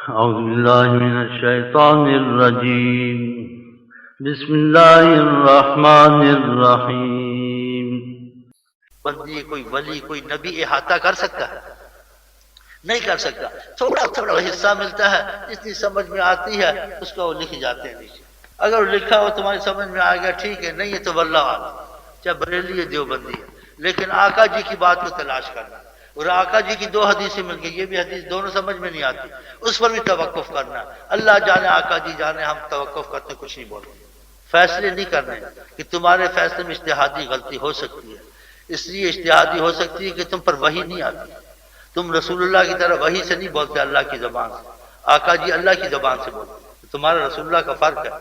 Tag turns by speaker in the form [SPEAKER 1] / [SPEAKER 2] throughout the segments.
[SPEAKER 1] أعوذ بالله من الشيطان الرجيم بسم الله الرحمن الرحيم.
[SPEAKER 2] بندی کوئی ولی کوئی نبی احاطہ کر سکتا ہے؟ نہیں کر سکتا. تھوڑا تھوڑا حصہ ملتا ہے، جتنی سمجھ میں آتی ہے اس کو وہ لکھ جاتے ہیں نیچے. اگر وہ لکھا ہو تمہاری سمجھ میں آ گیا ٹھیک ہے، نہیں ہے تو واللہ عالم، چاہے بریلی ہے دیوبندی ہے. لیکن آقا جی کی بات کو تلاش کرنا، اور آقا جی کی دو حدیثیں مل گئی، یہ بھی حدیث دونوں سمجھ میں نہیں آتی، اس پر بھی توقف کرنا. اللہ جانے آقا جی جانے، ہم توقف کرتے کچھ نہیں بولتے. فیصلے نہیں کرنے کہ تمہارے فیصلے میں اجتہادی غلطی ہو سکتی ہے، اس لیے اجتہادی ہو سکتی ہے کہ تم پر وحی نہیں آتی. تم رسول اللہ کی طرح وحی سے نہیں بولتے، اللہ کی زبان سے. آقا جی اللہ کی زبان سے بولتے، تمہارا رسول اللہ کا فرق ہے.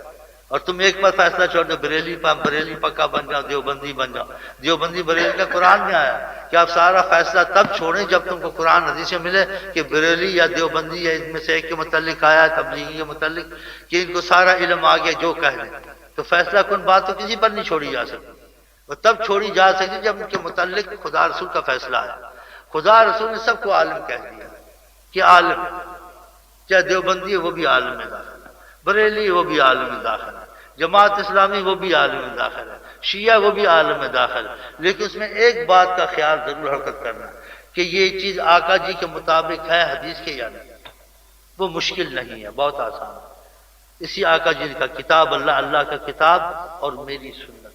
[SPEAKER 2] اور تم ایک بار فیصلہ چھوڑ دو، بریلی پکا بن جاؤ، دیوبندی بن جاؤ. دیوبندی بریلی کا قرآن میں آیا کہ آپ سارا فیصلہ تب چھوڑیں جب تم کو قرآن حدیث میں ملے کہ بریلی یا دیوبندی یا ان میں سے ایک کے متعلق آیا، تبلیغی کے متعلق، کہ ان کو سارا علم آ گیا جو کہہ دیں. تو فیصلہ کن بات تو کسی پر نہیں چھوڑی جا سکتی، اور تب چھوڑی جا سکتی جب ان کے متعلق خدا رسول کا فیصلہ آیا. خدا رسول نے سب کو عالم کہہ دیا کہ عالم، چاہے دیوبندی ہے وہ بھی عالم میں داخل ہے، بریلی وہ بھی عالم میں داخل ہے، جماعت اسلامی وہ بھی عالم میں داخل ہے، شیعہ وہ بھی عالم میں داخل ہے. لیکن اس میں ایک بات کا خیال ضرور حرکت کرنا کہ یہ چیز آقا جی کے مطابق ہے حدیث کے یا نہیں. وہ مشکل نہیں ہے، بہت آسان ہے. اسی آقا جی کا کتاب اللہ کا کتاب اور میری سنت،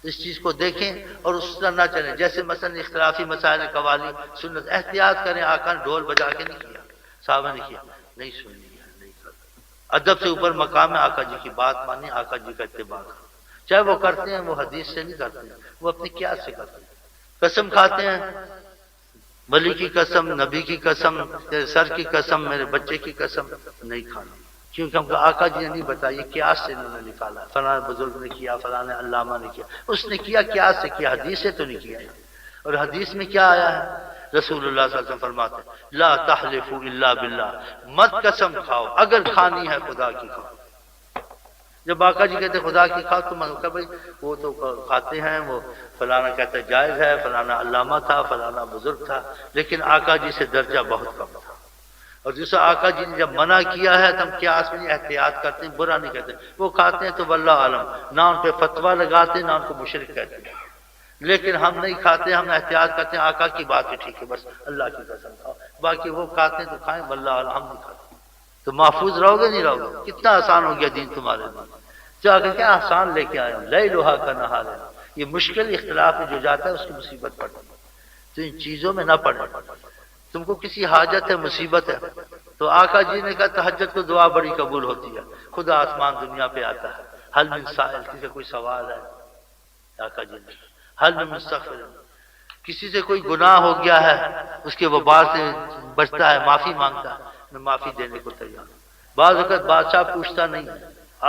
[SPEAKER 2] اس چیز کو دیکھیں اور اس طرح نہ چلیں. جیسے مثلا اختلافی مسائل قوالی سنت، احتیاط کریں. آقا نے ڈھول بجا کے نہیں کیا، صحابہ نے کیا، نہیں سننی ہے، نہیں کرتے. ادب سے اوپر مقام ہے، آقا جی کی بات مانی، آقا جی کا اتباع کریں. چاہے وہ کرتے ہیں وہ حدیث سے نہیں کرتے ہیں، وہ اپنی قیاس سے کرتے ہیں. قسم کھاتے ہیں، ولی کی قسم، نبی کی قسم، تیرے سر کی قسم، میرے بچے کی قسم، نہیں کھانا. کیونکہ ہم کو آقا جی نے نہیں بتایا، قیاس سے انہوں نے نکالا. فلاں بزرگ نے کیا، فلاں علامہ نے کیا، اس نے کیا قیاس سے کیا، حدیث سے تو نہیں کیا. اور حدیث میں کیا آیا ہے؟ رسول اللہ صلی اللہ علیہ وسلم فرماتے ہیں لا تحلفوا الا باللہ، مت قسم کھاؤ اگر کھانی ہے خدا کی کھاؤ. جب آقا جی کہتے خدا کی کھاؤ تو میں کہا بھائی وہ تو کھاتے ہیں، وہ فلانا کہتا ہے جائز ہے، فلانا علامہ تھا، فلانا بزرگ تھا. لیکن آقا جی سے درجہ بہت کم تھا. اور دوسرا آقا جی نے جب منع کیا ہے تو ہم قیاس میں احتیاط کرتے ہیں، برا نہیں کہتے. وہ کھاتے ہیں تو واللہ عالم، نہ ان پہ فتویٰ لگاتے نہ ان کو مشرک کہتے ہیں. لیکن ہم نہیں کھاتے، ہم احتیاط کرتے ہیں. آقا کی بات ہے ٹھیک ہے، بس اللہ کی قسم کھاؤ، باقی وہ کھاتے ہیں تو کھائیں، واللہ عالم. ہم نہیں کھاتے. تو محفوظ رہو گے نہیں رہو گے؟ کتنا آسان ہو گیا دین تمہارے لیے. چاہ کر کیا آسان لے کے آئے ہوں، لے لوہا کا نہار ہے. یہ مشکل اختلاف میں جو جاتا ہے اس کی مصیبت پڑتی ہے. تو ان چیزوں میں نہ پڑے. تم کو کسی حاجت ہے، مصیبت ہے، تو آقا جی نے کہا تہجد کو دعا بڑی قبول ہوتی ہے. خدا آسمان دنیا پہ آتا ہے، حل من سائل، کسی سے کوئی سوال ہے، آقا جی نے حل من مستغفر، کسی سے کوئی گناہ ہو گیا ہے اس کے وبال سے بچتا ہے، معافی مانگتا ہے، میں معافی دینے کو تیار ہوں. بعض وقت بادشاہ پوچھتا نہیں ہے،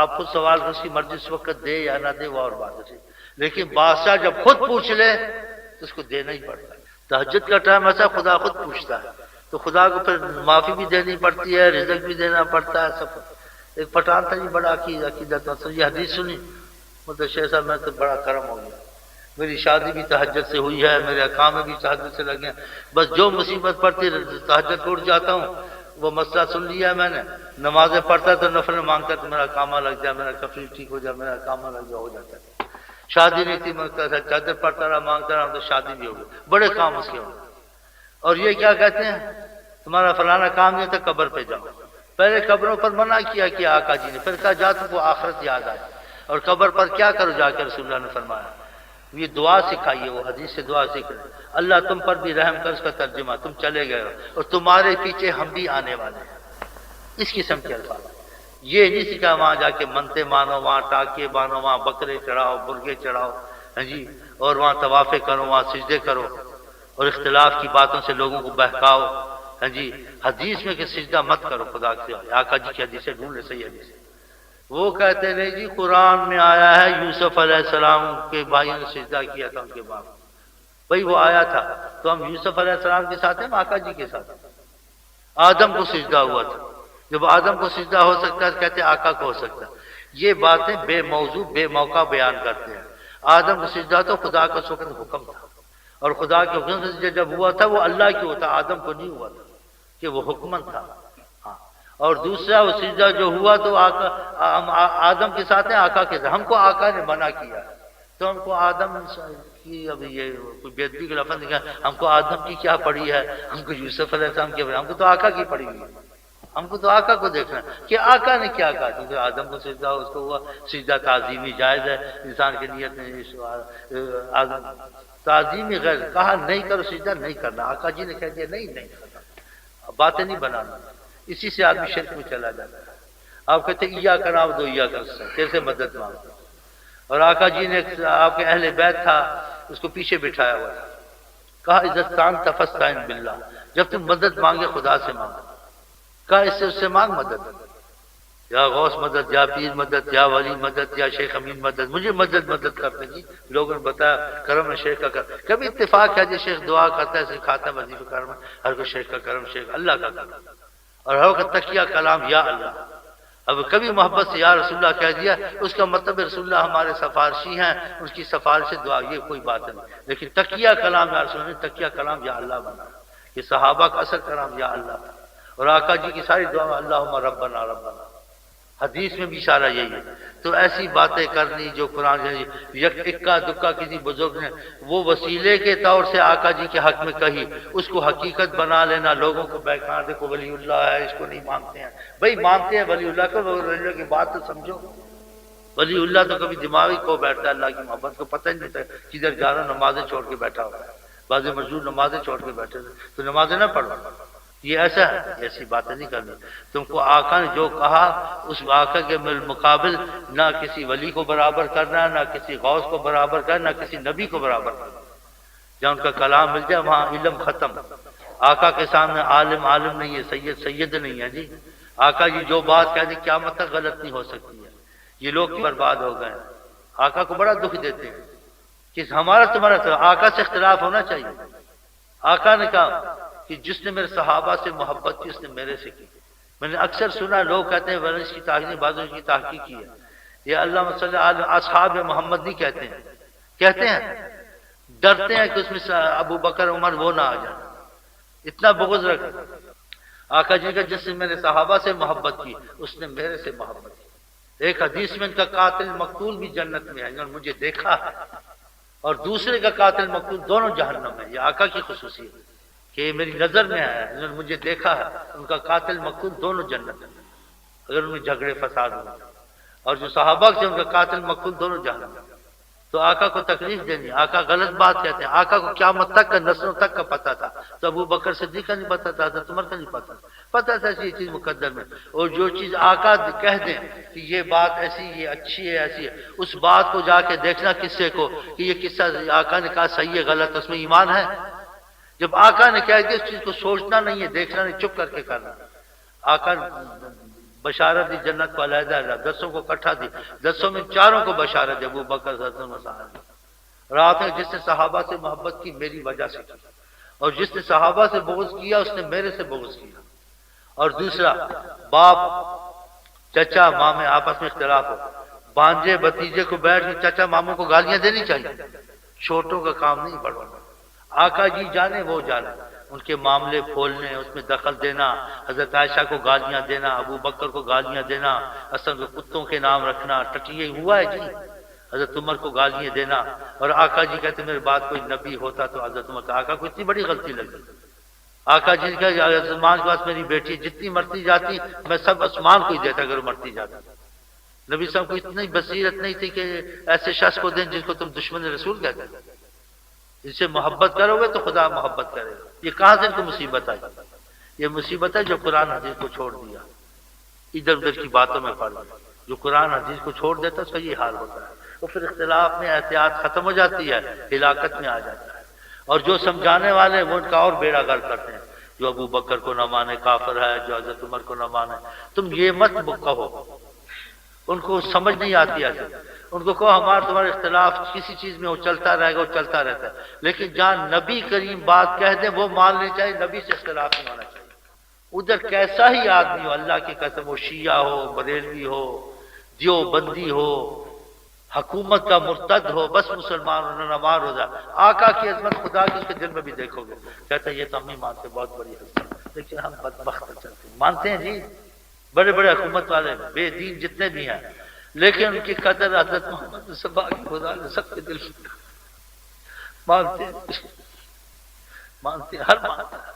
[SPEAKER 2] آپ خود سوال اس کی مرضی اس وقت دے یا نہ دے وہ اور بات ہے. لیکن بادشاہ جب خود پوچھ لے تو اس کو دینا ہی پڑتا ہے. تہجد کا ٹائم ایسا خدا خود پوچھتا ہے تو خدا کو پھر معافی بھی دینی پڑتی ہے، رزق بھی دینا پڑتا ہے، سب. ایک پٹھان تھا جی، بڑا عقیدت مند، یہ حدیث سنی، مطلب شیخ صاحب میں تو بڑا کرم ہو گیا، میری شادی بھی تہجد سے ہوئی ہے، میرے کام میں بھی تہجد سے لگے ہیں، بس جو مصیبت پڑتی تہجد اٹھ جاتا ہوں. وہ مسئلہ سن لیا ہے میں نے، نمازیں پڑھتا تو نفل مانگتا تو میرا کامہ لگ جائے، میرا کفری ٹھیک ہو جائے، میرا کامہ لگ جائے، ہو جاتا ہے. شادی نہیں تھی، مانگتا تھا، چادر پڑھتا رہا، مانگتا رہا، تو شادی بھی ہو گئی. بڑے کام اس کے ہوں. اور یہ کیا کہتے ہیں، تمہارا فلانا کام نہیں تھا، قبر پہ جاؤ. پہلے قبروں پر منع کیا آقا جی نے، پھر کہا جا تم کو آخرت یاد آئے. اور قبر پر کیا کرو جا کے، رسول اللہ نے فرمایا یہ دعا سکھائیے، وہ حدیث سے دعا سیکھ رہے. اللہ تم پر بھی رحم کر، اس کا ترجمہ تم چلے گئے ہو اور تمہارے پیچھے ہم بھی آنے والے ہیں. اس قسم کے الفاظ. یہ نہیں سکھا وہاں جا کے منتے مانو، وہاں ٹاکے بانو، وہاں بکرے چڑھاؤ، مرغے چڑھاؤ، ہاں جی، اور وہاں طوافے کرو، وہاں سجدے کرو، اور اختلاف کی باتوں سے لوگوں کو بہکاؤ. ہاں جی، حدیث میں کہ سجدہ مت کرو خدا کے، آقا جی کی حدیث ڈھونڈ لے صحیح حدیث. وہ کہتے نہیں جی قرآن میں آیا ہے یوسف علیہ السلام کے بھائیوں نے سجدہ کیا تھا ان کے باپ. بھائی وہ آیا تھا تو ہم یوسف علیہ السلام کے ساتھ ہیں، آقا جی کے ساتھ. آدم کو سجدہ ہوا تھا، جب آدم کو سجدہ ہو سکتا ہے کہتے آقا کو ہو سکتا ہے. یہ باتیں بے موضوع بے موقع بیان کرتے ہیں. آدم کو سجدہ تو خدا کا اس وقت حکم تھا، اور خدا کے حکم سے جب ہوا تھا وہ اللہ کی ہوتا، آدم کو نہیں ہوا تھا کہ وہ حکمن تھا. ہاں، اور دوسرا وہ سجدہ جو ہوا تو ہم آدم کے ساتھ ہیں، آقا کے ساتھ، ہم کو آقا نے منع کیا تو ہم کو آدم کی، اب یہ کوئی بے ادبی کا لفظ نہیں کہا، ہم کو آدم کی کیا پڑی ہے، ہم کو یوسف علیہ السلام کی پڑی، ہم کو تو آقا کی پڑی ہوئی ہے، ہم کو تو آقا کو دیکھنا کہ آقا نے کیا کہا، کیونکہ آدم کو سجدہ اس کو ہوا، سجدہ تعظیمی جائز ہے انسان کی نیت میں، تعظیمی غیر کہا نہیں کرو سجدہ نہیں کرنا، آقا جی نے کہہ دیا نہیں کرنا، باتیں نہیں بنانا، اسی سے آدمی شرک میں چلا جاتا ہے۔ آپ کہتے ہیں ایا کرا دو ایا کر کیسے مدد مانگتے، اور آقا جی نے آپ کے اہل بیت تھا اس کو پیچھے بٹھایا ہوا تھا، کہا عزت کان تفستعن باللہ، جب تم مدد مانگے خدا سے مانگو، کہا اس سے مانگ مدد، یا غوث مدد، یا پیر مدد، یا ولی مدد، یا شیخ امین مدد، مجھے مدد کرتے جی، لوگوں نے بتایا کرم ہے شیخ کا کرم، کبھی اتفاق ہے جی شیخ دعا کرتا ہے سکھاتا ہے وظیفہ کرم، ہر کوئی شیخ کا کرم، شیخ اللہ کا کرم، اور ہر وقت تکیہ کلام یا اللہ، اب کبھی محبت سے یا رسول اللہ کہہ دیا اس کا مطلب رسول اللہ ہمارے سفارشی ہیں، اس کی سفارش سے دعا، یہ کوئی بات نہیں، لیکن تکیہ کلام یا رسول اللہ، تکیہ کلام یا اللہ بنا، یہ صحابہ کا اصل کلام یا اللہ تھا، اور آقا جی کی ساری دعا میں اللہم ربنا ربنا، حدیث میں بھی اشارہ یہی ہے۔ تو ایسی باتیں کرنی جو قرآن یک اکا دکا کسی بزرگ نے وہ وسیلے کے طور سے آقا جی کے حق میں کہی، اس کو حقیقت بنا لینا، لوگوں کو بہکار دیکھو ولی اللہ ہے اس کو نہیں مانتے ہیں، بھائی مانتے ہیں ولی اللہ کو، ولی اللہ کی بات تو سمجھو، ولی اللہ تو کبھی دماغی کو بیٹھتا ہے، اللہ کی محبت کو پتہ ہی نہیں ہوتا کدھر جا رہا، نمازیں چھوڑ کے بیٹھا ہوتا ہے، بعض مزدور نمازیں چھوڑ کے بیٹھے تو نمازیں نہ پڑھو، یہ ایسا ہے، ایسی باتیں نہیں کرنی، تم کو آقا نے جو کہا اس آقا کے مقابل نہ کسی ولی کو برابر کرنا، نہ کسی غوث کو برابر کرنا، نہ کسی نبی کو برابر کرنا، جہاں ان کا کلام مل جائے وہاں علم ختم، آقا کے سامنے عالم عالم نہیں ہے، سید سید نہیں ہے جی، آقا جی جو بات کہہ دی قیامت تک غلط نہیں ہو سکتی ہے، یہ لوگ برباد ہو گئے ہیں، آقا کو بڑا دکھ دیتے ہیں کہ ہمارا تمہارا آقا سے اختلاف ہونا چاہیے، آقا نے کہا کہ جس نے میرے صحابہ سے محبت کی اس نے میرے سے کی، میں نے اکثر سنا لوگ کہتے ہیں ورنہ اس کی تحقیق بعضوں کی تحقیق کی ہے، یہ اللہ صلی اللہ علیہ اصحاب محمد نہیں کہتے ہیں، کہتے ہیں ڈرتے ہیں کہ اس میں ابو بکر عمر وہ نہ آ جائے، اتنا بغض رکھ، آقا جی کا جس نے میرے صحابہ سے محبت کی اس نے میرے سے محبت کی، ایک حدیث میں ان کا قاتل مقتول بھی جنت میں ہے، انہوں نے مجھے دیکھا ہے، اور دوسرے کا قاتل مقتول دونوں جہنم ہے، یہ آقا کی خصوصیت ہے کہ میری نظر میں آیا، انہوں نے مجھے دیکھا ہے، ان کا قاتل مقتول دونوں جنت میں، اگر ان میں جھگڑے فساد ہوں، اور جو صحابہ سے ان کا قاتل مقتول دونوں جہنم میں، تو آقا کو تکلیف دینی، آقا غلط بات کہتے ہیں، آقا کو قیامت تک کا نسلوں تک کا پتہ تھا، تو ابو بکر صدیق کا نہیں پتہ تھا، حضرت عمر کا نہیں پتہ تھا یہ چیز مقدر میں، اور جو چیز آقا کہہ دیں کہ یہ بات ایسی یہ اچھی ہے ایسی ہے، اس بات کو جا کے دیکھنا قصے کو کہ یہ قصہ آقا نے کہا صحیح ہے غلط، اس میں ایمان ہے، جب آقا نے کہہ دیا اس چیز کو سوچنا نہیں ہے، دیکھنا نہیں، چپ کر کے کرنا، آقا بشارت دی جنت کو علیحدہ علیحدہ، 10 کو اکٹھا دی، 10 میں 4 کو بشارت دی، ابو بکر رات میں جس نے صحابہ سے محبت کی میری وجہ سے کی، اور جس نے صحابہ سے بغض کیا اس نے میرے سے بغض کیا، اور دوسرا باپ چچا ماں میں آپس میں اختلاف ہو، بانجے بھتیجے کو بیٹھ کے چچا ماموں کو گالیاں دینی چاہیے، چھوٹوں کا کام نہیں بڑھوانا، آقا جی جانے وہ جانے، ان کے معاملے کھولنے، اس میں دخل دینا، حضرت عائشہ کو گالیاں دینا، ابو بکر کو گالیاں دینا، اصل میں کتوں کے نام رکھنا، ٹٹیے ہوا ہے جی، حضرت عمر کو گالیاں دینا، اور آقا جی کہتے میرے بعد کوئی نبی ہوتا تو حضرت عمر کا، آقا کو اتنی بڑی غلطی لگی، آقا جی کہ عثمان کے پاس میری بیٹی جتنی مرتی جاتی میں سب عثمان کو ہی دیتا اگر مرتی جاتی، نبی صاحب کو اتنی بصیرت نہیں تھی کہ ایسے شخص کو دیں جس کو تم دشمن رسول کہتے ہیں، اس سے محبت کرو گے تو خدا محبت کرے گا، یہ کہاں سے ان کو مصیبت آئی، یہ مصیبت ہے جو قرآن حدیث کو چھوڑ دیا، ادھر ادھر کی باتوں میں پڑ گیا، جو قرآن حدیث کو چھوڑ دیتا ہے اس کا یہ حال ہوتا ہے، تو پھر اختلاف میں احتیاط ختم ہو جاتی ہے، ہلاکت میں آ جاتا ہے، اور جو سمجھانے والے وہ ان کا اور بیڑا غرق کرتے ہیں، جو ابو بکر کو نہ مانے کافر ہے، جو حضرت عمر کو نہ مانے، تم یہ مت کہو، ان کو سمجھ نہیں آتی ایسے، ان کو کہو ہمارا تمہارا اختلاف کسی چیز میں وہ چلتا رہے گا، وہ چلتا رہتا ہے، لیکن جہاں نبی کریم بات کہہ دیں وہ مان لینی چاہیے، نبی سے اختلاف نہیں ہونا چاہیے، ادھر کیسا ہی آدمی ہو، اللہ کی قسم وہ شیعہ ہو، بریلوی ہو، دیوبندی ہو، حکومت کا مرتد ہو، بس مسلمان ہونا نماز روزہ، آقا کی عظمت خدا کی اس کے دل میں بھی دیکھو گے، کہتا ہے یہ تو ہم نہیں مانتے، بہت بڑی حسن، لیکن ہم بدبخت چلتے ہیں، مانتے ہیں جی، بڑے بڑے حکومت والے بے دین جتنے بھی ہیں، لیکن ان کی قدر حضرت محمد مصطفیٰ کی خدا نے سب کے دل میں مانتے مانتے ہر مانتا ہے،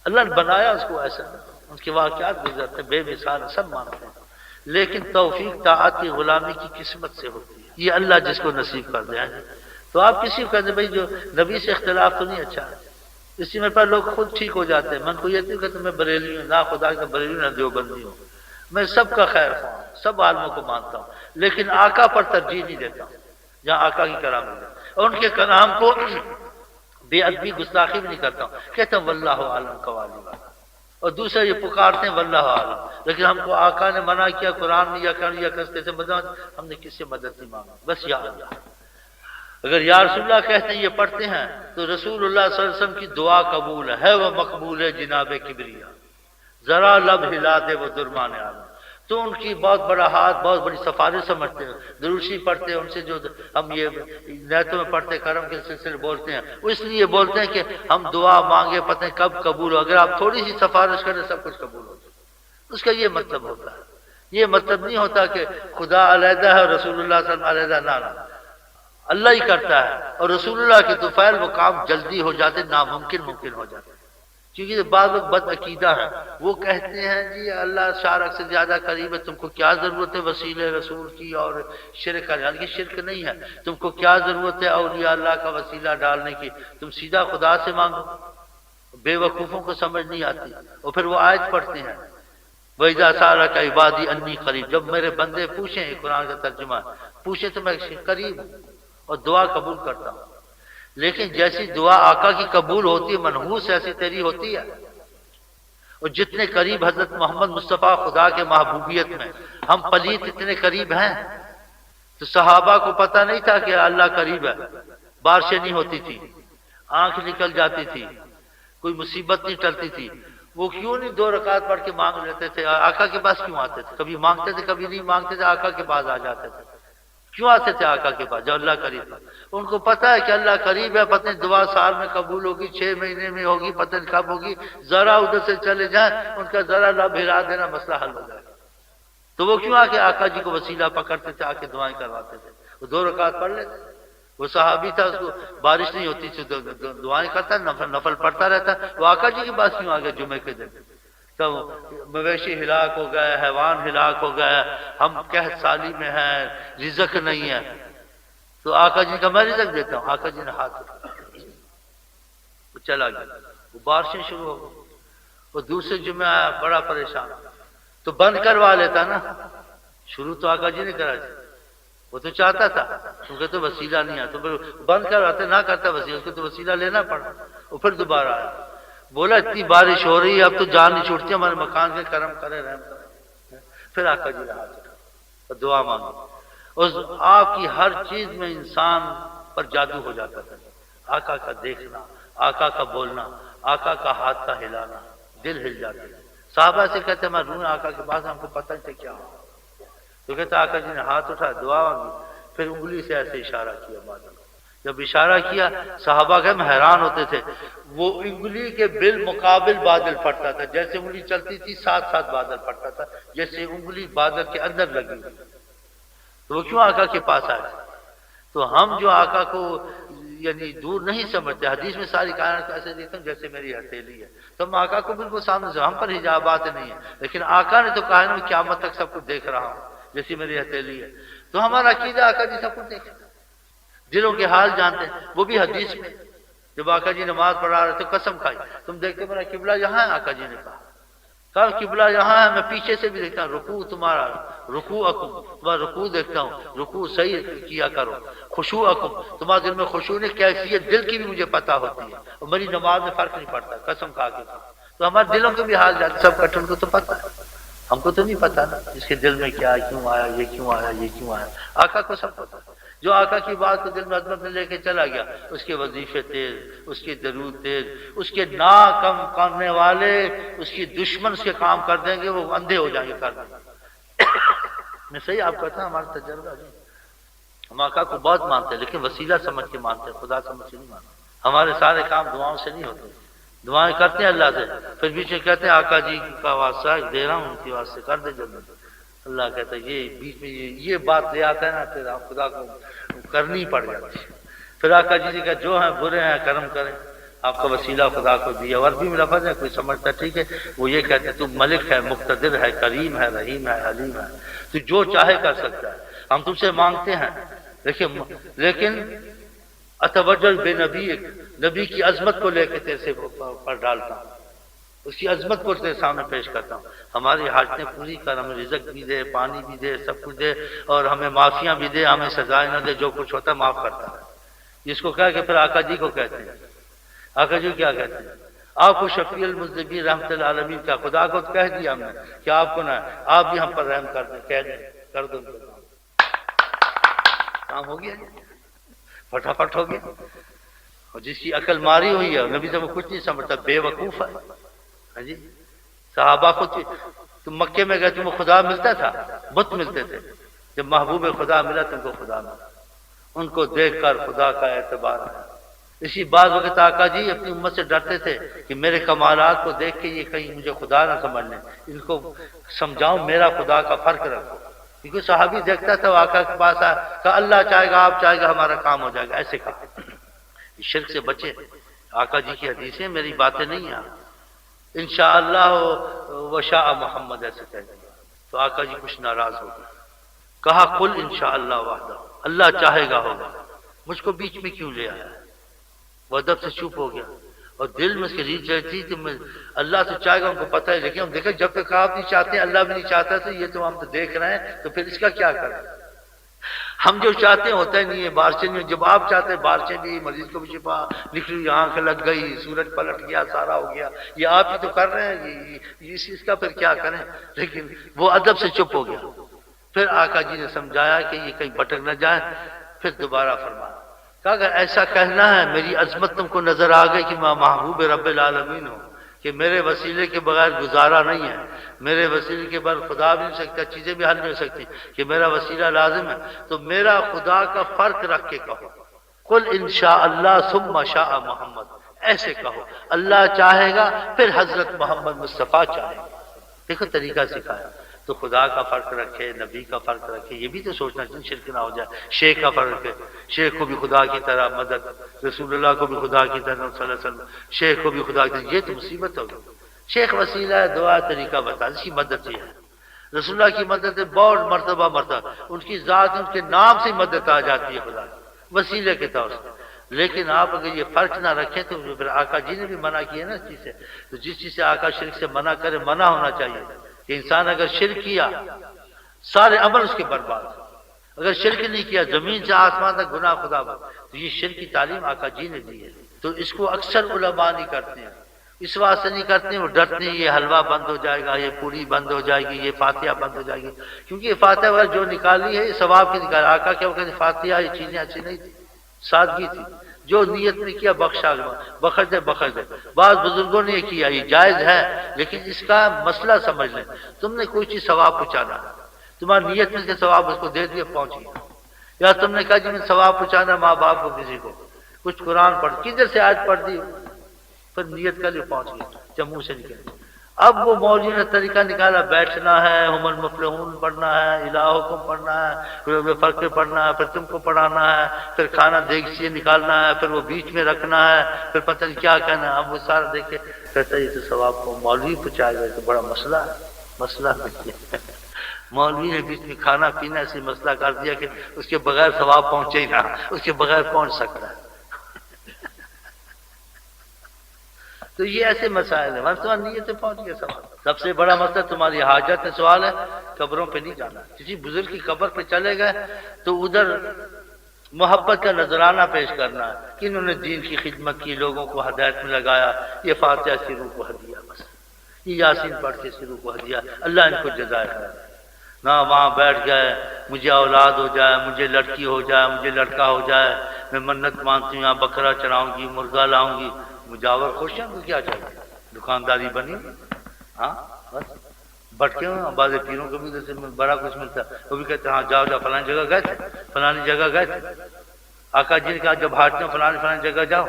[SPEAKER 2] اللہ نے بنایا اس کو ایسا، ان کے واقعات گزرتے بے مثال سب مانتے ہیں، لیکن توفیق طاعت کی غلامی کی قسمت سے ہوتی ہے، یہ اللہ جس کو نصیب کر دے۔ تو آپ کسی کو کہتے بھائی جو نبی سے اختلاف تو نہیں اچھا ہے، اسی میں پر لوگ خود ٹھیک ہو جاتے ہیں۔ من کو یہ نہیں کہتے میں بریلی ہوں، نہ خدا کا بریلی نہ دیوبندی ہوں، میں سب کا خیر خواہ ہوں، سب عالموں کو مانتا ہوں، لیکن آقا پر ترجیح نہیں دیتا ہوں، جہاں آقا کی کرام ہے اور ان کے کلام کو بے ادبی گستاخی بھی نہیں کرتا ہوں، کہتا ہوں واللہ عالم قوالی والا، اور دوسرے یہ پکارتے ہیں واللہ عالم، لیکن ہم کو آقا نے منع کیا قرآن میں یا کستے سے مدد، ہم نے کس سے مدد نہیں مانگا، بس یا اللہ۔ اگر یا رسول اللہ کہتے ہیں یہ پڑھتے ہیں تو رسول اللہ صلی اللہ علیہ وسلم کی دعا قبول ہے وہ مقبول ہے جناب کبریا، ذرا لب ہلا دے وہ درمان عالم، تو ان کی بہت بڑا ہاتھ بہت بڑی سفارش سمجھتے ہیں، دروشی پڑھتے ہیں، ان سے جو ہم یہ نیتوں میں پڑھتے کرم کے سلسلے بولتے ہیں، وہ اس لیے بولتے ہیں کہ ہم دعا مانگے پتہ نہیں کب قبول ہو، اگر آپ تھوڑی سی سفارش کریں سب کچھ قبول ہو جائے، اس کا یہ مطلب ہوتا ہے۔ یہ مطلب نہیں ہوتا کہ خدا علیحدہ ہے اور رسول اللہ صلی اللہ علیہ وسلم علیحدہ، نہ اللہ ہی کرتا ہے، اور رسول اللہ کے طفیل وہ کام جلدی ہو جاتے، ناممکن ممکن ہو جاتے، کیونکہ بعض لوگ بد عقیدہ ہیں، وہ کہتے ہیں جی اللہ شارک سے زیادہ قریب ہے، تم کو کیا ضرورت ہے وسیلے رسول کی اور شرک کا، یعنی کہ شرک نہیں ہے، تم کو کیا ضرورت ہے اولیاء اللہ کا وسیلہ ڈالنے کی، تم سیدھا خدا سے مانگو۔ بے وقوفوں کو سمجھ نہیں آتی، اور پھر وہ آیت پڑھتے ہیں وَإِذَا سَأَلَكَ عِبَادِي أَنِّي قَرِيب، جب میرے بندے پوچھیں، قرآن کا ترجمہ پوچھیں تو میں قریب ہوں اور دعا قبول کرتا ہوں، لیکن جیسی دعا آقا کی قبول ہوتی ہے منحوس ایسی تیری ہوتی ہے، اور جتنے قریب حضرت محمد مصطفیٰ خدا کے محبوبیت میں ہم پلیت اتنے قریب ہیں، تو صحابہ کو پتہ نہیں تھا کہ اللہ قریب ہے، بارشیں نہیں ہوتی تھی، آنکھ نکل جاتی تھی، کوئی مصیبت نہیں ٹلتی تھی، وہ کیوں نہیں 2 رکعت پڑھ کے مانگ لیتے تھے، آقا کے پاس کیوں آتے تھے؟ کبھی مانگتے تھے کبھی نہیں مانگتے تھے، آقا کے پاس آ جاتے تھے، کیوں آتے تھے آقا کے پاس جب اللہ قریب ہے؟ ان کو پتہ ہے کہ اللہ قریب ہے، پتہ نہیں دعا سال میں قبول ہوگی، 6 مہینے میں ہوگی، پتہ نہیں کب ہوگی، ذرا ادھر سے چلے جائیں ان کا ذرا لب ہلا دینا مسئلہ حل ہو جائے گا، تو وہ کیوں آ کے آقا جی کو وسیلہ پکڑتے تھے، آ کے دعائیں کرواتے تھے، وہ 2 رکعت پڑھ لیتے، وہ صحابی تھا، اس کو بارش نہیں ہوتی تھی دعائیں کرتا، نفل پڑھتا رہتا، وہ آقا جی کے پاس کیوں آ گیا جمعے کے دن؟ تو مویشی ہلاک ہو گئے، حیوان ہلاک ہو گئے، ہم قحط سالی میں ہیں، رزق نہیں ہے، تو آقا جی کا میں رزق دیتا ہوں، آقا جی نے ہاتھ اٹھایا، وہ چلا گیا، وہ بارشیں شروع ہو گئی، وہ دوسرے جمعے آیا بڑا پریشان، تو بند کروا لیتا نا، شروع تو آقا جی نے کرا جی، وہ تو چاہتا تھا کیونکہ تو وسیلہ نہیں ہے، تو پھر بند کرواتے، نہ کرتا وسیلہ، اس کو تو وسیلہ لینا پڑا، وہ پھر دوبارہ آیا، بولا اتنی بارش ہو رہی ہے اب تو جان نہیں چھوٹتی، ہمارے مکان کے کرم کرے رحم کرے، پھر آقا جی نے ہاتھ اٹھایا اور دعا مانگی، اس آپ کی ہر چیز میں انسان پر جادو ہو جاتا تھا، آقا کا دیکھنا، آقا کا بولنا، آقا کا ہاتھ کا ہلانا، دل ہل جاتے ہیں۔ صحابہ سے کہتے ہیں میں روح آقا کے پاس، ہم کو پتہ نہیں کیا ہوا، تو کہتے آقا جی نے ہاتھ اٹھایا، دعا مانگی، پھر انگلی سے ایسے اشارہ کیا بادل، جب اشارہ کیا صحابہ کے حیران ہوتے تھے، وہ انگلی کے بالمقابل بادل پھٹتا تھا، جیسے انگلی چلتی تھی ساتھ ساتھ بادل پھٹتا تھا، جیسے انگلی بادل کے اندر لگی ہوئی، تو وہ کیوں آقا کے پاس آئے؟ تو ہم جو آقا کو یعنی دور نہیں سمجھتے، حدیث میں ساری کائنات ایسے دیکھتا ہوں جیسے میری ہتھیلی ہے، تو ہم آقا کو بالکل سامنے سے، ہم پر حجابات نہیں ہیں، لیکن آقا نے تو کہا ہے میں قیامت تک سب کچھ دیکھ رہا ہوں جیسی میری ہتھیلی ہے، تو ہمارا عقیدہ آقا جی سب کچھ دیکھتے ہیں، دلوں کے حال جانتے ہیں، وہ بھی حدیث میں جب آقا جی نماز پڑھا رہے تو قسم کھائی، تم دیکھتے میرا قبلہ یہاں ہے، آقا جی نے کہا قبلہ یہاں ہے، میں پیچھے سے بھی دیکھتا ہوں، رکوع تمہارا رکوعکم، تمہارا رکوع دیکھتا ہوں، رکوع صحیح کیا کرو، خشوعکم، تمہارے دل میں خشوع نے کیفیت دل کی بھی مجھے پتہ ہوتی ہے، اور میری نماز میں فرق نہیں پڑتا، قسم کھا کے، تو ہمارے دلوں کے بھی حال جاتے، سب کٹن کو تو پتہ ہے، ہم کو تو نہیں پتہ نا اس کے دل میں کیا، کیوں آیا، یہ کیوں آیا، یہ کیوں آیا، آقا کو سب پتہ ہے، جو آقا کی بات کو دل میں عظمت میں لے کے چلا گیا، اس کے وظیفے تیز، اس کے درود تیز، اس کے نا کم کرنے والے، اس کی دشمن اس کے کام کر دیں گے، وہ اندھے ہو جائیں گے کر دیں گے۔ میں صحیح آپ کہتا ہوں ہمارا تجربہ ہے، ہم آقا کو بہت مانتے ہیں لیکن وسیلہ سمجھ کے مانتے ہیں، خدا سمجھ کے نہیں مانتے، ہمارے سارے کام دعاؤں سے نہیں ہوتے، دعائیں کرتے ہیں اللہ سے، پھر بیچ میں کہتے ہیں آقا جی کا واسطہ دے رہا ہوں، ان کی واسطے کر دے جلدی۔ اللہ کہتا ہے یہ بیچ میں یہ بات لے آتا ہے نا، پھر آپ خدا کو کرنی پڑ جاتی ہے۔ پھر آقا جی نے کہا جو ہیں برے ہیں کرم کریں، آپ کا وسیلہ خدا کو دیا۔ عربی میں لفظ ہے، کوئی سمجھتا ٹھیک ہے، وہ یہ کہتے ہیں تو ملک ہے، مقتدر ہے، کریم ہے، رحیم ہے، حلیم ہے، تو جو چاہے کر سکتا ہے، ہم تم سے مانگتے ہیں لیکن اتوجل بے نبی، نبی کی عظمت کو لے کے تیرے سے پر ڈالتا ہوں، اس کی عظمت کو تیرے سامنے پیش کرتا ہوں، ہماری حاجتیں پوری کر، ہمیں رزق بھی دے، پانی بھی دے، سب کچھ دے، اور ہمیں معافیاں بھی دے، ہمیں سزائیں نہ دے، جو کچھ ہوتا ہے معاف کرتا ہے۔ اس کو کہہ کے پھر آقا جی کو کہتے ہیں، آقا جی کیا کہتے ہیں؟ آپ کو شفیع المذنبین رحمت العالمین کا، خدا کو کہہ دیا ہم نے کہ آپ کو نہ، آپ بھی ہم پر رحم کر دیں، کہہ دیں کر دو، کام ہو گیا، فٹافٹ ہو گیا۔ اور جس کی عقل ماری ہوئی ہے نبی سے وہ کچھ نہیں سمجھتا، بے وقوف ہے۔ ہاں جی، صحابہ کو تم مکے میں گئے، تمہیں خدا ملتا تھا، بت ملتے تھے، جب محبوب خدا ملا تم کو خدا ملا، ان کو دیکھ کر خدا کا اعتبار ہے۔ اسی بعض وقت آقا جی اپنی امت سے ڈرتے تھے کہ میرے کمالات کو دیکھ کے یہ کہیں مجھے خدا نہ سمجھ لیں، ان کو سمجھاؤں میرا خدا کا فرق رکھو، کیونکہ صحابی دیکھتا تھا، وہ آقا کے پاس آیا کہ اللہ چاہے گا، آپ چاہے گا، ہمارا کام ہو جائے گا، ایسے کہا۔ شرک سے بچے، آقا جی کی حدیثیں میری باتیں نہیں ہیں، انشاءاللہ وشاء محمد ایسے کہہ دیا، تو آقا جی کچھ ناراض ہو گئے، کہا قل انشاءاللہ وحدہ، اللہ چاہے گا ہوگا، مجھ کو بیچ میں کیوں لے آیا ہے؟ وہ ادب سے چپ ہو گیا، اور دل میں اس کی ریچھ رہتی کہ میں اللہ تو چاہے گا، ان کو پتہ ہے، لیکن ہم دیکھیں جب تک آپ نہیں چاہتے اللہ بھی نہیں چاہتا، تو یہ تو ہم تو دیکھ رہے ہیں، تو پھر اس کا کیا کریں؟ ہم جو چاہتے ہیں ہوتا ہی نہیں ہے، بارشیں نہیں، جب آپ چاہتے ہیں بارشیں بھی، مریض کو بھی شفا نکلی، آنکھ لگ گئی، سورج پلٹ گیا، سارا ہو گیا، یہ آپ ہی تو کر رہے ہیں، اس کا پھر کیا کریں؟ لیکن وہ ادب سے چپ ہو گیا۔ پھر آقا جی نے سمجھایا کہ یہ کہیں بھٹک نہ جائے، پھر دوبارہ فرمایا کہ اگر ایسا کہنا ہے، میری عظمت تم کو نظر آ گئی کہ میں محبوب رب العالمین ہوں، کہ میرے وسیلے کے بغیر گزارا نہیں ہے، میرے وسیلے کے بغیر خدا بھی نہیں سکتا، چیزیں بھی حل نہیں ہو سکتی، کہ میرا وسیلہ لازم ہے، تو میرا خدا کا فرق رکھ کے کہو، قل انشاءاللہ ثم شاء محمد، ایسے کہو، اللہ چاہے گا پھر حضرت محمد مصطفیٰ چاہے گا۔ دیکھو طریقہ سکھایا، تو خدا کا فرق رکھے، نبی کا فرق رکھے، یہ بھی تو سوچنا چاہیے شرک نہ ہو جائے، شیخ کا فرق رکھے، شیخ کو بھی خدا کی طرح مدد، رسول اللہ کو بھی خدا کی طرح صلی اللہ علیہ وسلم، شیخ کو بھی خدا کی طرح، یہ تو مصیبت ہوگی۔ شیخ وسیلہ ہے، دعا طریقہ بتا، اس کی مدد یہ ہے، رسول اللہ کی مدد ہے بہت مرتبہ، ان کی ذات، ان کے نام سے مدد آ جاتی ہے خدا کی وسیلے کے طور سے۔ لیکن آپ اگر یہ فرق نہ رکھیں تو پھر آقا جی نے بھی منع کیا نا اس چیز سے، تو جس چیز سے آقا شرک سے منع کرے، منع ہونا چاہیے کہ انسان اگر شرک کیا سارے عمل اس کے برباد، اگر شرک نہیں کیا زمین سے آسمان تک گناہ خدا بات، تو یہ شرک کی تعلیم آقا جی نے دی ہے، تو اس کو اکثر علماء نہیں کرتے ہیں، اس واسطے نہیں کرتے ہیں، وہ ڈرتے ہیں یہ حلوہ بند ہو جائے گا، یہ پوری بند ہو جائے گی، یہ فاتحہ بند ہو جائے گی، کیونکہ یہ فاتحہ وغیرہ جو نکالی ہے یہ ثواب کی نکالی، آقا کیا وہ کہتے فاتحہ یہ چیزیں اچھی نہیں تھی، سادگی تھی، جو نیت نے کیا بخشا بخش دے بخش دے۔ بعض بزرگوں نے یہ کیا، یہ جائز ہے، لیکن اس کا مسئلہ سمجھ لیں، تم نے کوئی چیز ثواب پہنچانا، تمہاری نیت میں سے ثواب اس کو دے دیا پہنچ گیا، یا تم نے کہا جی میں ثواب پہنچانا ماں باپ کو، کسی کو کچھ قرآن پڑھ، کدھر سے آیت پڑھ دی، پھر نیت کا لیے پہنچ گیا، جموں سے نکل۔ اب وہ مولوی نے طریقہ نکالا، بیٹھنا ہے، ہم المفلحون پڑھنا ہے، الہکم پڑھنا ہے، پھر فرق پڑھنا ہے، پھر تم کو پڑھانا ہے، پھر کھانا دیگ سے نکالنا ہے، پھر وہ بیچ میں رکھنا ہے، پھر پتہ نہیں کیا کہنا ہے۔ اب وہ سارا دیکھے کہتا ہے یہ تو ثواب کو مولوی پہنچائے گا، تو بڑا مسئلہ ہے، مسئلہ مولوی نے بیچ میں کھانا پینا ایسے مسئلہ کر دیا کہ اس کے بغیر ثواب پہنچے ہی نہ، اس کے بغیر پہنچ سکتا ہے۔ تو یہ ایسے مسائل ہیں، ورنہ تمہاری نیت سے پہنچ گیا سوال۔ سب سے بڑا مسئلہ تمہاری حاجت ہے، سوال ہے قبروں پہ نہیں جانا، کسی بزرگ کی قبر پہ چلے گئے تو ادھر محبت کا نذرانہ پیش کرنا ہے کہ انہوں نے دین کی خدمت کی، لوگوں کو ہدایت میں لگایا، یہ فاتحہ سے روح کو ہدیہ، بس یہ یاسین پڑھ کے روح کو ہدیہ، اللہ ان کو جزائے خیر۔ نہ وہاں بیٹھ گئے مجھے اولاد ہو جائے، مجھے لڑکی ہو جائے، مجھے لڑکا ہو جائے، میں منت مانتی ہوں، یہاں بکرا چڑھاؤں گی، مرغا لاؤں گی، مجاور خوش ہیں، تو کیا چاہیے، دکانداری بنی، ہاں بس بٹکے ہوئے۔ بعض پیروں کو بھی جیسے بڑا کچھ ملتا ہے، وہ بھی کہتے ہیں ہاں جاؤ جاؤ فلانی جگہ گئے تھے، فلانی جگہ گئے تھے، آقا جی نے کہا جب ہاٹتے ہو فلانی جگہ جاؤ،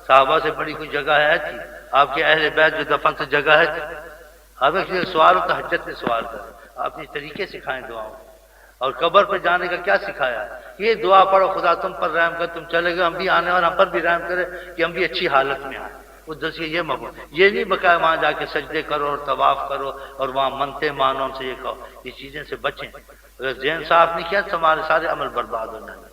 [SPEAKER 2] صحابہ سے بڑی کوئی جگہ ہے تھی، آپ کے اہل بیت جو دفن سے جگہ ہے، آپ ایک سوال ہوتا حجت میں سوال کریں، آپ نے طریقے سکھائیں دعاؤں، اور قبر پہ جانے کا کیا سکھایا ہے؟ یہ دعا پڑھو خدا تم پر رحم کر، تم چلے گئے، ہم بھی آنے اور ہم پر بھی رحم کرے کہ ہم بھی اچھی حالت میں آئیں۔ وہ دوسری یہ مفہوم، یہ نہیں بقایا وہاں جا کے سجدے کرو اور طواف کرو اور وہاں منتے مانو سے یہ کہو، یہ چیزیں سے بچیں۔ اگر ذہن صاف نہیں کیا تو ہمارے سارے عمل برباد ہو جائیں گے۔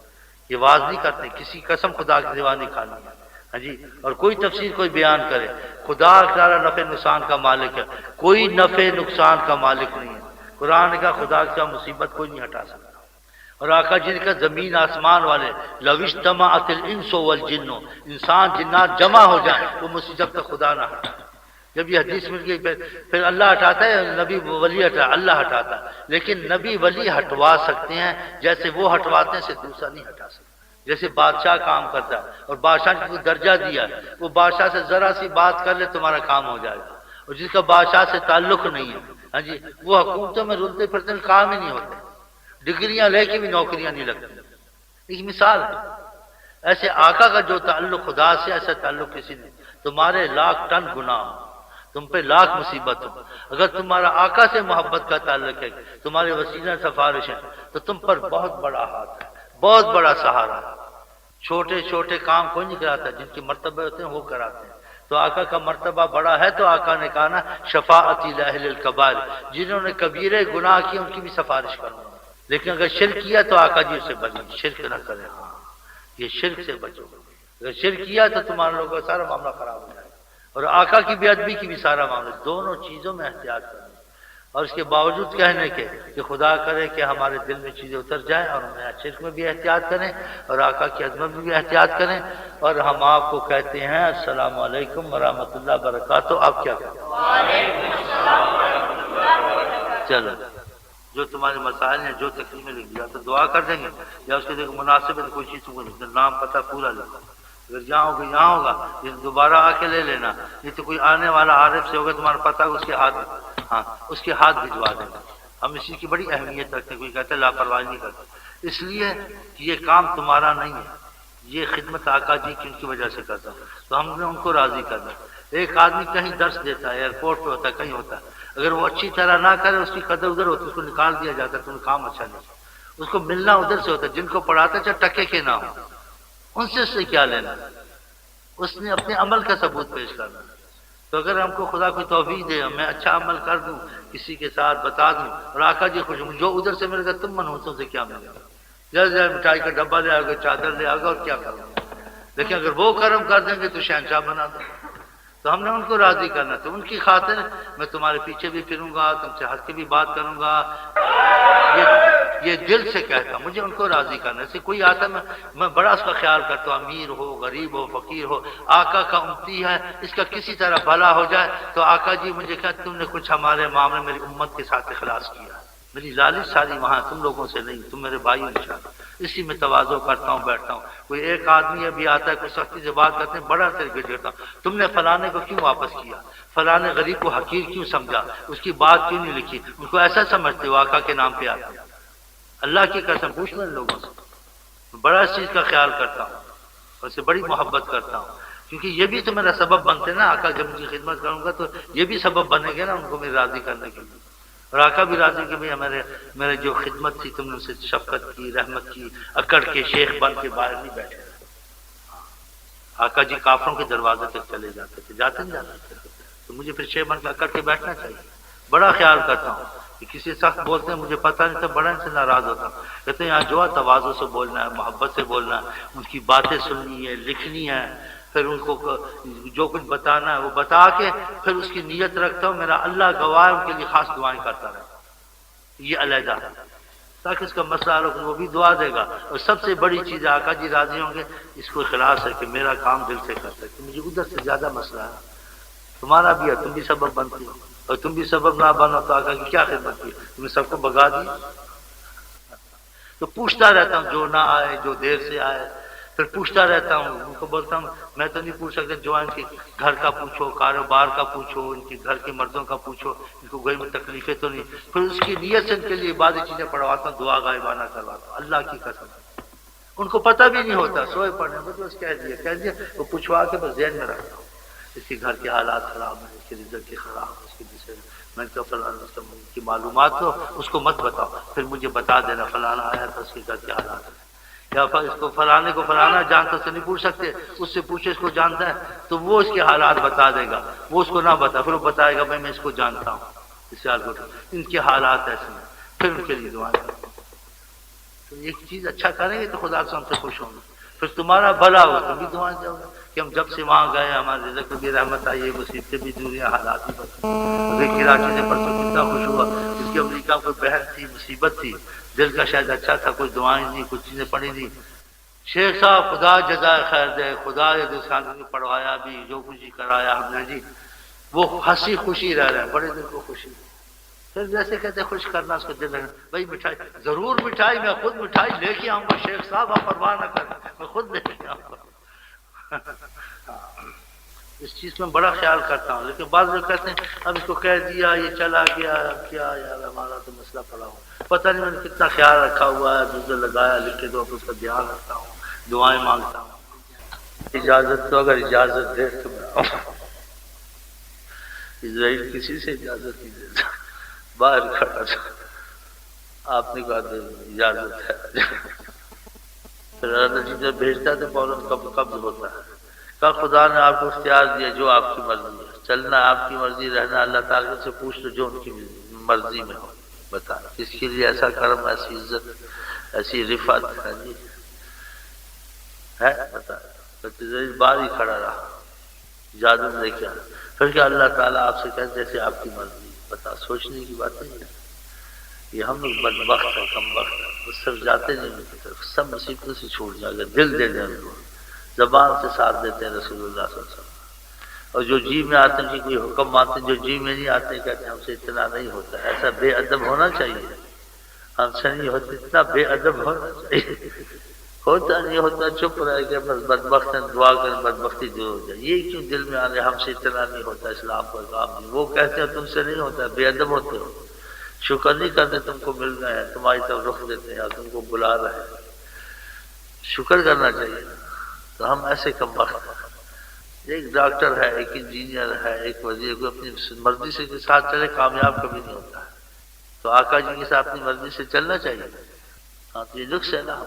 [SPEAKER 2] یہ واز نہیں کرتے، کسی قسم خدا کی سوا نہیں کھانی ہے، ہاں جی، اور کوئی تفسیر کوئی بیان کرے، خدا تعالی نفع نقصان کا مالک ہے، کوئی نفع نقصان کا مالک نہیں ہے۔ قرآن کا خدا کا مصیبت کوئی نہیں ہٹا سکتا۔ اور آقا جن کا زمین آسمان والے لو اجتمعت الانس والجن، انسان جنات جمع ہو جائیں وہ مصیبت جب تک خدا نہ ہٹا۔ جب یہ حدیث مل گئی پھر اللہ ہٹاتا ہے، نبی ولی ہٹا، اللہ ہٹاتا ہے، لیکن نبی ولی ہٹوا سکتے ہیں، جیسے وہ ہٹواتے ہیں سے دوسرا نہیں ہٹا سکتا۔ جیسے بادشاہ کام کرتا ہے اور بادشاہ نے کوئی درجہ دیا، وہ بادشاہ سے ذرا سی بات کر لے تمہارا کام ہو جائے گا، اور جس کا بادشاہ سے تعلق نہیں ہے، ہاں جی، وہ حکومتوں میں رلتے پھرتے کام ہی نہیں ہوتے، ڈگریاں لے کے بھی نوکریاں نہیں لگتی۔ ایک مثال ہے، ایسے آقا کا جو تعلق خدا سے ایسا تعلق کسی نے، تمہارے لاکھ ٹن گناہ ہو، تم پہ لاکھ مصیبت ہو، اگر تمہارا آقا سے محبت کا تعلق ہے، تمہارے وسیلہ سفارش ہے، تو تم پر بہت بڑا ہاتھ ہے، بہت بڑا سہارا ہے۔ چھوٹے چھوٹے کام کوئی نہیں کراتا، جن کے مرتبے ہوتے ہیں وہ کراتے ہیں۔ تو آقا کا مرتبہ بڑا ہے تو آقا نے کہا نا شفاعتی لاہل الکبائر، جنہوں نے کبیرے گناہ کیے ان کی بھی سفارش کروں، لیکن اگر شرک کیا تو آقا جی اسے بچیں، شرک نہ کرے، ہاں یہ شرک سے بچو، اگر شرک کیا تو تمہارے لوگوں کا سارا معاملہ خراب ہو جائے گا، اور آقا کی بے ادبی کی بھی سارا معاملہ، دونوں چیزوں میں احتیاط کریں۔ اور اس کے باوجود کہنے کے کہ خدا کرے کہ ہمارے دل میں چیزیں اتر جائیں، اور ہم شرک میں بھی احتیاط کریں اور آقا کی عظمت میں بھی احتیاط کریں۔ اور ہم آپ کو کہتے ہیں السلام علیکم ورحمۃ اللہ وبرکاتہ، آپ کیا کہتے ہیں؟ چلو جو تمہارے مسائل ہیں، جو تکلیفیں لکھ دیا تو دعا کر دیں گے، یا اس کے دیکھ مناسب ہے تو کوئی چیز کو لکھ دیں، نام پتہ پورا لکھو، اگر جہاں ہوگا یہاں ہوگا، یہ دوبارہ آ کے لے لینا، نہیں تو کوئی آنے والا عارف سے ہوگا تمہارا پتہ اس کے ہاتھ، ہاں اس کے ہاتھ بھجوا دینا۔ ہم اسی کی بڑی اہمیت رکھتے ہیں، کوئی کہتا ہے لاپرواہی نہیں کرتے، اس لیے کہ یہ کام تمہارا نہیں ہے، یہ خدمت آقا جی کی ان کی وجہ سے کرتا ہوں، تو ہم نے ان کو راضی کرنا۔ ایک آدمی کہیں درس دیتا ہے، ایئرپورٹ پہ ہوتا ہے، کہیں ہوتا ہے، اگر وہ اچھی طرح نہ کرے اس کی قدر ادھر ہوتی ہے، اس کو نکال دیا جاتا ہے، تو کام اچھا نہیں، اس کو ملنا ادھر سے ہوتا ہے، جن کو پڑھاتا ہے چاہے ٹکے کے نہ ہو، ان سے اس سے کیا لینا، اس نے اپنے عمل کا ثبوت پیش کرنا۔ تو اگر ہم کو خدا کوئی توفیق دے، میں اچھا عمل کر دوں، کسی کے ساتھ بتا دوں، اور آقا جی خوش ہوں، جو ادھر سے ملے گا تم منحوسوں سے کیا ملے گا، جلد جلد مٹھائی کا ڈبہ لے آؤ گے، چادر لے آؤ گے، اور کیا کرو گے، لیکن اگر وہ کرم کر دیں گے تو شہنشاہ بنا دو۔ تو ہم نے ان کو راضی کرنا، تو ان کی خاطر میں تمہارے پیچھے بھی پھروں گا، تم سے ہنس کے بھی بات کروں گا، یہ دل سے کہتا ہوں، مجھے ان کو راضی کرنا۔ ایسے کوئی آتا ہے میں بڑا اس کا خیال کرتا ہوں، امیر ہو، غریب ہو، فقیر ہو، آقا کا امتی ہے، اس کا کسی طرح بھلا ہو جائے تو آقا جی مجھے کہتے تم نے کچھ ہمارے معاملے میری امت کے ساتھ اخلاص کیا، میری لالچ ساری وہاں تم لوگوں سے نہیں، تم میرے بھائی انشاءاللہ، اسی میں تواضع کرتا ہوں، بیٹھتا ہوں۔ کوئی ایک آدمی ابھی آتا ہے، کوئی سختی سے بات کرتے ہیں، بڑا طریقے سے کرتا ہوں، تم نے فلانے کو کیوں واپس کیا، فلانے غریب کو حقیر کیوں سمجھا، اس کی بات کیوں نہیں لکھی، ان کو ایسا سمجھتے ہو آقا کے نام پہ آتے ہیں۔ اللہ کی قسم پوچھ لو ان لوگوں سے، بڑا اس چیز کا خیال کرتا ہوں اور اسے بڑی محبت کرتا ہوں، کیونکہ یہ بھی تو میرا سبب بنتے نا، آقا جب ان کی خدمت کروں گا تو یہ بھی سبب بنے گے نا ان کو میری راضی کرنے کے لیے، اور آقا بھی راضی کہ بھئی میرے جو خدمت تھی تم نے اسے شفقت کی، رحمت کی، اکڑ کے شیخ بن کے باہر نہیں بیٹھے۔ آقا جی کافروں کے دروازے تک چلے جاتے تھے، جاتے نہیں جاتے تھے، تو مجھے پھر شیخ بن کے اکڑ کے بیٹھنا چاہیے۔ بڑا خیال کرتا ہوں کہ کسی سخت بولتے ہیں مجھے پتہ نہیں تھا، بڑا ان سے ناراض ہوتا ہوں، کہتے ہیں یہاں جو ہے تواضع سے بولنا ہے، محبت سے بولنا ہے، ان کی باتیں سننی ہے، لکھنی ہے، پھر ان کو جو کچھ بتانا ہے وہ بتا کے پھر اس کی نیت رکھتا ہوں، میرا اللہ گواہ ان کے لیے خاص دعائیں کرتا رہتا ہوں، یہ علیحدہ ہے تاکہ اس کا مسئلہ حل ہو، وہ بھی دعا دے گا۔ اور سب سے بڑی چیز آقا جی راضی ہوں گے، اس کو اخلاص ہے کہ میرا کام دل سے کرتا ہے، کہ مجھے ادھر سے زیادہ مسئلہ ہے، تمہارا بھی ہے، تم بھی سبب بنتی ہو، اور تم بھی سبب نہ بنو تو آقا کی کیا خدمت کی، تمہیں سب کو بگا دی۔ تو پوچھتا رہتا ہوں جو نہ آئے، جو دیر سے آئے، پھر پوچھتا رہتا ہوں، ان کو بولتا ہوں میں تو نہیں پوچھ سکتا، جو ان کے گھر کا پوچھو، کاروبار کا پوچھو، ان کے گھر کے مردوں کا پوچھو، ان کو کوئی میں تکلیفیں تو نہیں، پھر اس کی نیت سے ان کے لیے بعض چیزیں پڑھواتا ہوں، دعا غائبانہ کرواتا ہوں، اللہ کی قسم ان کو پتہ بھی نہیں ہوتا، سوئے پڑھنے بس کہہ دیا وہ پوچھوا کے بس ذہن میں رکھتا ہوں، اس کے گھر کے حالات خراب ہیں، اس کے رزق کے خراب ہے، اس کے جسے میں نے کہا فلانا اس کی معلومات ہو اس کو مت بتاؤ، پھر مجھے بتا دینا فلانا آیا تھا اس کے گھر کے حالات ہیں، یا اس کو فلانے کو فلانا جانتا سے نہیں پوچھ سکتے، اس سے پوچھے اس کو جانتا ہے تو وہ اس کے حالات بتا دے گا، وہ اس کو نہ بتا پھر وہ بتائے گا میں اس کو جانتا ہوں، اس حال کو ان کے حالات ایسے ہیں، پھر ان کے لیے دعائیں کرو۔ تو ایک چیز اچھا کریں گے تو خدا سے ہم سے خوش ہوں گے، پھر تمہارا بھلا ہو تم بھی دعائیں دو گے کہ ہم جب سے وہاں گئے ہمارے رزق بھی رحمت آئی ہے، مصیبتیں بھی دور ہیں، حالات بھی بدلے۔ کراچی سے پرسوں کتنا خوش ہوا، اس کی امریکہ میں کوئی بہن تھی، مصیبت تھی، دل کا شاید اچھا تھا، کوئی دعائیں نہیں، کچھ چیزیں پڑھی نہیں۔ شیخ صاحب خدا جزائے خیر دے، خدا یہ دوسرا نے پڑھوایا بھی، جو کچھ کرایا ہم نے جی، وہ ہنسی خوشی رہ رہے ہیں، بڑے دل کو خوشی۔ پھر جیسے کہتے خوش کرنا اس کو دل رہنا، بھائی مٹھائی ضرور، مٹھائی میں خود مٹھائی لے کے آؤں گا، شیخ صاحب آپ پرواہ نہ کریں، میں خود لے کے آؤں گا۔ اس چیز میں بڑا خیال کرتا ہوں، لیکن بعض لوگ کہتے ہیں اب اس کو کہہ دیا یہ چلا گیا، کیا یار ہمارا تو مسئلہ پڑا ہوا، پتہ نہیں میں نے کتنا خیال رکھا ہوا ہے، دوسرے لگایا لکھ کے دو، اس کا دھیان رکھتا ہوں، دعائیں مانگتا ہوں۔ اجازت تو اگر اجازت دے تو میں اسرائیل کسی سے اجازت نہیں دیتا، باہر کھڑا تھا، آپ نے کہا اجازت ہے، پھر اللہ جی جب بھیجتا تو فوراً قبض ہوتا ہے۔ کہا خدا نے آپ کو اختیار دیا جو آپ کی مرضی ہے، چلنا آپ کی مرضی، رہنا اللہ تعالیٰ سے پوچھ لو جو ان کی مرضی میں ہو، بتا کس کے لیے ایسا کرم، ایسی عزت، ایسی رفعت ہے جی ہے، بتا باہر ہی کھڑا رہا، اجازت لے کے آنا، پھر کہ اللہ تعالیٰ آپ سے کہتے جیسے آپ کی مرضی، بتا سوچنے کی بات نہیں ہے۔ یہ ہم لوگ بدبخت ہیں، کم وقت ہیں، اس طرف جاتے نہیں ان کی طرف، سب مصیبتوں سے چھوٹ جائے گا، دل دے دیں ان کو، زبان سے ساتھ دیتے ہیں رسول اللہ صلی اللہ علیہ وسلم، اور جو جی میں آتے ہیں کوئی حکم مانتے ہیں، جو جی میں نہیں آتے کہتے ہیں ہم سے اتنا نہیں ہوتا، ایسا بے ادب ہونا چاہیے، ہم سے نہیں ہوتا، اتنا بے ادب ہونا چاہیے، ہوتا نہیں ہوتا چپ رہے کہ بس بدبخت ہیں، دعا کریں بدبختی دور ہو جائے، یہ کیوں دل میں آ رہے ہم سے اتنا نہیں ہوتا، اسلام کا کام نہیں، وہ کہتے ہیں تم سے نہیں ہوتا، بے ادب ہوتے ہو، شکر نہیں کرتے تم کو مل گئے ہیں، تمہاری طرف رخ دیتے ہیں اور تم کو بلا رہے ہیں، شکر کرنا چاہیے۔ تو ہم ایسے کم وقت، ایک ڈاکٹر ہے، ایک انجینئر ہے، ایک وزیر، کو اپنی مرضی سے کے ساتھ چلے کامیاب کبھی نہیں ہوتا ہے، تو آقا جی کے ساتھ اپنی مرضی سے چلنا چاہیے۔ ہاں تو یہ نقص ہے نا،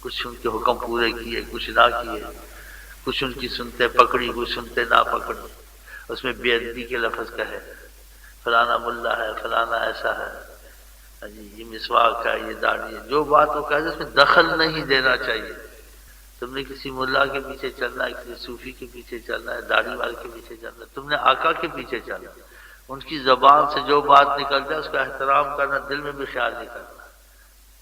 [SPEAKER 2] کچھ ان کے حکم پورے کیے، کچھ نہ کیے، کچھ ان کی سنتے پکڑی، کچھ سنتے نہ پکڑی، اس میں بے ادبی کے لفظ کہے، فلانا ملا ہے، فلانا ایسا ہے جی، یہ مسواک ہے، یہ داڑھی ہے، جو بات وہ کہتے اس میں دخل نہیں دینا چاہیے۔ تم نے کسی ملا کے پیچھے چلنا ہے، کسی صوفی کے پیچھے چلنا ہے، داڑھی والے کے پیچھے چلنا ہے، تم نے آقا کے پیچھے چلنا ہے، ان کی زبان سے جو بات نکل جائے اس کا احترام کرنا، دل میں بھی خیال نہیں کرنا،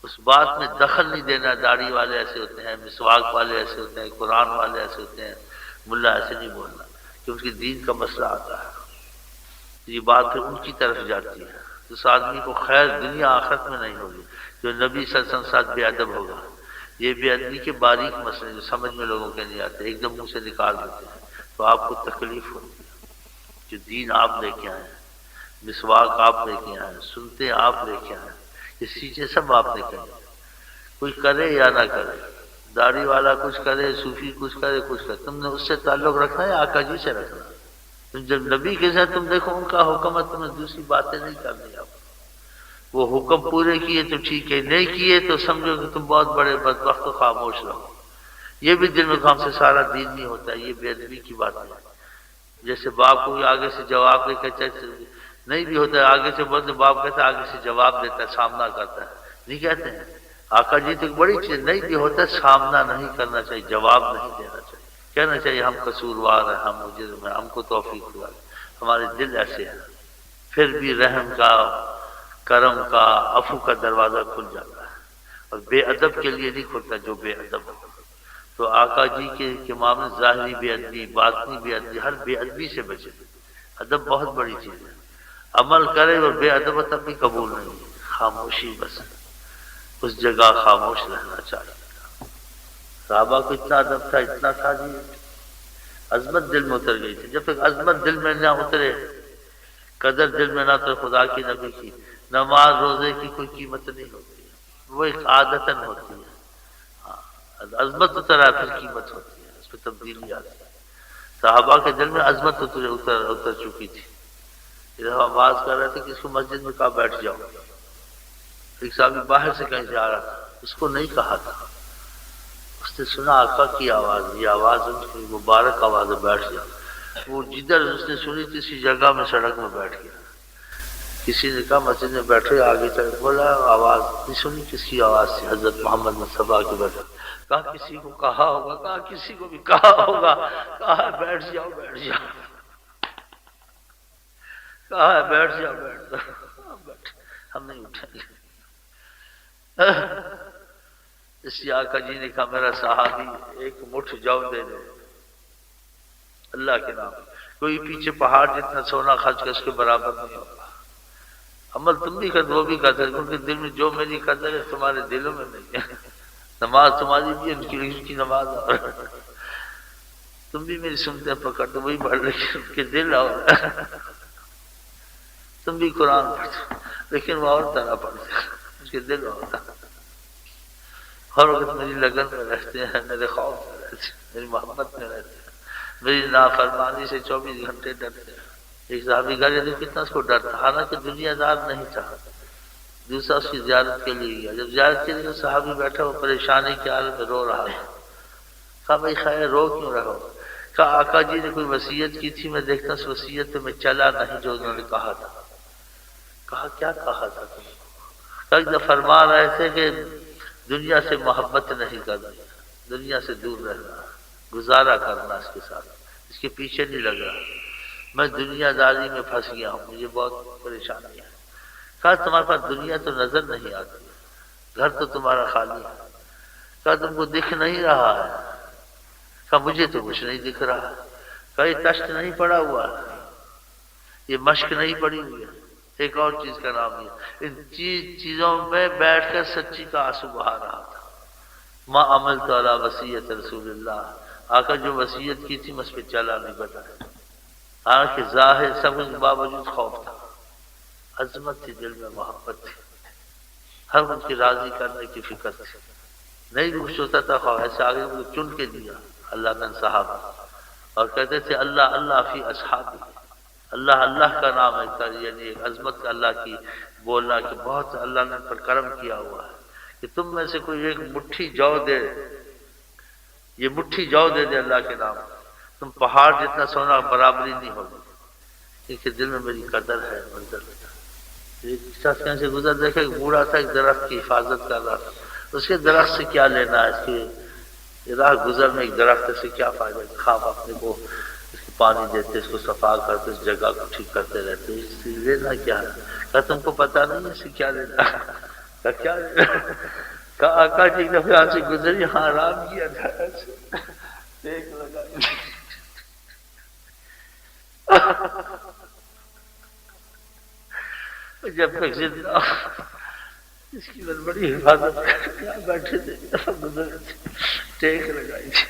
[SPEAKER 2] اس بات میں دخل نہیں دینا۔ داڑھی والے ایسے ہوتے ہیں، مسواک والے ایسے ہوتے ہیں، قرآن والے ایسے ہوتے ہیں، ملا ایسے نہیں بولنا، کہ ان کی دین کا مسئلہ آتا ہے، یہ بات پھر ان کی طرف جاتی ہے، تو اس آدمی کو خیر دنیا آخرت میں نہیں ہوگی، جو نبی صلی اللہ علیہ وسلم ساتھ بے ادب ہوگا۔ یہ بے ادبی کے باریک مسئلے جو سمجھ میں لوگوں کے نہیں آتے، ایک دم منہ سے نکال دیتے ہیں، تو آپ کو تکلیف ہوگی۔ جو دین آپ لے کے آئے، مسواک آپ لے کے آئے، سنتے آپ لے کے آئے، یہ چیزیں سب آپ نے کہیں، کوئی کرے یا نہ کرے، داڑھی والا کچھ کرے، صوفی کچھ کرے، کچھ کرے، تم نے اس سے تعلق رکھنا ہے آقا جی سے رکھنا۔ تم جب نبی کے ساتھ تم دیکھو ان کا حکم ہے، تمہیں دوسری باتیں نہیں کرنی، آپ وہ حکم پورے کیے تو ٹھیک ہے، نہیں کیے تو سمجھو کہ تم بہت بڑے بدبخت، خاموش رہو۔ یہ بھی دل میں کام سے سارا دین نہیں ہوتا، یہ بے ادبی کی بات ہے۔ جیسے باپ کو آگے سے جواب دے کے نہیں بھی ہوتا ہے، آگے سے بولتے باپ کہتا ہے، آگے سے جواب دیتا ہے، سامنا کرتا ہے، نہیں کہتے ہیں آقا جی تو ایک بڑی چیز، نہیں بھی ہوتا ہے سامنا نہیں کرنا چاہیے، جواب نہیں دینا چاہیے، کہنا چاہیے ہم قصوروار ہیں، ہم مجرم ہیں، ہم کو توفیق ہوا ہے، ہمارے دل ایسے ہیں، پھر بھی رحم کا، کرم کا، عفو کا دروازہ کھل جاتا ہے، اور بے ادب کے لیے نہیں کھلتا جو بے ادب ہو۔ تو آقا جی کے معاملے ظاہری بے ادبی، باطنی بے ادبی، ہر بے ادبی سے بچے۔ ادب بہت بڑی چیز ہے، عمل کرے اور بے ادب تب بھی قبول نہیں، خاموشی بس، اس جگہ خاموش رہنا چاہیے۔ صحابہ کو اتنا ادب تھا، اتنا تھا جی، عظمت دل میں اتر گئی تھی۔ جب تک عظمت دل میں نہ اترے، قدر دل میں نہ اترے خدا کی نبی کی، نماز روزے کی کوئی قیمت نہیں ہوتی، وہ ایک عادتاً ہوتی ہے۔ عظمت اترا پھر قیمت ہوتی ہے، اس پہ تبدیلی آتی ہے۔ صحابہ کے دل میں عظمت اتر چکی تھی. ادھر آواز کر رہے تھے کہ اس کو مسجد میں کہا بیٹھ جاؤ. ایک صحابی باہر سے کہیں سے آ رہا تھا, اس کو نہیں کہا تھا, اس نے سنا آقا کی آواز, یہ آواز ان کی مبارک آواز ہے, بیٹھ جاؤ. وہ جدھر اس نے سنی تھی اسی جگہ میں سڑک میں بیٹھ گیا. کسی نے کہا مسجد میں بیٹھے, آگے چل بولا آواز نہیں سنی, کس کی آواز تھی؟ حضرت محمد مصطفیٰ کی بیٹھا. کہا کسی کو کہا ہوگا, کہا کسی کو بھی کہا ہوگا, کہا بیٹھ جاؤ بیٹھ جاؤ, کہا بیٹھ جاؤ بیٹھ جاؤ, ہم نہیں اٹھیں گے. اس آقا جی نے کہا میرا صحابی ایک مٹھ جو دے دے اللہ کے نام, کوئی پیچھے پہاڑ جتنا سونا خرچ کر اس کے برابر نہیں ہوگا. عمل تم بھی کرتے وہ بھی کرتے, کیونکہ دل میں جو میری قدر ہے تمہارے دلوں میں نہیں ہے. نماز تمہاری بھی ان کی نماز, اور تم بھی میری سنتے پکڑتے وہی پڑھ رہے ان کے دل, اور تم بھی قرآن پڑھتے لیکن وہ اور طرح پڑھتے, ان کے دل اور ہر وقت میری لگن میں رہتے ہیں, میرے خوف میں رہتے ہیں, میری محبت میں رہتے ہیں, میری نافرمانی سے 24 گھنٹے ڈرتے ہیں. ایک صحابی گھر کتنا اس کو ڈر تھا, حالانکہ دنیا دار نہیں تھا. دوسرا اس کی زیارت کے لیے گیا, جب زیارت کے لیے صحابی بیٹھا وہ پریشانی کے حالت میں رو رہا تھا. کہا بھائی خیر رو کیوں رہا ہو؟ کہا آقا جی نے کوئی وصیت کی تھی, میں دیکھتا اس وصیت پہ میں چلا نہیں جو انہوں نے کہا تھا. کہا کیا کہا تھا تم؟ کہا فرما رہے تھے کہ دنیا سے محبت نہیں کرنی, دنیا سے دور رہنا, گزارا کرنا اس کے ساتھ, اس کے پیچھے نہیں لگ رہا. میں دنیا داری میں پھنس گیا ہوں, مجھے بہت پریشانی ہے. کہا تمہارے پاس دنیا تو نظر نہیں آتی, گھر تو تمہارا خالی ہے. کہا تم کو دکھ نہیں رہا ہے؟ کہا مجھے تو کچھ نہیں دکھ رہا. کہا یہ تشت نہیں پڑا ہوا, یہ مشق نہیں پڑی ہوئی ہے, ایک اور چیز کا نام ہے. ان چیزوں میں بیٹھ کر سچی کا آنسو بہا رہا تھا. ما عملت علی وصیت رسول اللہ, آقا جو وصیت کی تھی میں اس پہ چلا نہیں بتایا. حالانکہ ظاہر سب کے باوجود خوف تھا, عظمت تھی دل میں, محبت تھی, ہر ان کی راضی کرنے کی فکر تھی. نہیں کچھ ہوتا تھا خوف, ایسے آگے مجھے چن کے دیا اللہ کا صحابہ, اور کہتے تھے اللہ اللہ فی اصحابی, اللہ اللہ کا نام ہے, یعنی ایک عظمت کا اللہ کی بولنا کہ بہت اللہ نے پر کرم کیا ہوا ہے کہ تم میں سے کوئی ایک مٹھی جو دے, یہ مٹھی جو دے دے اللہ کے نام, تم پہاڑ جتنا سونا برابری نہیں ہوگی. کیونکہ دل میں میری قدر ہے. ایک شخص کہیں سے گزر دیکھا, ایک بوڑھا تھا ایک درخت کی حفاظت کر رہا تھا. اس کے درخت سے کیا لینا ہے, اس کے راہ گزر میں ایک درخت سے کیا فائدہ, خواب اپنے کو اس کو پانی دیتے, اس کو صفا کرتے, اس جگہ کو ٹھیک کرتے رہتے, اس سے لینا کیا ہے؟ کہا تم کو پتا نہیں اس سے کیا لینا ہے؟ کہا کیا لینا؟ کہا آقا جی ایک دفعہ یہاں سے گزری, یہاں آرام کیا تھا, دیکھ لگا جب تک زندہ اس کی بڑی حفاظت بیٹھے تھے, ٹیک لگائی تھی.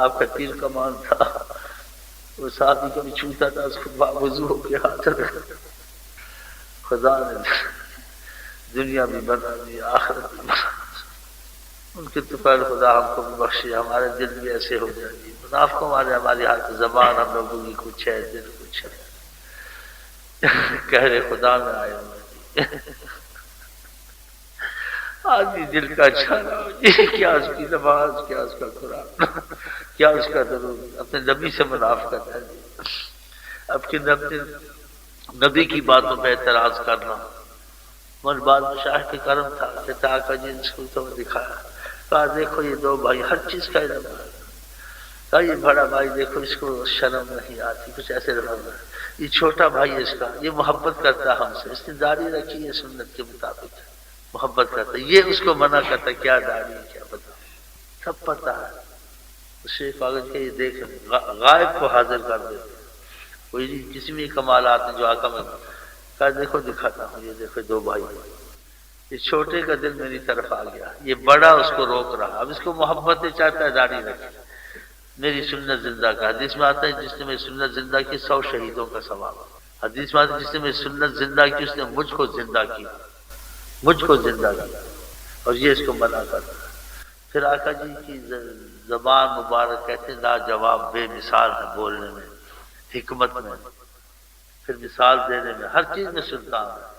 [SPEAKER 2] آپ کا تیر کمان تھا, وہ ساتھ ہی کبھی چھوتا تھا, اس کو باوضو ہو کے ہاتھ رکھا. خدا نے دنیا بھی بنا دی, آخرت بھی بنا. ان کے طفیل خدا ہم کو بھی بخشے, ہمارے دل بھی ایسے ہو جائیں گے. منافقوں والے ہماری ہاتھ زبان ہم لوگوں کی کچھ ہے, دل کچھ ہے, کہہ خدا میں آئے ہوئے. آدمی دل کا اچھا نہ ہو جائے, کیا اس کی نماز, کیا اس کا قرآن, کیا اس کا درود, اپنے نبی سے منافقت ہے. اب کہ نبی کی باتوں پہ اعتراض کرنا. مگر بعد میں شاہ کے کرم تھا کہ آقا جی نے کو تو دکھایا, کہا دیکھو یہ دو بھائی ہر چیز کا علم ہے. کہا یہ بڑا بھائی دیکھو اس کو شرم نہیں آتی, کچھ ایسے رہا. یہ چھوٹا بھائی اس کا, یہ محبت کرتا ہم سے, اس نے داڑھی رکھی ہے سنت کے مطابق, محبت کرتا. یہ اس کو منع کرتا کیا داڑھی کیا بتا, سب پتا ہے. اسے کاغذ کے یہ دیکھ غائب کو حاضر کر دیتے. کوئی کسی میں کمالات ہیں جو آقا میں کہا دیکھو دکھاتا ہوں, یہ دیکھو دو بھائی. یہ چھوٹے کا دل میری طرف آ گیا, یہ بڑا اس کو روک رہا. اب اس کو محبت چاہتا ہے داڑھی رکھے, میری سنت زندہ کا. حدیث میں آتا ہے جس نے میری سنت زندہ کی 100 شہیدوں کا ثواب. حدیث میں آتا ہے جس نے میری سنت زندہ کی اس نے مجھ کو زندہ کیا, مجھ کو زندہ کیا. اور یہ اس کو منع کرتا. پھر آقا جی کی زبان مبارک کہتے لاجواب بے مثال ہے بولنے میں، حکمت میں، پھر مثال دینے میں، ہر چیز میں سلطان ہے۔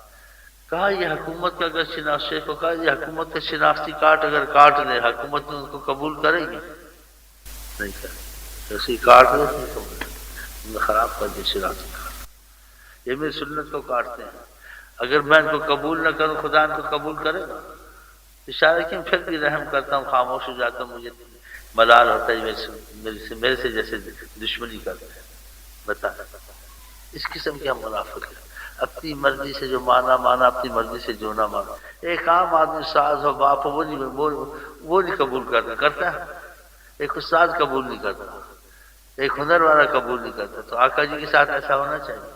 [SPEAKER 2] کہا یہ حکومت کا اگر شیخ کو کہا یہ حکومت کا شناختی کارڈ اگر کاٹ لے حکومت میں ان کو قبول کرے گی؟ نہیں کرے گی، ایسے ہی کاٹ لے نہیں قبول کرے گی، خراب کر دیا شناختی کارڈ۔ یہ میری سنت کو کاٹتے ہیں، اگر میں ان کو قبول نہ کروں خدا ان کو قبول کرے گا؟ اشارہ کیوں پھر بھی رحم کرتا ہوں، خاموش ہو جاتا ہوں، مجھے ملال ہوتا ہے میرے سے جیسے دشمنی کرتے ہیں۔ بتا اس قسم کی ہم منافق ہیں، اپنی مرضی سے جو مانا، اپنی مرضی سے جو نہ مانا۔ ایک عام آدمی ساز ہو باپ ہو وہ نہیں قبول کرتا ہے، ایک استاد قبول نہیں کرتا، ایک ہنر والا قبول نہیں کرتا، تو آقا جی کے ساتھ ایسا ہونا چاہیے۔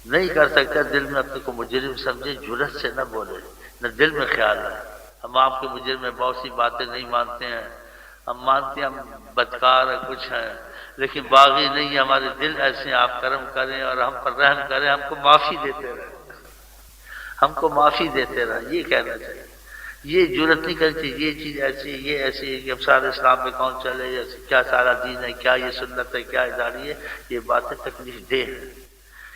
[SPEAKER 2] نہیں کر سکتا، دل میں اپنے کو مجرم سمجھے، جرت سے نہ بولے، نہ دل میں خیال رہے ہم آپ کے مجرم میں بہت سی باتیں نہیں مانتے ہیں، ہم مانتے ہیں ہم بدکار ہیں کچھ ہیں، لیکن باغی نہیں ہیں، ہمارے دل ایسے ہیں، آپ کرم کریں اور ہم پر رحم کریں، ہم کو معافی دیتے رہیں، ہم کو معافی دیتے رہیں، یہ کہنا چاہیے۔ یہ جرت نہیں کرنی چاہیے، یہ چیز ایسی ہے، یہ ایسی ہے کہ اب سارے اسلام میں کون چلے، کیا سارا دین ہے، کیا یہ سنت ہے، کیا اداری ہے، یہ باتیں تکلیف دہ ہیں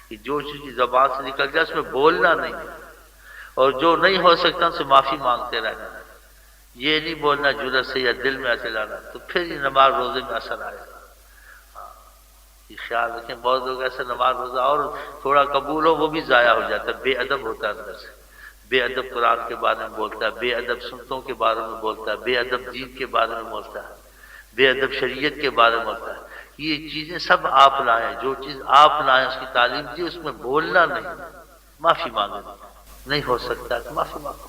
[SPEAKER 2] کہ جو چیز زبان سے نکل جائے اس میں بولنا نہیں ہے، اور جو نہیں ہو سکتا ان سے معافی مانگتے رہنا، یہ نہیں بولنا جرت سے یا دل میں ایسے لانا، تو پھر یہ نماز روزے میں اثر آئے گا۔ یہ خیال رکھیں، بہت لوگ ایسے نماز روزہ اور تھوڑا قبول ہو وہ بھی ضائع ہو جاتا ہے، بے ادب ہوتا ہے اندر سے، بے ادب قرآن کے بارے میں بولتا ہے، بے ادب سنتوں کے بارے میں بولتا ہے، بے ادب دین کے بارے میں بولتا ہے، بے ادب شریعت کے بارے میں بولتا ہے۔ یہ چیزیں سب آپ لائیں، جو چیز آپ لائیں اس کی تعلیم دی، اس میں بولنا نہیں، معافی مانگے، نہیں ہو سکتا تو معافی مانگو۔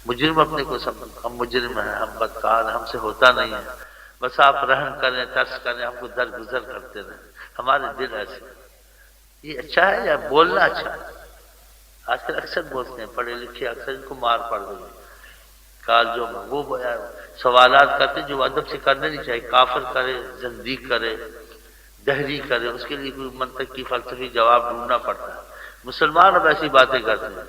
[SPEAKER 2] مجرم اپنے کو سمجھ، ہم مجرم ہیں، ہم بدکار ہیں، ہم سے ہوتا نہیں ہے، بس آپ رحم کریں، ترس کریں، ہم کو درگزر کرتے رہیں، ہمارے دل ایسے ہیں۔ یہ اچھا ہے یا بولنا اچھا ہے؟ آج کل اکثر بولتے ہیں پڑھے لکھے، اکثر ان کو مار پڑ گئی کالجوں میں، وہ سوالات کرتے جو ادب سے کرنے نہیں چاہیے، کافر کرے، زندیق کرے، دہری کرے، اس کے لیے کوئی منطق کی فلسفی جواب ڈھونڈنا پڑتا ہے۔ مسلمان اب ایسی باتیں کرتے ہیں،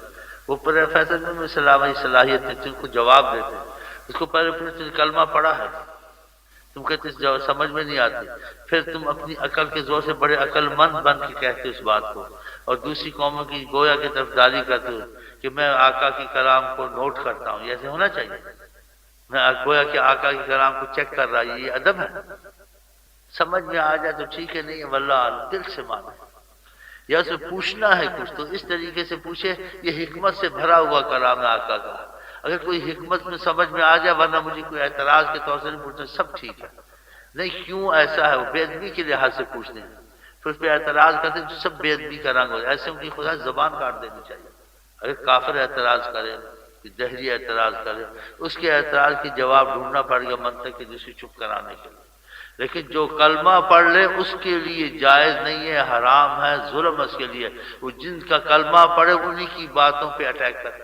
[SPEAKER 2] وہ پروفیسر میں اسلامی صلاحیت ہے، تم کو جواب دیتے ہیں، اس کو پہلے پوچھتے کلمہ پڑھا ہے، تم کہتے سمجھ میں نہیں آتی، پھر تم اپنی عقل کے زور سے بڑے عقل مند بن کے کہتے اس بات کو، اور دوسری قوموں کی گویا کی طرف داری کرتے ہو کہ میں آقا کی کلام کو نوٹ کرتا ہوں، یہ ایسے ہونا چاہیے، میں گویا کہ آقا کی کلام کو چیک کر رہا، یہ ادب ہے؟ سمجھ میں آ جائے تو ٹھیک ہے، نہیں واللہ عالم، دل سے مانے، یا اسے پوچھنا ہے کچھ تو اس طریقے سے پوچھے، یہ حکمت سے بھرا ہوا کلام ہے آقا کا، اگر کوئی حکمت میں سمجھ میں آ جائے، ورنہ مجھے کوئی اعتراض کے طور سے نہیں پوچھنا، سب ٹھیک ہے، نہیں کیوں ایسا ہے، وہ بے ادبی کے لحاظ سے پوچھتے ہیں، پھر اس پہ اعتراض کرتے ہیں تو سب بے ادبی کا رنگ ہو جائے، ایسے ان کی خدا زبان کاٹ دینی چاہیے۔ اگر کافر اعتراض کرے، دہری اعتراض کرے، اس کے اعتراض کی جواب ڈھونڈنا پڑے گا منطق کی دوسری چپ کرانے کے لیے، لیکن جو کلمہ پڑھ لے اس کے لیے جائز نہیں ہے، حرام ہے، ظلم اس کے لیے، وہ جن کا کلمہ پڑھے انہی کی باتوں پہ اٹیک کرے،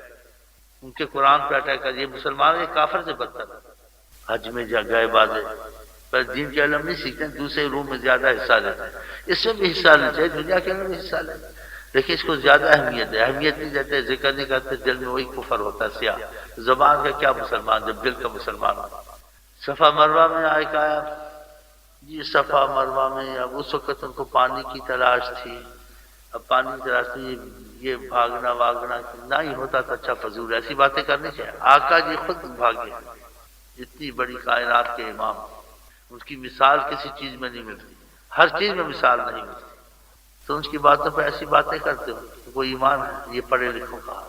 [SPEAKER 2] ان کے قرآن پہ اٹیک کرے، یہ مسلمان یہ کافر سے بدتر ہے۔ حج میں گئے بازے پر دین کے علم نہیں سیکھتے، دوسرے روم میں زیادہ حصہ لیتے ہیں، اس میں بھی حصہ لینا چاہیے، دنیا کے علم میں حصہ لیتے، لیکن اس کو زیادہ اہمیت ہے، اہمیت نہیں دیتے، ذکر نہیں کرتے، دل میں وہی کفر ہوتا ہے سیاہ، زبان کا کیا مسلمان جب دل کا مسلمان ہو۔ صفا مروہ میں آیا جی، صفا مروہ میں اب اس وقت ان کو پانی کی تلاش تھی، اب پانی کی تلاش تھی، یہ بھاگنا واگنا نہ ہی ہوتا تو اچھا فضول، ایسی باتیں کرنی چاہیے، آقا جی خود بھاگے، اتنی بڑی کائنات کے امام، ان کی مثال کسی چیز میں نہیں ملتی، ہر چیز میں مثال نہیں ملتی، تو ان کی باتوں پہ ایسی باتیں کرتے ہو، کوئی ایمان ہے؟ یہ پڑھے لکھوں کا،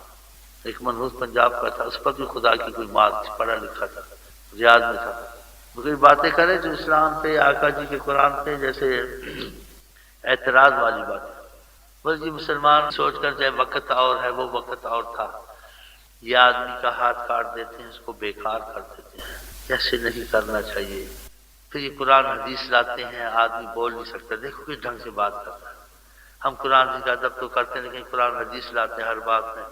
[SPEAKER 2] ایک منحوس پنجاب کا تھا، اس پر بھی خدا کی کوئی مات تھی، پڑھا لکھا تھا، ریاض میں تھا، کوئی باتیں کرے جو اسلام پہ، آقا جی کے قرآن پہ جیسے اعتراض والی بات ہے، بس یہ مسلمان سوچ کر جائے وقت اور ہے، وہ وقت اور تھا، یہ آدمی کا ہاتھ کاٹ دیتے ہیں، اس کو بیکار کر دیتے ہیں، ایسے نہیں کرنا چاہیے، پھر یہ قرآن حدیث لاتے ہیں، آدمی بول نہیں سکتا، دیکھو کس ڈھنگ سے بات کرتا ہے، ہم قرآن کا ادب تو کرتے ہیں لیکن قرآن حدیث لاتے ہیں ہر بات میں،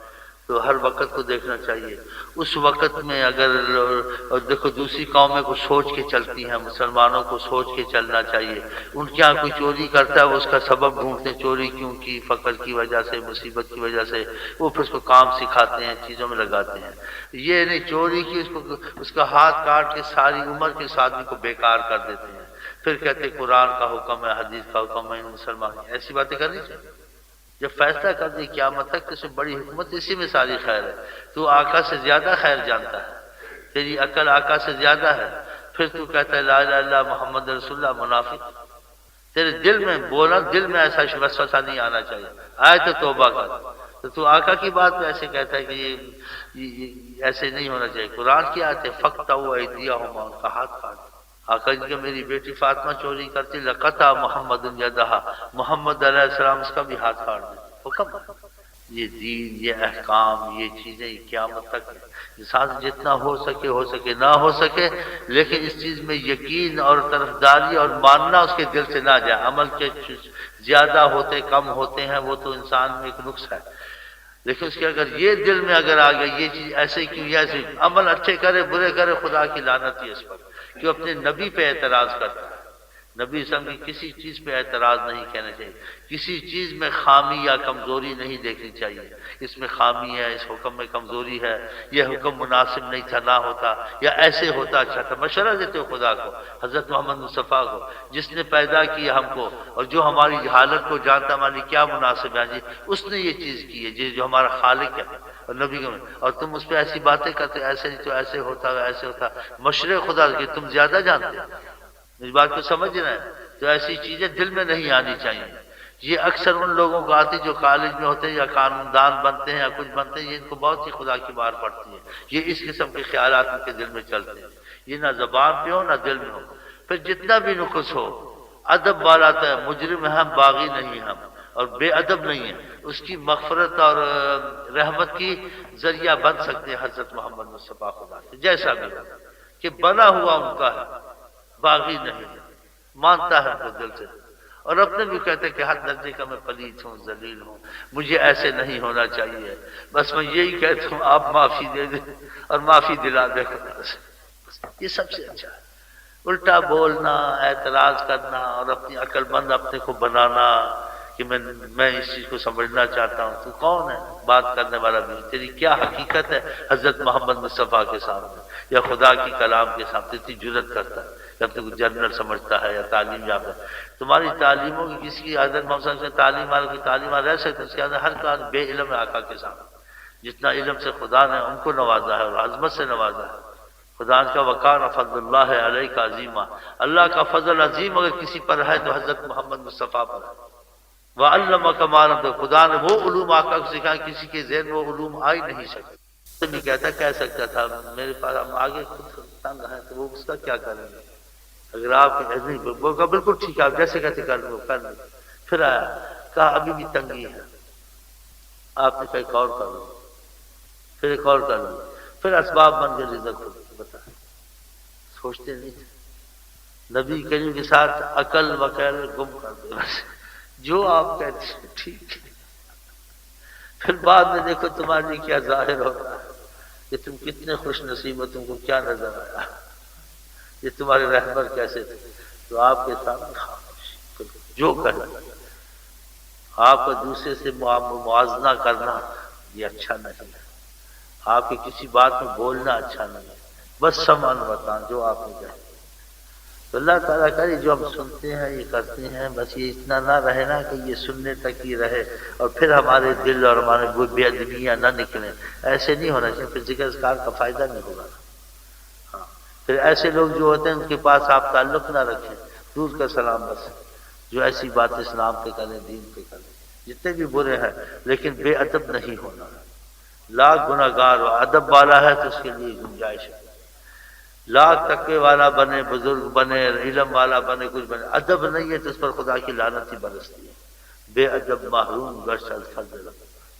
[SPEAKER 2] تو ہر وقت کو دیکھنا چاہیے. اس وقت میں اگر اور دیکھو دوسری قومیں کو سوچ کے چلتی ہیں، مسلمانوں کو سوچ کے چلنا چاہیے. ان کے یہاں کوئی چوری کرتا ہے وہ اس کا سبب ڈھونڈتے ہیں، چوری کیوں کی، فقر کی وجہ سے، مصیبت کی وجہ سے. وہ پھر اس کو کام سکھاتے ہیں، چیزوں میں لگاتے ہیں. یہ نہیں چوری کی اس کا ہاتھ کاٹ کے ساری عمر کے اس آدمی کو بیکار کر دیتے ہیں. پھر کہتے ہیں قرآن کا حکم ہے، حدیث کا حکم ہے، مسلمان ایسی باتیں کرنی چاہیے. جب فیصلہ کر دی قیامت تک تو بڑی حکمت اسی میں ساری خیر ہے. تو آقا سے زیادہ خیر جانتا ہے، تیری عقل آقا سے زیادہ ہے. پھر تو کہتا ہے لا الہ الا اللہ محمد رسول اللہ، منافق. تیرے دل میں بولا، دل میں ایسا وسوسہ نہیں آنا چاہیے. آئے تو توبہ کر. تو آقا کی بات میں ایسے کہتا ہے کہ یہ ایسے نہیں ہونا چاہیے. قرآن کی آیت ہے فَقْطَعُوا أَيْدِيَهُمَا، ان کا ہاتھ کاٹ. آقا جی کہ میری بیٹی فاطمہ چوری کرتی، لَقَطَعَ مُحَمَّدٌ يَدَهَا، محمد علیہ السلام اس کا بھی ہاتھ کاٹ دیتے. حکم. یہ دین، یہ احکام، یہ چیزیں قیامت تک ہے. انسان جتنا ہو سکے نہ ہو سکے، لیکن اس چیز میں یقین اور طرفداری اور ماننا اس کے دل سے نہ جائے. عمل کے زیادہ ہوتے کم ہوتے ہیں وہ تو انسان میں ایک نقص ہے، لیکن اس کے اگر یہ دل میں اگر آ گیا یہ چیز ایسے کیوں، ایسے عمل اچھے کرے برے کرے، خدا کی لعنت ہی اس پر کہ اپنے نبی پہ اعتراض کرتا ہے. نبی صلی اللہ علیہ وسلم کی کسی چیز پہ اعتراض نہیں کہنا چاہیے، کسی چیز میں خامی یا کمزوری نہیں دیکھنی چاہیے. اس میں خامی ہے، اس حکم میں کمزوری ہے، یہ حکم مناسب نہیں تھا، نہ ہوتا، یا ایسے ہوتا اچھا تھا. مشورہ دیتے ہو خدا کو، حضرت محمد مصطفیٰ کو، جس نے پیدا کیا ہم کو اور جو ہماری حالت کو جانتا ہماری کیا مناسب ہے. جی اس نے یہ چیز کی ہے، جو ہمارا خالق ہے اور نبی کو، اور تم اس پہ ایسی باتیں کرتے ایسے نہیں تو ایسے ہوتا ایسے ہوتا. مشرع خدا کہ تم زیادہ جانتے ہو، اس بات کو سمجھ رہے ہیں. تو ایسی چیزیں دل میں نہیں آنی چاہیے. یہ اکثر ان لوگوں کو آتی جو کالج میں ہوتے ہیں یا قانون دان بنتے ہیں یا کچھ بنتے ہیں، یہ ان کو بہت ہی خدا کی مار پڑتی ہے. یہ اس قسم کے خیالات ان کے دل میں چلتے ہیں. یہ نہ زبان پہ ہو نہ دل میں ہو. پھر جتنا بھی نقص ہو، ادب والا تو مجرم ہم، باغی نہیں ہم، اور بے ادب نہیں ہے. اس کی مغفرت اور رحمت کی ذریعہ بن سکتے ہیں حضرت محمد مصطفیٰ خدا سے. جیسا بھی کہ بنا ہوا ان کا ہے، باغی نہیں ہے، مانتا ہے تو دل سے. اور اپنے بھی کہتے کہ ہر درجے کا میں پلیت ہوں، ذلیل ہوں، مجھے ایسے نہیں ہونا چاہیے. بس میں یہی کہتا ہوں آپ معافی دے دیں اور معافی دلا دیں خدا سے. یہ سب سے اچھا ہے. الٹا بولنا، اعتراض کرنا اور اپنی عقل مند اپنے کو بنانا کہ میں اس چیز کو سمجھنا چاہتا ہوں. تو کون ہے بات کرنے والا بھی؟ تیری کیا حقیقت ہے حضرت محمد مصطفیٰ کے سامنے یا خدا کی کلام کے سامنے؟ اتنی جرت کرتا ہے کہ اپنے کو جنرل سمجھتا ہے یا تعلیم یافتہ. تمہاری تعلیموں کی کسی کی حضرت محمد صلی اللہ علیہ وسلم تعلیم والوں کی تعلیم رہ سکتے، اس کے اندر ہر کام بے علم ہے. آقا کے سامنے جتنا علم سے خدا نے ان کو نوازا ہے اور عظمت سے نوازا ہے. خدا کا وقار فضل اللہ علیہ کا عظیمہ، اللہ کا فضل عظیم اگر کسی پر ہے تو حضرت محمد مصطفیٰ پر ہے. وَعَلَّمَكَ مَا لَمْ تَكُن، خدا نے وہ علوم آقا کو سکھائے کسی کے ذہن وہ علوم آ ہی نہیں سکتے. تو نہیں کہہ سکتا تھا میرے پاس ہم آگے خود تنگ ہیں تو وہ اس کا کیا کریں گے. اگر آپ نہیں بالکل ٹھیک ہے آپ جیسے کہتے کر لو کر لو. پھر آیا کہا ابھی بھی تنگی ہے، آپ نے کہا ایک اور کر لو، پھر ایک اور کر لو. پھر اسباب بن گئے رزق کو. بتا سوچتے نہیں تھے نبی کریم کے ساتھ عقل وقل گم کر دے بس جو آپ کہتے ہیں ٹھیک ہے. پھر بعد میں دیکھو تمہارے لیے کیا ظاہر ہوتا ہے کہ تم کتنے خوش نصیب ہو، تم کو کیا نظر آیا، یہ تمہارے رہبر کیسے تھے. تو آپ کے سامنے خاموشی جو کرنا، آپ کو دوسرے سے موازنہ کرنا یہ اچھا نہیں ہے. آپ کی کسی بات میں بولنا اچھا نہیں ہے. بس سمان وطان جو آپ نے کہا. تو اللہ تعالیٰ کرے جو ہم سنتے ہیں یہ کرتے ہیں بس یہ اتنا نہ رہے نا کہ یہ سننے تک ہی رہے اور پھر ہمارے دل اور ہمارے بے ادبیاں نہ نکلیں. ایسے نہیں ہونا چاہیے، پھر ذکر اذکار کا فائدہ نہیں ہوگا. ہاں پھر ایسے لوگ جو ہوتے ہیں ان کے پاس آپ تعلق نہ رکھیں، دور کا سلام بس. جو ایسی بات اسلام پہ کریں، دین پہ کریں، جتنے بھی برے ہیں لیکن بے ادب نہیں ہونا. لاکھ گناہ گار ہو ادب والا ہے تو اس کے لیے گنجائش ہے. لاکھ تقوی والا بنے، بزرگ بنے، علم والا بنے، کچھ بنے، ادب نہیں ہے تو اس پر خدا کی لعنت ہی برستی ہے. بے ادب محروم گشت الفضل.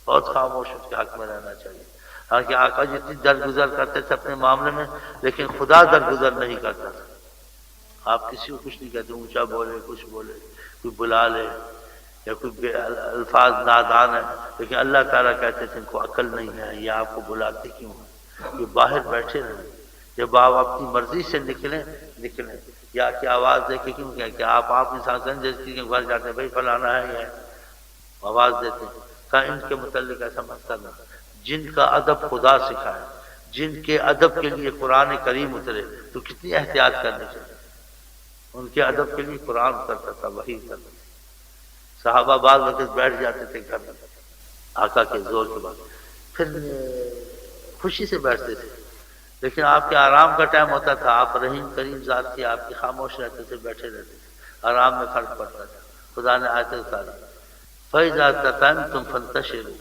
[SPEAKER 2] بہت خاموش اس کے حق میں رہنا چاہیے. حالانکہ آقا جتنی درگزر کرتے تھے اپنے معاملے میں لیکن خدا درگزر نہیں کرتا تھا. آپ کسی کو کچھ نہیں کہتے، اونچا بولے کچھ بولے، کوئی بلا لے یا کوئی الفاظ نادان ہے، لیکن اللہ تعالیٰ کہتے تھے ان کو عقل نہیں ہے، یہ آپ کو بلاتے کیوں ہیں؟ یہ باہر بیٹھے رہیں، جب آپ اپنی مرضی سے نکلیں یا کہ آواز دے کے کیوں کہ آپ انسان جیسے کہ گھر جاتے ہیں بھائی فلانا ہے یہ ہے، آواز دیتے ہیں۔ کہا ان کے متعلق ایسا مت کرنا، جن کا ادب خدا سکھائے، جن کے ادب کے لیے قرآن کریم اترے تو کتنی احتیاط کرنی چاہیے۔ ان کے ادب کے لیے قرآن اترتا تھا، وحی اترتا تھا۔ صحابہ بعض وقت بیٹھ جاتے تھے گھر میں آقا کے زور کے بعد، پھر خوشی سے بیٹھتے تھے، لیکن آپ کے آرام کا ٹائم ہوتا تھا، آپ رحیم کریم ذات تھے، آپ کے خاموش رہتے تھے، بیٹھے رہتے تھے، آرام میں فرق پڑتا تھا۔ خدا نے آیت اتاری فَإِذَا تَطَعِمْتُمْ فَانتَشِرُوا،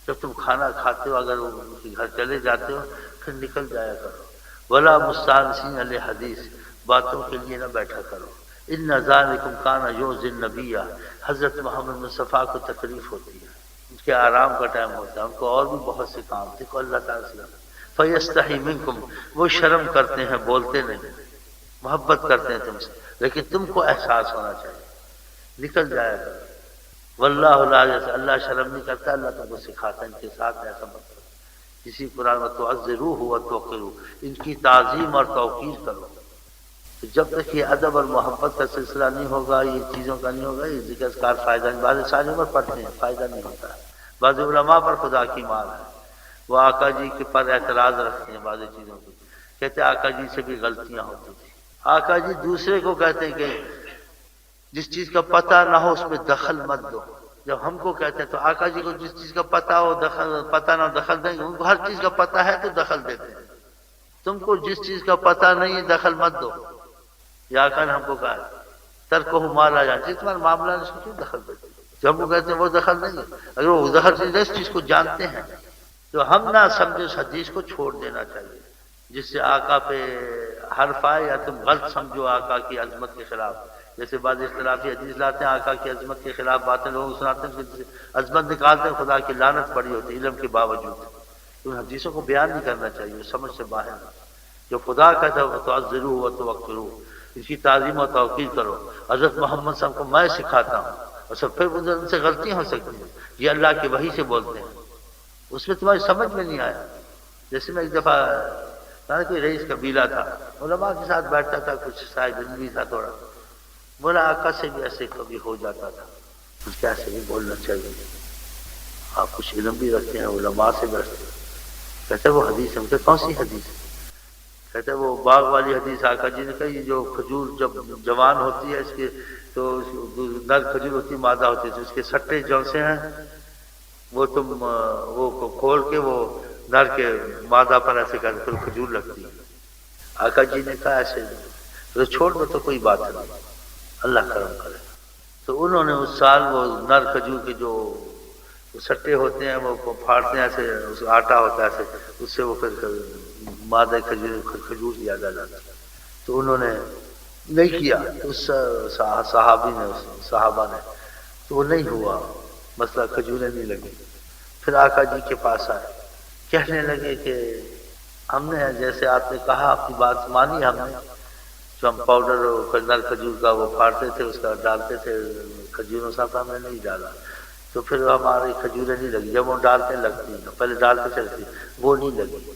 [SPEAKER 2] جب تم کھانا کھاتے ہو اگر ان کے گھر چلے جاتے ہو پھر نکل جایا کرو، وَلَا مُسْتَأْنِسِينَ لِحَدِيثٍ، باتوں کے لیے نہ بیٹھا کرو، إِنَّ ذَلِكُمْ كَانَ يُؤْذِي النَّبِيَّ، حضرت محمد مصطفیٰ کو تکلیف ہوتی ہے، ان کے آرام کا ٹائم ہوتا ہے، ان کو اور بھی بہت سے کام، دیکھو اللہ تعالیٰ سے فَيَسْتَحِي مِنْكُمْ، وہ شرم کرتے ہیں، بولتے نہیں، محبت کرتے ہیں تم سے، لیکن تم کو احساس ہونا چاہیے، نکل جایا کرو۔ واللہ لا یس، اللہ شرم نہیں کرتا، اللہ تم کو سکھاتا ہے ان کے ساتھ ایسا مت کرو۔ اسی قرآن میں تُعَزِّرُوهُ وَتُوَقِّرُوهُ، ان کی تعظیم اور توقیر کرو۔ تو جب تک یہ ادب اور محبت کا سلسلہ نہیں ہوگا، یہ چیزوں کا نہیں ہوگا، یہ ذکر اذکار فائدہ نہیں۔ بعض ساری عمر پڑھتے ہیں، فائدہ نہیں ہوتا ہے۔ بعض علماء پر خدا کی مار ہے، وہ آقا جی کے پر اعتراض رکھتے ہیں بعض چیزوں کو، کہتے ہیں آقا جی سے بھی غلطیاں ہوتی تھی۔ آقا جی دوسرے کو کہتے ہیں کہ جس چیز کا پتہ نہ ہو اس میں دخل مت دو، جب ہم کو کہتے ہیں تو آقا جی کو جس چیز کا پتہ ہو پتہ نہ دخل دیں گے، ان کو ہر چیز کا پتہ ہے تو دخل دیتے ہیں، تم کو جس چیز کا پتہ نہیں ہے دخل مت دو۔ یا آقا نے ہم کو کہا ترکہ ما لا جانتے، تمہارا معاملہ اس کو کیوں دخل دیتے؟ جو ہم کو کہتے ہیں وہ دخل نہیں ہے، اگر وہ دخل اس چیز کو جانتے ہیں تو ہم نہ سمجھے اس حدیث کو چھوڑ دینا چاہیے جس سے آقا پہ حرف آئے، یا تم غلط سمجھو آقا کی عظمت کے خلاف، جیسے بعض اختلافی حدیث لاتے ہیں آقا کی عظمت کے خلاف باتیں لوگ سناتے ہیں، کہ عظمت نکالتے ہیں، خدا کی لعنت پڑی ہوتی ہے علم کے باوجود۔ تو حدیثوں کو بیان نہیں کرنا چاہیے، سمجھ سے باہر نہ۔ جو خدا کہتا ہے تُعَزِّرُوهُ وَتُوَقِّرُوهُ، اس کی تعظیم و توقیر کرو۔ حضرت محمد صلی اللہ علیہ وسلم کو میں سکھاتا ہوں، اور سب پھر ان سے غلطیاں ہو سکتی ہیں، یہ اللہ کی وحی سے بولتے ہیں، اس میں تمہاری سمجھ میں نہیں آیا۔ جیسے میں ایک دفعہ کوئی رئیس قبیلہ تھا، علماء کے ساتھ بیٹھتا تھا، کچھ صاحب علم بھی تھا تھوڑا، بولا آقا سے بھی ایسے کبھی ہو جاتا تھا، کچھ ایسے نہیں بولنا چاہیے، آپ کچھ علم بھی رکھتے ہیں، علماء سے بیٹھتے ہیں۔ کہتے وہ حدیث ہے، کون سی حدیث ہے؟ کہتے وہ باغ والی حدیث آقا جی نے کہی، جو کھجور جب جوان ہوتی ہے اس کے تو نر کھجور ہوتی ہے، مادہ ہوتی ہے، اس کے سٹے جو سے ہیں وہ تم وہ کھول کے وہ نر کے مادہ پر ایسے کرتے پھر کھجور لگتی ہے۔ آقا جی نے کہا ایسے تو چھوڑ دو تو کوئی بات نہیں، اللہ کرم کرے۔ تو انہوں نے اس سال وہ نر کھجور کے جو سٹے ہوتے ہیں وہ پھاڑتے ہیں ایسے، اس آٹا ہوتا ہے ایسے، اس سے وہ پھر مادہ کھجور زیادہ لاتا، تو انہوں نے نہیں کیا، اس صحابہ نے، تو وہ نہیں ہوا مسئلہ، کھجوریں نہیں لگی۔ پھر آقا جی کے پاس آئے، کہنے لگے کہ ہم نے جیسے آپ نے کہا آپ کی بات مانی ہم نے، جو ہم پاؤڈر نر کھجور کا وہ پھاڑتے تھے، اس کا ڈالتے تھے کھجوروں ساتھ، ہم نے نہیں ڈالا، تو پھر ہماری کھجوریں نہیں لگی، جب وہ ڈالتے لگتی ہیں، پہلے ڈالتے چلتی وہ نہیں لگی۔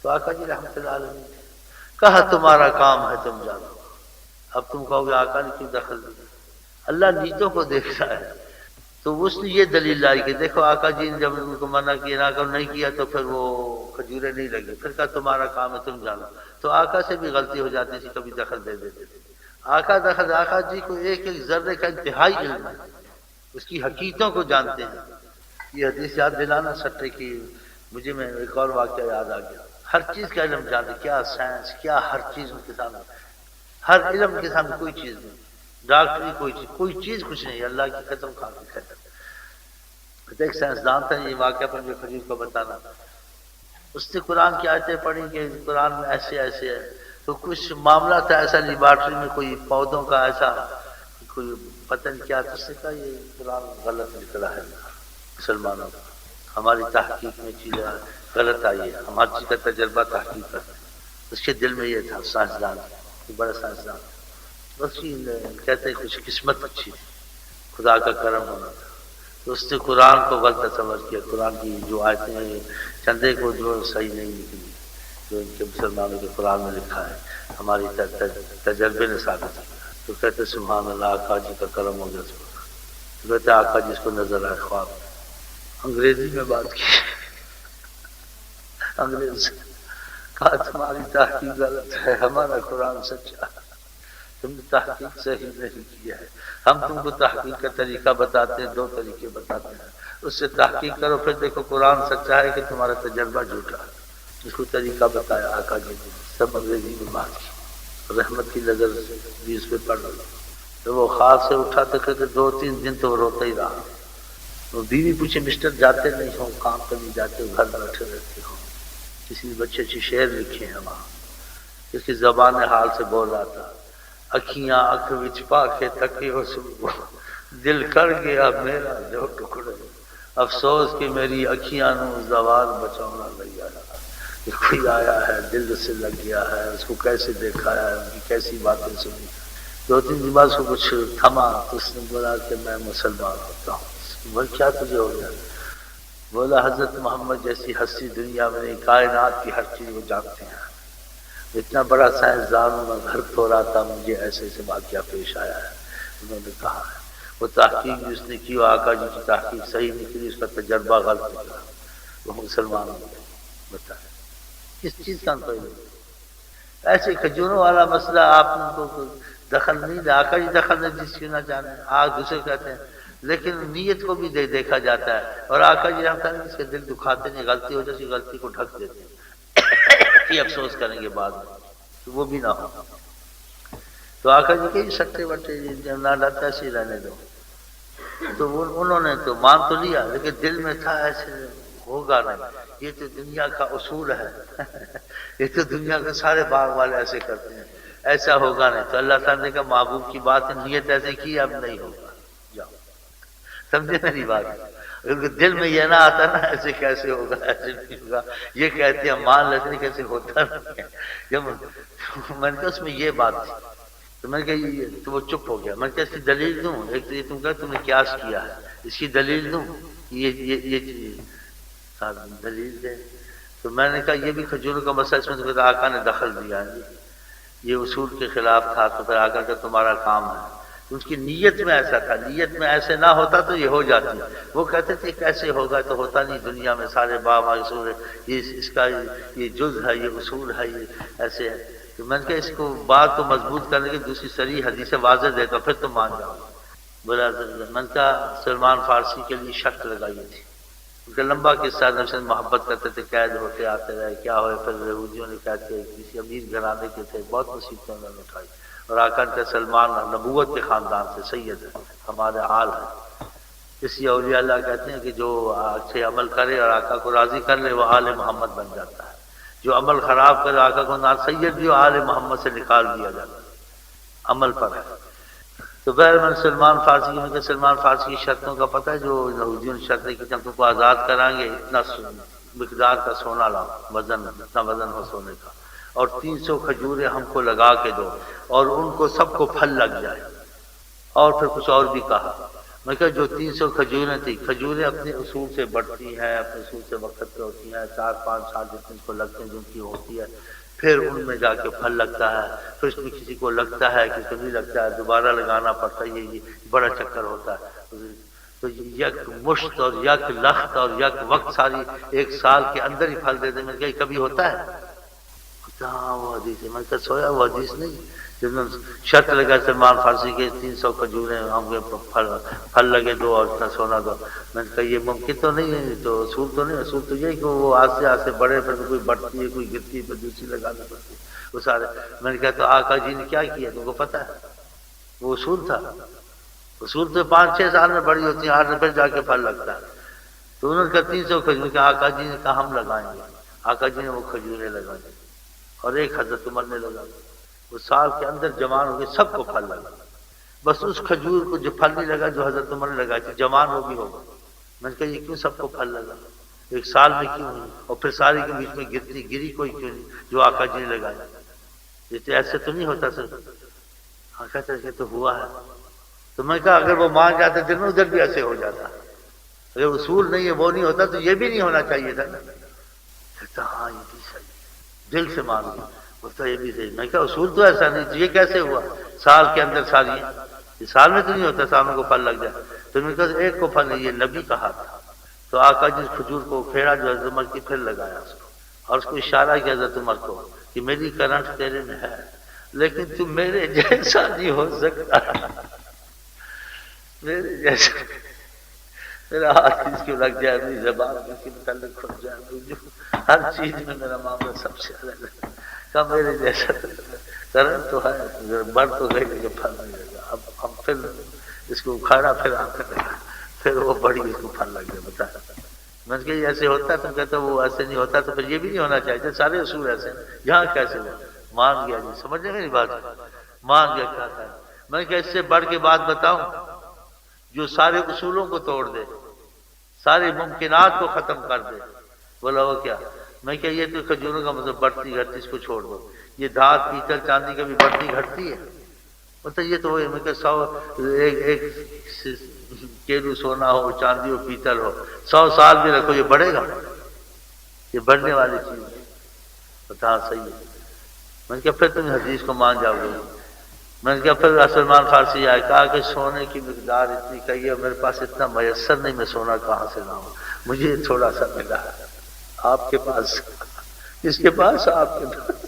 [SPEAKER 2] تو آقا جی رحمۃ اللہ علیہ نے کہا تمہارا کام ہے تم جانو، اب تم کہو گے آقا نے کیوں دخل دیا؟ اللہ نیتوں کو دیکھتا ہے، تو اس نے یہ دلیل لائی کہ دیکھو آقا جی نے جب ان کو منع کیا نہ کرو، نہیں کیا تو پھر وہ کھجوریں نہیں لگی، پھر کہا تمہارا کام ہے تم جانو۔ تو آقا سے بھی غلطی ہو جاتی تھی، کبھی دخل دے دیتے تھے۔ آقا جی کو ایک ایک ذرے کا انتہائی علم ہے، اس کی حقیقتوں کو جانتے ہیں۔ یہ حدیث یاد دلانا سٹے کی، مجھے میں ایک اور واقعہ یاد آ گیا، ہر چیز کا علم جانتے، کیا سائنس، کیا ہر چیز ان کے سامنے، ہر علم کے سامنے کوئی چیز نہیں، ڈاکٹری کوئی چیز کچھ نہیں، اللہ کی قسم کھا کے کہتا۔ ایک سائنسدان تھا، یہ واقعہ پر جو خلیل کو بتانا، اس نے قرآن کی آیتیں پڑھی کہ قرآن میں ایسے ایسے ہے، تو کچھ معاملہ تھا ایسا لیبارٹری میں کوئی پودوں کا ایسا کوئی پتہ نہیں کیا، تو اس نے کہا یہ قرآن غلط نکلا ہے مسلمانوں کا، ہماری تحقیق میں چیزیں غلط آئی ہے، ہم ہر چیز کا تجربہ تحقیق کرتے ہیں۔ اس کے دل میں یہ تھا، سائنسدان بڑا سائنسدان، بس کہتے ہیں کچھ قسمت اچھی تھی، خدا کا کرم ہونا تھا. تو اس نے قرآن کو غلط سمجھ کیا. قرآن کی جو آیتیں ہیں چندے کو جو صحیح نہیں نکلی جو ان کے مسلمانوں کے قرآن میں لکھا ہے ہماری تجربے نے ثابت کیا. تو کہتے سبحان اللہ آقا جی کا کرم ہو گیا. تو کہتے آقا جی اس کو نظر آئے خواب انگریزی میں بات کی. انگریز سے کہا تمہاری تحقیق غلط ہے ہمارا قرآن سچا ہے تم نے تحقیق صحیح نہیں کیا ہے. ہم تم کو تحقیق کا طریقہ بتاتے ہیں 2 طریقے بتاتے ہیں اس سے تحقیق کرو پھر دیکھو قرآن سچا ہے کہ تمہارا تجربہ جھوٹا ہے. اس کو طریقہ بتایا آقا جی نے. سب انگریزی میں بات کی رحمت کی نظر سے بھی اس پہ پڑھ رہا. تو وہ خواب سے اٹھا تو کہتے 2-3 دن تو وہ روتا ہی رہا. وہ بیوی پوچھے مسٹر جاتے نہیں ہو کام پہ نہیں جاتے ہو گھر بیٹھے رہتے ہو. کسی نے بچے اچھے شعر لکھے ہیں وہاں. اس کی زبان حال سے بول رہا تھا اکھیاں اکھ وچ پا کے تکی ہو سو دل کر گیا میرا جو ٹکڑے افسوس کہ میری اکھیاں نو زوال بچاؤنا لگ آیا. کوئی آیا ہے دل سے لگ گیا ہے اس کو کیسے دیکھا ہے ان کی کیسی باتیں سنی. 2-3 دن بعد اس کو کچھ تھما تو اس نے بولا کہ میں مسلمان ہوتا ہوں. بول کیا تجھے ہو گیا؟ بولا حضرت محمد جیسی ہستی دنیا میں نہیں کائنات کی ہر چیز وہ جانتے ہیں. اتنا بڑا سائنسدان ہوں میں گھر کھو رہا تھا مجھے ایسے ایسے واقعہ پیش آیا ہے. انہوں نے کہا ہے وہ تحقیق بھی اس نے کی آقا جی کی تحقیق صحیح نکلی اس کا تجربہ غلط نکلا وہ مسلمان ہو گئے. بتائیں کس چیز کا کوئی ایسے کھجوروں والا مسئلہ آپ ان کو دخل نہیں دے. آقا جی دخل نہیں جس کی نہ جانے آج دوسرے کہتے ہیں لیکن نیت کو بھی دیکھا جاتا ہے. اور آقا جی ہم کہیں اس کے دل دکھاتے نہیں غلطی ہو جاتی غلطی کو ڈھک دیتے ہیں یہ افسوس کریں گے بعد میں تو وہ بھی نہ ہو. تو آقا جی کہ سٹے وٹے نہ ڈرتا ایسے ہی رہنے دو. تو انہوں نے تو مان تو لیا لیکن دل میں تھا ایسے ہوگا نہیں. یہ تو دنیا کا اصول ہے یہ تو دنیا کے سارے باغ والے ایسے کرتے ہیں ایسا ہوگا نہیں. تو اللہ تعالیٰ نے کہا محبوب کی بات ہے نیت ایسے کی اب نہیں ہوگا جاؤ. سمجھے میری بات؟ دل میں یہ نہ آتا نا ایسے کیسے ہوگا ایسے نہیں ہوگا یہ کہتے ہیں مان لیتے نہیں کیسے ہوتا نہیں. جب میں نے کہا اس میں یہ بات تھی تو میں نے کہا تو وہ چپ ہو گیا. میں نے کہا اس کی دلیل دوں؟ ایک تو یہ تم کہا تم نے قیاس کیا ہے اس کی دلیل دوں یہ چیز دلیل دے. تو میں نے کہا یہ بھی کھجوروں کا مسئلہ اس میں تو آقا نے دخل دیا ہے یہ اصول کے خلاف تھا تو پھر آقا کا تمہارا کام ہے. اس کی نیت میں ایسا تھا نیت میں ایسے نہ ہوتا تو یہ ہو جاتی. وہ کہتے تھے کیسے ہوگا تو ہوتا نہیں دنیا میں سارے باب اصول ہے یہ اس کا یہ جز ہے یہ اصول ہے یہ ایسے ہے. تو میں نے کہا اس کو بات کو مضبوط کرنے کی دوسری صریح حدیث واضح دیتا پھر تم مان جاؤ. بولا میں نے کہا سلمان فارسی کے لیے شرط لگائی تھی ان کا لمبا قصہ نفس محبت کرتے تھے قید ہوتے آتے رہے کیا ہوئے پھر یہودیوں نے کہتے کسی امیر گھرانے کے تھے بہت مصیبتیں انہوں نے اٹھائی. اور آقا کا سلمان نبوت کے خاندان سے سید ہے ہمارے آل ہے. اسی اولیاء اللہ کہتے ہیں کہ جو اچھے عمل کرے اور آقا کو راضی کر لے وہ آل محمد بن جاتا ہے. جو عمل خراب کرے آقا کو نہ سید بھی آل محمد سے نکال دیا جاتا ہے عمل پر ہے. تو بہر میں سلمان فارسی میں کہ سلمان فارسی کی شرطوں کا پتہ ہے جو یہودیوں نے شرطیں کی ہم تم کو آزاد کرائیں گے اتنا مقدار کا سونا لاؤ وزن اتنا وزن ہو سونے کا اور 300 کھجوریں ہم کو لگا کے دو اور ان کو سب کو پھل لگ جائے. اور پھر کچھ اور بھی کہا. میں کہا جو 300 کھجوریں تھیں کھجوریں اپنے اصول سے بڑھتی ہیں اپنے اصول سے وقت پہ ہوتی ہیں 4-5 سال جتنے کو لگتے ہیں جن کی ہوتی ہے پھر ان میں جا کے پھل لگتا ہے. پھر اس میں کسی کو لگتا ہے کسی کو نہیں لگتا ہے دوبارہ لگانا پڑتا ہے. یہ بڑا چکر ہوتا ہے. تو یک مشت اور یک لخت اور یک وقت ساری 1 سال کے اندر ہی پھل دیتے. میں کہا کبھی ہوتا ہے؟ ہاں وہ حدیث ہے. میں کہا سویا وہ حدیث نہیں جنہوں نے شرط لگا سلمان فارسی کے 300 کھجوریں ہم پھل لگے دو اور اتنا سونا دو. میں نے کہا یہ ممکن تو نہیں ہے تو اصول تو نہیں. اصول تو یہ کہ وہ آستے آستے بڑے پھر کوئی بڑھتی ہے کوئی گرتی ہے پھر دوسری لگانی پڑتی ہے وہ سارے. میں نے کہا تو آقا جی نے کیا کیا تم کو پتہ ہے؟ وہ اصول تھا. اصول تو 5-6 سال میں بڑی ہوتی ہیں 8 پھر جا کے پھل لگتا ہے. تو انہوں نے کہا 300 کھجوریں کہ آقا جی نے کہا ہم لگائیں گے. آقا جی نے وہ کھجوریں لگائیں اور ایک حضرت عمر نے لگا. وہ سال کے اندر جوان ہو گئے سب کو پھل لگا. بس اس کھجور کو جو پھل نہیں لگا جو حضرت عمر نے لگائی تھی جوان ہو بھی ہوگا. میں نے کہا یہ کیوں سب کو پھل لگا 1 سال میں کیوں نہیں اور پھر ساری کے بیچ میں گری کوئی کیوں نہیں جو آقا جی نے لگایا. یہ تو ایسے تو نہیں ہوتا سر. آقا کہ تو ہوا ہے. تو میں کہا اگر وہ مان جاتے دل میں ادھر بھی ایسے ہو جاتا، اگر اصول نہیں ہے وہ نہیں ہوتا تو یہ بھی نہیں ہونا چاہیے تھا نا۔ کہتا ہاں یہ بھی صحیح، دل سے مان لیا، بولتا یہ بھی صحیح۔ میں کہا اصول تو ایسا نہیں، تو یہ کیسے ہوا؟ سال کے اندر سالیاں، یہ سال میں تو نہیں ہوتا سالوں کو پھل لگ جائے۔ تو میں کہا ایک کو پھل نہیں، یہ نبی کا ہاتھ تھا۔ تو آقا جس کھجور کو کھیڑا جو حضرت عمر کی، پھر لگایا اس کو، اور اس کو اشارہ کیا حضرت عمر کو کہ میری کرنٹ تیرے میں ہے، لیکن تو میرے جیسا نہیں ہو سکتا، میرے جیسا، میرا ہاتھ کس کو لگ جائے، میری زبان کس کے متعلق کھل جائے، جو ہر چیز میں میرا معاملہ سب سے الگ ہے، کہ میرے جیسا کرنٹ تو ہے، بڑھ تو گئی لیکن پھل نہیں لگا۔ اب ہم پھر اس کو اکھاڑا، پھر آنے لگا، پھر وہ بڑی اس کو پھل لگ گیا۔ بتا میں نے کہا یہ ایسے ہوتا ہے؟ تم کہتے وہ ایسے نہیں ہوتا، تو پھر یہ بھی نہیں ہونا چاہیے، سارے اصول ایسے ہیں، یہاں کیسے ہوا؟ مان گیا جی، سمجھے میری بات؟ مان گیا کیا تھا؟ میں نے کہا اس سے بڑھ کے بات بتاؤں جو سارے اصولوں کو توڑ دے، سارے ممکنات کو ختم کر دے؟ بولا وہ کیا؟ میں کہا یہ تو کھجوروں کا مطلب بڑھتی گھٹتی، اس کو چھوڑ دو، یہ دھات پیتل چاندی کا بھی بڑھتی گھٹتی ہے، مطلب یہ تو وہی۔ میں کہ 100 ایک کیلو سونا ہو، چاندی ہو، پیتل ہو، 100 سال بھی رکھو یہ بڑھے گا؟ یہ بڑھنے والی چیز ہے۔ بتا صحیح ہے۔ میں نے کہا پھر تم حدیث کو مان جاؤ گے؟ میں نے کہا پھر سلمان فارسی آئے، کہا کہ سونے کی مقدار اتنی کہی ہے، میرے پاس اتنا میسر نہیں، میں سونا کہاں سے لاؤں، مجھے تھوڑا سا ملا ہے آپ کے پاس، کس کے پاس؟ آپ کے پاس،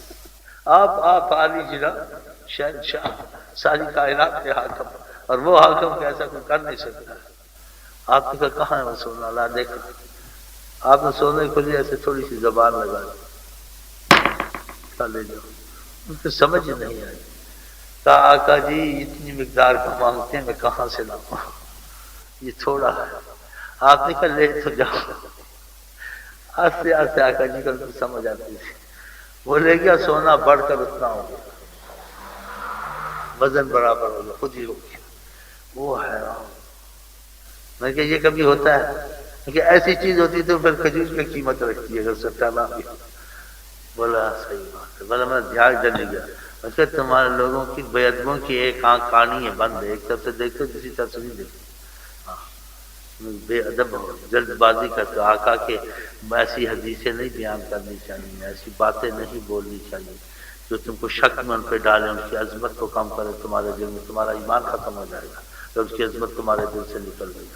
[SPEAKER 2] آپ عالی جناب شہنشاہ ساری کائنات کے حاکم، اور وہ حاکم کہ ایسا کوئی کر نہیں سکتا۔ آپ نے کہا کہاں ہے وہ سونا؟ لا دیکھا۔ آپ نے سونے کو لیے ایسے تھوڑی سی زبان لگا دی، لے جاؤ۔ ان کو سمجھ نہیں آئی، کہا آقا جی اتنی مقدار کا مانگتے ہیں، میں کہاں سے لاؤں، یہ تھوڑا ہے۔ آپ نے کہا لے تو جاؤ۔ آستے آستے آقا جی کو سمجھ آتی تھی، وہ لے گیا، سونا بڑھ کر اتنا ہو گیا، وزن برابر ہو گیا، خود ہی ہو گیا۔ وہ حیران، میں کہ یہ کبھی ہوتا ہے کہ ایسی چیز ہوتی تو پھر کھجور کی قیمت رکھتی ہے، اگر سٹا نہ بھی۔ بولا صحیح بات ہے۔ بولا میں دھیان جلنے گیا، میں کہ تمہارے لوگوں کی بے ادبوں کی ایک آنکھ کانی ہے، بند ہے، ایک طرف سے دیکھتے دوسری طرف سے نہیں دیکھتے، بے ادب ہو، جلد بازی کرتے۔ آقا کے ایسی حدیثیں نہیں بیان کرنی چاہیے، ایسی باتیں نہیں بولنی چاہیے جو تم کو شک میں ان پہ ڈالیں، ان کی عظمت کو کم کرے تمہارے دل میں، تمہارا ایمان ختم ہو جائے گا جب اس کی عظمت تمہارے دل سے نکل گئی۔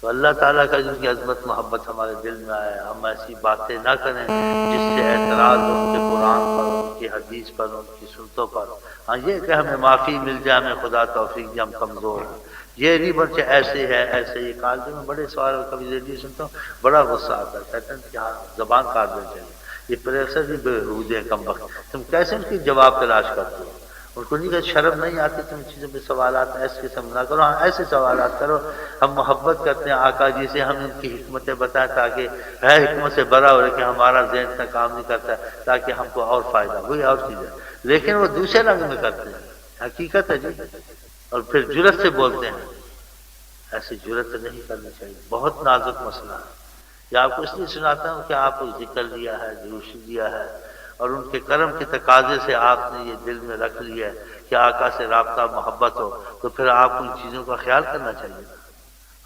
[SPEAKER 2] تو اللہ تعالیٰ کا جن کی عظمت محبت ہمارے دل میں آئے، ہم ایسی باتیں نہ کریں جس سے اعتراض ہو ان کے قرآن پر، ان کی حدیث پر، ان کی سنتوں پر۔ ہاں یہ کہ ہمیں معافی مل جائے، ہمیں خدا توفیق دے، ہم کمزور ہیں، یہ نہیں بلکہ ایسے ہے ایسے۔ یہ کالجوں میں بڑے سوال کبھی ریڈیو سنتا ہوں، بڑا غصہ آتا ہے، کہتے ہیں کیا زبان کاٹ دیں چاہیے، یہ پریشر بھی بےہودے ہیں، کم وقت، تم کیسے ان کی جواب تلاش کرتے ہو؟ ان کو نہیں کہ شرم نہیں آتی تم چیزوں پہ سوالات ایسے قسم نہ کرو؟ ہاں ایسے سوالات کرو۔ ہم محبت کرتے ہیں آقا جی سے، ہم ان کی حکمتیں بتائیں تاکہ ہے حکمت سے بڑا ہو رہے کہ ہمارا ذہن اتنا کام نہیں کرتا ہے، تاکہ ہم کو اور فائدہ، وہی اور چیز ہے۔ لیکن وہ دوسرے رنگ میں کرتے ہیں، حقیقت ہے جی، اور پھر جرت سے بولتے ہیں، ایسی جرت نہیں کرنی چاہیے، بہت نازک مسئلہ ہے۔ یہ آپ کو اس لیے سناتا ہوں کہ آپ کو ذکر لیا ہے، جلوسی دیا ہے، اور ان کے کرم کے تقاضے سے آپ نے یہ دل میں رکھ لیا ہے کہ آقا سے رابطہ محبت ہو، تو پھر آپ کو ان چیزوں کا خیال کرنا چاہیے،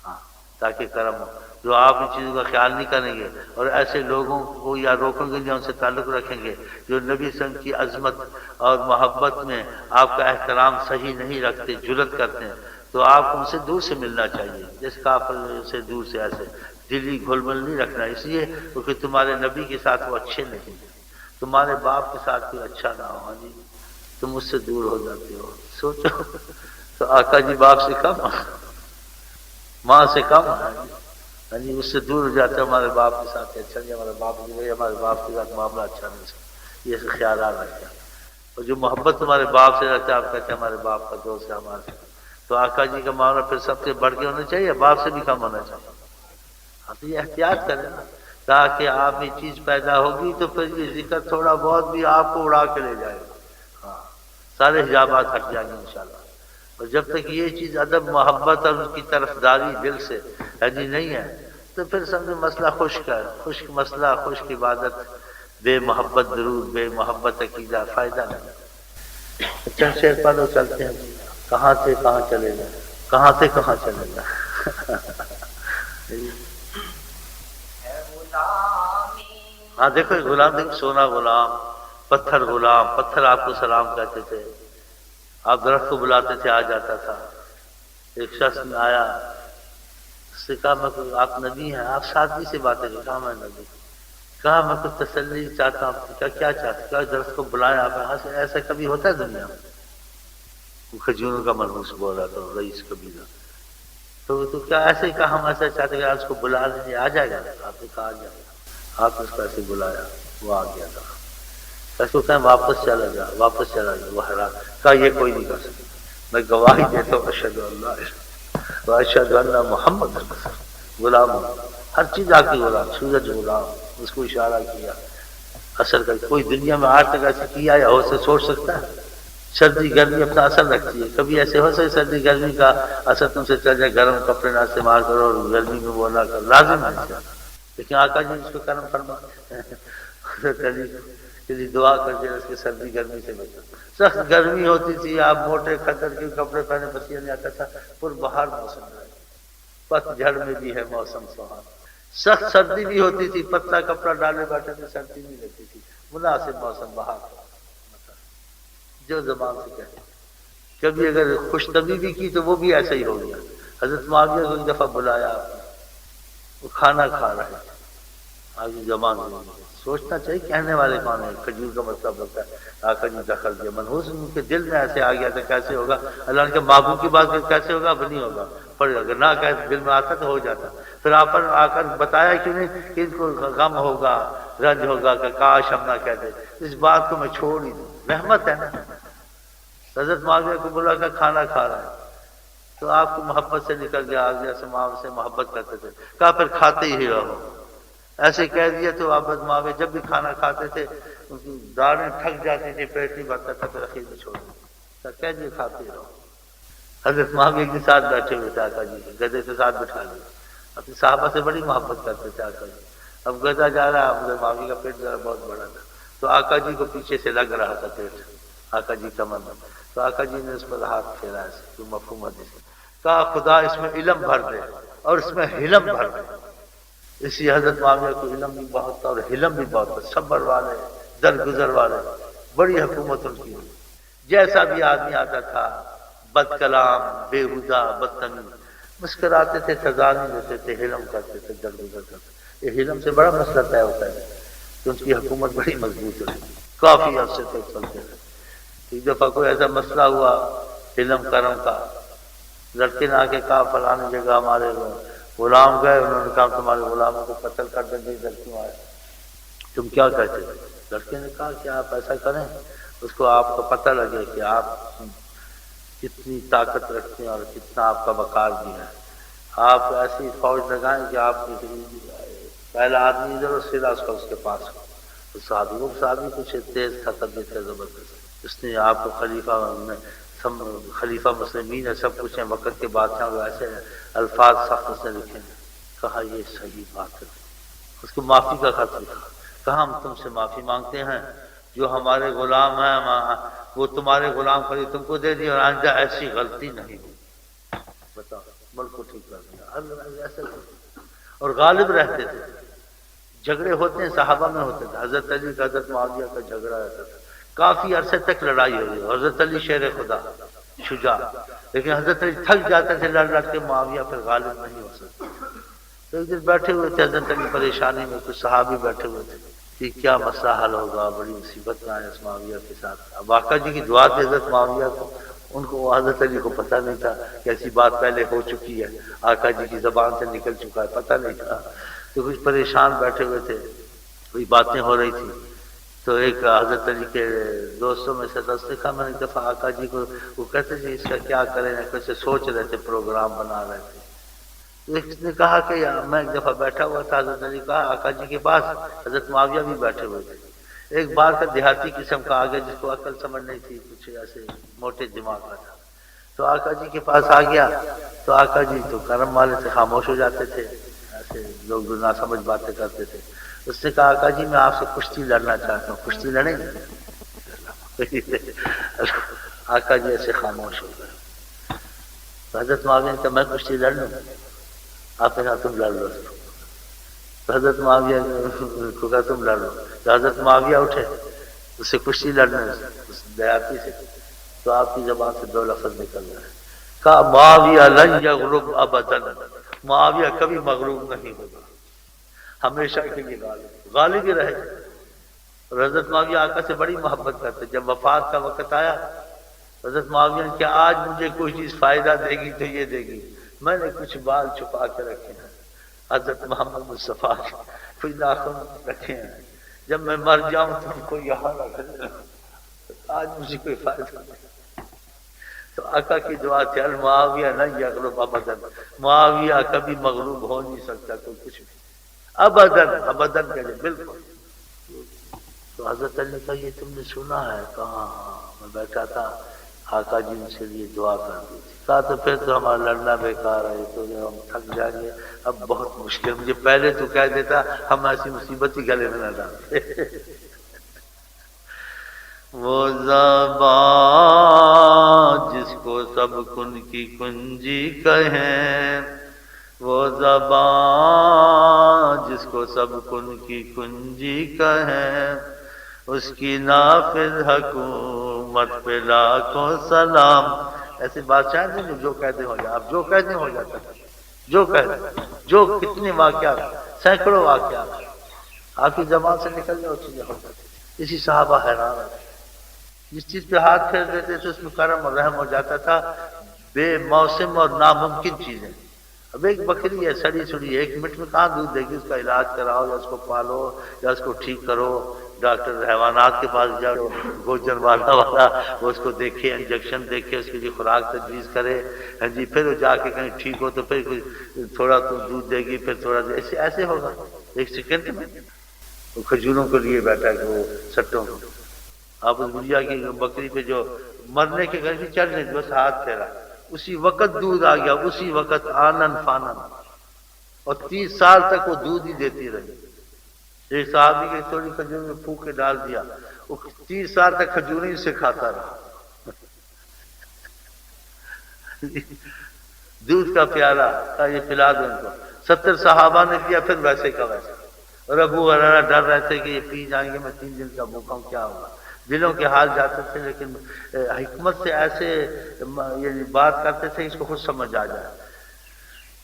[SPEAKER 2] ہاں، تاکہ کرم ہو۔ جو آپ ان چیزوں کا خیال نہیں کریں گے اور ایسے لوگوں کو یا روکیں گے یا ان سے تعلق رکھیں گے جو نبی صلی اللہ علیہ وسلم کی عظمت اور محبت میں آپ کا احترام صحیح نہیں رکھتے، جرت کرتے ہیں، تو آپ کو ان سے دور سے ملنا چاہیے، جس کافر سے دور سے ایسے دلی گھل مل نہیں رکھنا، اس لیے کیونکہ تمہارے نبی کے ساتھ وہ اچھے نہیں ہیں، تمہارے باپ کے ساتھ کوئی اچھا نہ ہو، جی تم اس سے دور ہو جاتے ہو۔ سوچو تو آقا جی باپ سے کم، ماں سے کم، ہاں جی اس سے دور ہو جاتے ہمارے باپ کے ساتھ اچھا نہیں، ہمارے باپ کی ہمارے باپ کے ساتھ معاملہ اچھا نہیں سکتا، یہ خیالات رکھتے ہیں۔ اور جو محبت تمہارے باپ سے رکھتے ہیں، آپ کہتے ہیں ہمارے باپ کا دوست ہے ہمارے، تو آقا جی کا معاملہ پھر سب سے بڑھ کے ہونا چاہیے، باپ سے بھی کم ہونا چاہیے۔ آپ یہ احتیاط کریں نا، تاکہ آپ یہ چیز پیدا ہوگی تو پھر یہ ذکر تھوڑا بہت بھی آپ کو اڑا کے لے جائے گا، ہاں سارے حجابات ہٹ جائیں گے انشاءاللہ۔ اور جب تک یہ چیز ادب محبت اور اس کی طرفداری دل سے یعنی نہیں ہے تو پھر سمجھو مسئلہ خشک ہے، خشک مسئلہ، خشک عبادت، بے محبت درود، بے محبت عقیدہ، فائدہ نہیں۔ اچھا شعر پڑھو، چلتے ہیں، کہاں سے کہاں چلے گئے۔ کہاں سے کہاں چلے گا. ہاں دیکھو غلام، دیکھو سونا غلام، پتھر غلام. پتھر آپ کو سلام کہتے تھے، آپ درخت کو بلاتے تھے آ جاتا تھا. ایک شخص میں آیا، اس سے کہا میں آپ نبی ہیں؟ آپ سادگی سے باتیں کریں. کہا میں نبی. کہا میں کچھ تسلی چاہتا ہوں. کیا چاہتے؟ کہا درخت کو بلائیں آپ. ایسا کبھی ہوتا ہے دنیا میں؟ وہ کھجوروں کا منحوس بول رہا تھا رئیس قبیلہ. تو کیا ایسے ہی کہا ہم ایسا چاہتے ہیں کہ آج کو بلا لیجیے آ جائے گا؟ آپ نے کہا آ جائے گا. آپ نے اس کو ایسے بلایا، وہ آ گیا تھا. اس کو کہیں واپس چلا جا، واپس چلا جا. وہ حیران. کہا یہ کوئی نہیں کر سکتا. میں گواہی دیتا ہوں اشہد اللہ و اشہد ان محمد غلام ہوں. ہر چیز آپ کی غلام. سورج غلام، اس کو اشارہ کیا. اثر کر کوئی دنیا میں آج تک ایسے کیا یا ہو سے سوچ سکتا ہے؟ سردی گرمی اپنا اثر رکھتی ہے. کبھی ایسے ہو سکے سردی گرمی کا اثر تم سے چل جائے، گرم کپڑے نہ استعمال کرو اور گرمی میں وہ نہ کرو، لازم ہے. لیکن آقا جی اس کو کرم فرما کہ دعا کر دے اس کے سردی گرمی سے بچو. سخت گرمی ہوتی تھی، آپ موٹے کھدر کے کپڑے پہنے، پسینے نہیں آتا تھا. پر بہار موسم ہے، پت جھڑ میں بھی ہے موسم سہانا. سخت سردی بھی ہوتی تھی، پتلا کپڑا ڈالے بیٹھے تھے، سردی نہیں لگتی تھی. مناسب موسم بہار کا. جو زبان سے کہتے. کبھی اگر خوش طبی بھی کی تو وہ بھی ایسا ہی ہو گیا. حضرت معاویہ کو ایک دفعہ بلایا آپ نے، وہ کھانا کھا رہے تھے. آگے زبان سوچنا چاہیے کہنے والے کون ہیں. کھجور کا مطلب ہوتا ہے آقا جی دخل دیا. منحوس ان کے دل میں ایسے آ گیا تھا. کیسے ہوگا؟ اللہ کے محبوب کی بات کیسے ہوگا؟ اب نہیں ہوگا. پر اگر نہ کہ دل میں آتا تو ہو جاتا. پھر آپ پر آ کر بتایا کیوں نہیں کہ ان کو غم ہوگا، رنج ہوگا کہ کاش ہم نہ کہتے. اس بات کو میں چھوڑ ہی دوں. رحمت ہے نا. حضرت معاویہ کو بلا کر کھانا کھا رہا ہے تو آپ کو محبت سے نکل گیا، آگے سے ماں سے محبت کرتے تھے. کہا پھر کھاتے ہی رہو. ایسے کہہ دیا تو حضرت معاویہ جب بھی کھانا کھاتے تھے ان کی داڑیں تھک جاتی تھی، پیٹ نہیں بھرتا تھا، پھر اخیر میں چھوڑ دیا. کہہ دیا کھاتے ہی رہو. حضرت معاویہ کے ساتھ بیٹھے ہوئے تھے آقا جی، گدھے کے ساتھ بٹھا لیا. اپنے صحابہ سے بڑی محبت کرتے تھے آقا جی. اب گدھا جا رہا ہے، حضرت معاویہ کا پیٹ ذرا بہت بڑا تھا تو آقا جی کو پیچھے سے لگ رہا تھا پیٹ، آقا جی کمر میں. تو آقا جی نے اس پر ہاتھ پھیرا ہے. تو مفہوم حدیث کہا خدا اس میں علم بھر دے اور اس میں حلم بھر دے. اسی حضرت معاویہ کو علم بھی بہت تھا اور حلم بھی بہت تھا. صبر والے، درگزر والے، بڑی حکومت ان کی. جیسا بھی آدمی آتا تھا، بد کلام، بےہودہ، بدتمیز، مسکراتے تھے، سزا نہیں دیتے تھے، حلم کرتے تھے، درگزر کرتے تھے. یہ حلم سے بڑا مسئلہ طے ہوتا ہے کہ ان کی حکومت بڑی مضبوط رہی، کافی عرصے تک چلتے رہے. ایک دفعہ کوئی ایسا مسئلہ ہوا حلم کرم کا، لڑکے نے آ کے کہا فلانی جگہ ہمارے غلام گئے، انہوں نے کہا تمہارے غلاموں کو قتل کر دیں گے، ادھر کیوں آئے؟ تم کیا کہتے ہو؟ لڑکے نے کہا کہ آپ ایسا کریں اس کو آپ کو پتہ لگے کہ آپ کتنی طاقت رکھتے ہیں اور کتنا آپ کا وقار بھی ہے. آپ ایسی فوج لگائیں کہ آپ پہلا آدمی ادھر اور سیدھا اس کا اس کے پاس ہو. تو صحابی کچھ تیز تھا، طبیعت کا زبردست. اس نے آپ کو خلیفہ مسلمین ہے، سب کچھ ہے، وقت کے بادشاہ کو ایسے الفاظ سخت سے لکھے. کہا یہ صحیح بات ہے. اس کو معافی کا خط لکھا. کہا ہم تم سے معافی مانگتے ہیں، جو ہمارے غلام ہیں وہ تمہارے غلام خرید تم کو دے دی اور آئندہ ایسی غلطی نہیں ہوئی. بتاؤ، ملک کو ٹھیک کر دیا. ایسے اور غالب رہتے تھے. جھگڑے ہوتے ہیں صحابہ میں ہوتے تھے. حضرت علی کا حضرت معاویہ کا جھگڑا رہتا تھا، کافی عرصے تک لڑائی ہو رہی. حضرت علی شیر خدا، شجاع، لیکن حضرت علی تھک جاتے تھے لڑ لڑ کے، معاویہ پھر غالب نہیں ہو سکتے. تو ایک دن بیٹھے ہوئے تھے حضرت علی پریشانی میں، کچھ صحابی بیٹھے ہوئے تھے کہ کیا مسئلہ حل ہوگا، بڑی مصیبت میں آئے اس معاویہ کے ساتھ. اب آقا جی کی دعا تھی حضرت معاویہ کو، ان کو حضرت علی کو پتہ نہیں تھا کہ ایسی بات پہلے ہو چکی ہے، آقا جی کی زبان سے نکل چکا ہے، پتہ نہیں تھا. تو کچھ پریشان بیٹھے ہوئے تھے، کوئی باتیں ہو رہی تھی. تو ایک حضرت علی کے دوستوں میں سے نے کہا میں نے ایک دفعہ آقا جی کو وہ کہتے تھے اس کا کیا کریں، کیسے سوچ رہے تھے، پروگرام بنا رہے تھے. اس نے کہا کہ میں ایک دفعہ بیٹھا ہوا تھا، حضرت علی کہا آقا جی کے پاس، حضرت معاویہ بھی بیٹھے ہوئے تھے. ایک بار کا دیہاتی قسم کا آگے جس کو عقل سمجھ نہیں تھی، کچھ ایسے موٹے دماغ کا تھا، تو آقا جی کے پاس آ گیا. تو آقا جی تو کرم والے سے خاموش ہو جاتے تھے، ایسے لوگ جو ناسمجھ باتیں کرتے تھے. اس نے کہا آقا جی میں آپ سے کشتی لڑنا چاہتا ہوں، کشتی لڑیں گے؟ آقا جی ایسے خاموش ہو گئے. تو تو حضرت معاویہ نے کہا میں کشتی لڑ لوں؟ آپ نے کہا تم لڑ لو. تو حضرت معاویہ کو کہا تم لڑ لو. تو حضرت معاویہ اٹھے اس سے کشتی لڑنے اس دیہاتی سے. تو آپ کی زبان سے دو لفظ نکل رہے ہیں. کہا معاویہ لن یغلب ابدا، معاویہ کبھی مغلوب نہیں ہوگا، ہمیشہ کے لیے غالب ہی رہے. اور حضرت معاویہ آقا سے بڑی محبت کرتے. جب وفات کا وقت آیا حضرت معاویہ نے کہا آج مجھے کوئی چیز فائدہ دے گی تو یہ دے گی. میں نے کچھ بال چھپا کے رکھے ہیں، حضرت محمد مصطفیٰ کے کچھ ناخن رکھے ہیں، جب میں مر جاؤں تو ان کو یہاں رکھ دینا، آج مجھے کوئی فائدہ نہیں. تو آقا کی دعا تھی المعاویہ نہ یغلب ابدا، معاویہ کبھی مغلوب ہو نہیں سکتا کوئی کچھ بھی، ابدن ابدن کہتے بالکل. تو حضرت علی نے کہا یہ تم نے سنا ہے؟ کہا ہاں میں بیٹھا تھا آقا جی ان سے لیے دعا کر دی تھی. کہا تو پھر تو ہمارا لڑنا بیکار ہے، تو ہم تھک جائیں گے، اب بہت مشکل، مجھے پہلے تو کہہ دیتا ہم ایسی مصیبت ہی گلے میں نہ ڈالتے. وہ زبان جس کو سب کن کی کنجی کہیں، وہ زبان جس کو سب کن کی کنجی کہیں، اس کی نافذ حکومت پہ لاکھوں سلام. ایسے بادشاہ نہیں جو کہتے ہو جائے، آپ جو کہتے ہو جاتا ہے، جو کہتے جو کتنے واقعات، سینکڑوں واقعات آپ کی زبان سے نکل جائے وہ چیزیں ہو جاتی. اسی صحابہ حیران ہے، جس چیز پہ ہاتھ پھیر دیتے تھے اس میں کرم اور رحم ہو جاتا تھا. بے موسم اور ناممکن چیزیں. اب ایک بکری ہے سڑی سڑی، 1 منٹ میں کہاں دودھ دے گی؟ اس کا علاج کراؤ یا اس کو پالو یا اس کو ٹھیک کرو، ڈاکٹر حیوانات کے پاس جاؤ، گوجر والا وہ اس کو دیکھے، انجیکشن دیکھے، اس کے لیے خوراک تجویز کرے، ہاں جی، پھر وہ جا کے کہیں ٹھیک ہو تو پھر تھوڑا تو دودھ دے گی، پھر تھوڑا ایسے ہوگا 1 سیکنڈ میں. وہ کھجوروں کو لیے بیٹھا کہ وہ سٹوں کو، آپ اس گڑیا کی بکری پہ جو مرنے کے گھر بھی چل رہے بس ہاتھ پھیرا، اسی وقت دودھ آ گیا، اسی وقت آنن فانن، اور 30 سال تک وہ دودھ ہی دیتی رہی. ایک صحابی کی تھوڑی کھجور میں پھونک کے ڈال دیا، وہ 30 سال تک کھجوریں سے کھاتا رہا. دودھ کا پیالہ کا یہ پلا دو ان کو. 70 صحابہ نے کیا، پھر ویسے کا ویسے. اور ابو ہریرہ ڈر رہے تھے کہ یہ پی جائیں گے، میں 3 دن کا بھوکا ہوں، کیا ہوگا. دلوں کے حال جاتے تھے، لیکن حکمت سے ایسے یعنی بات کرتے تھے اس کو خود سمجھ آ جائے.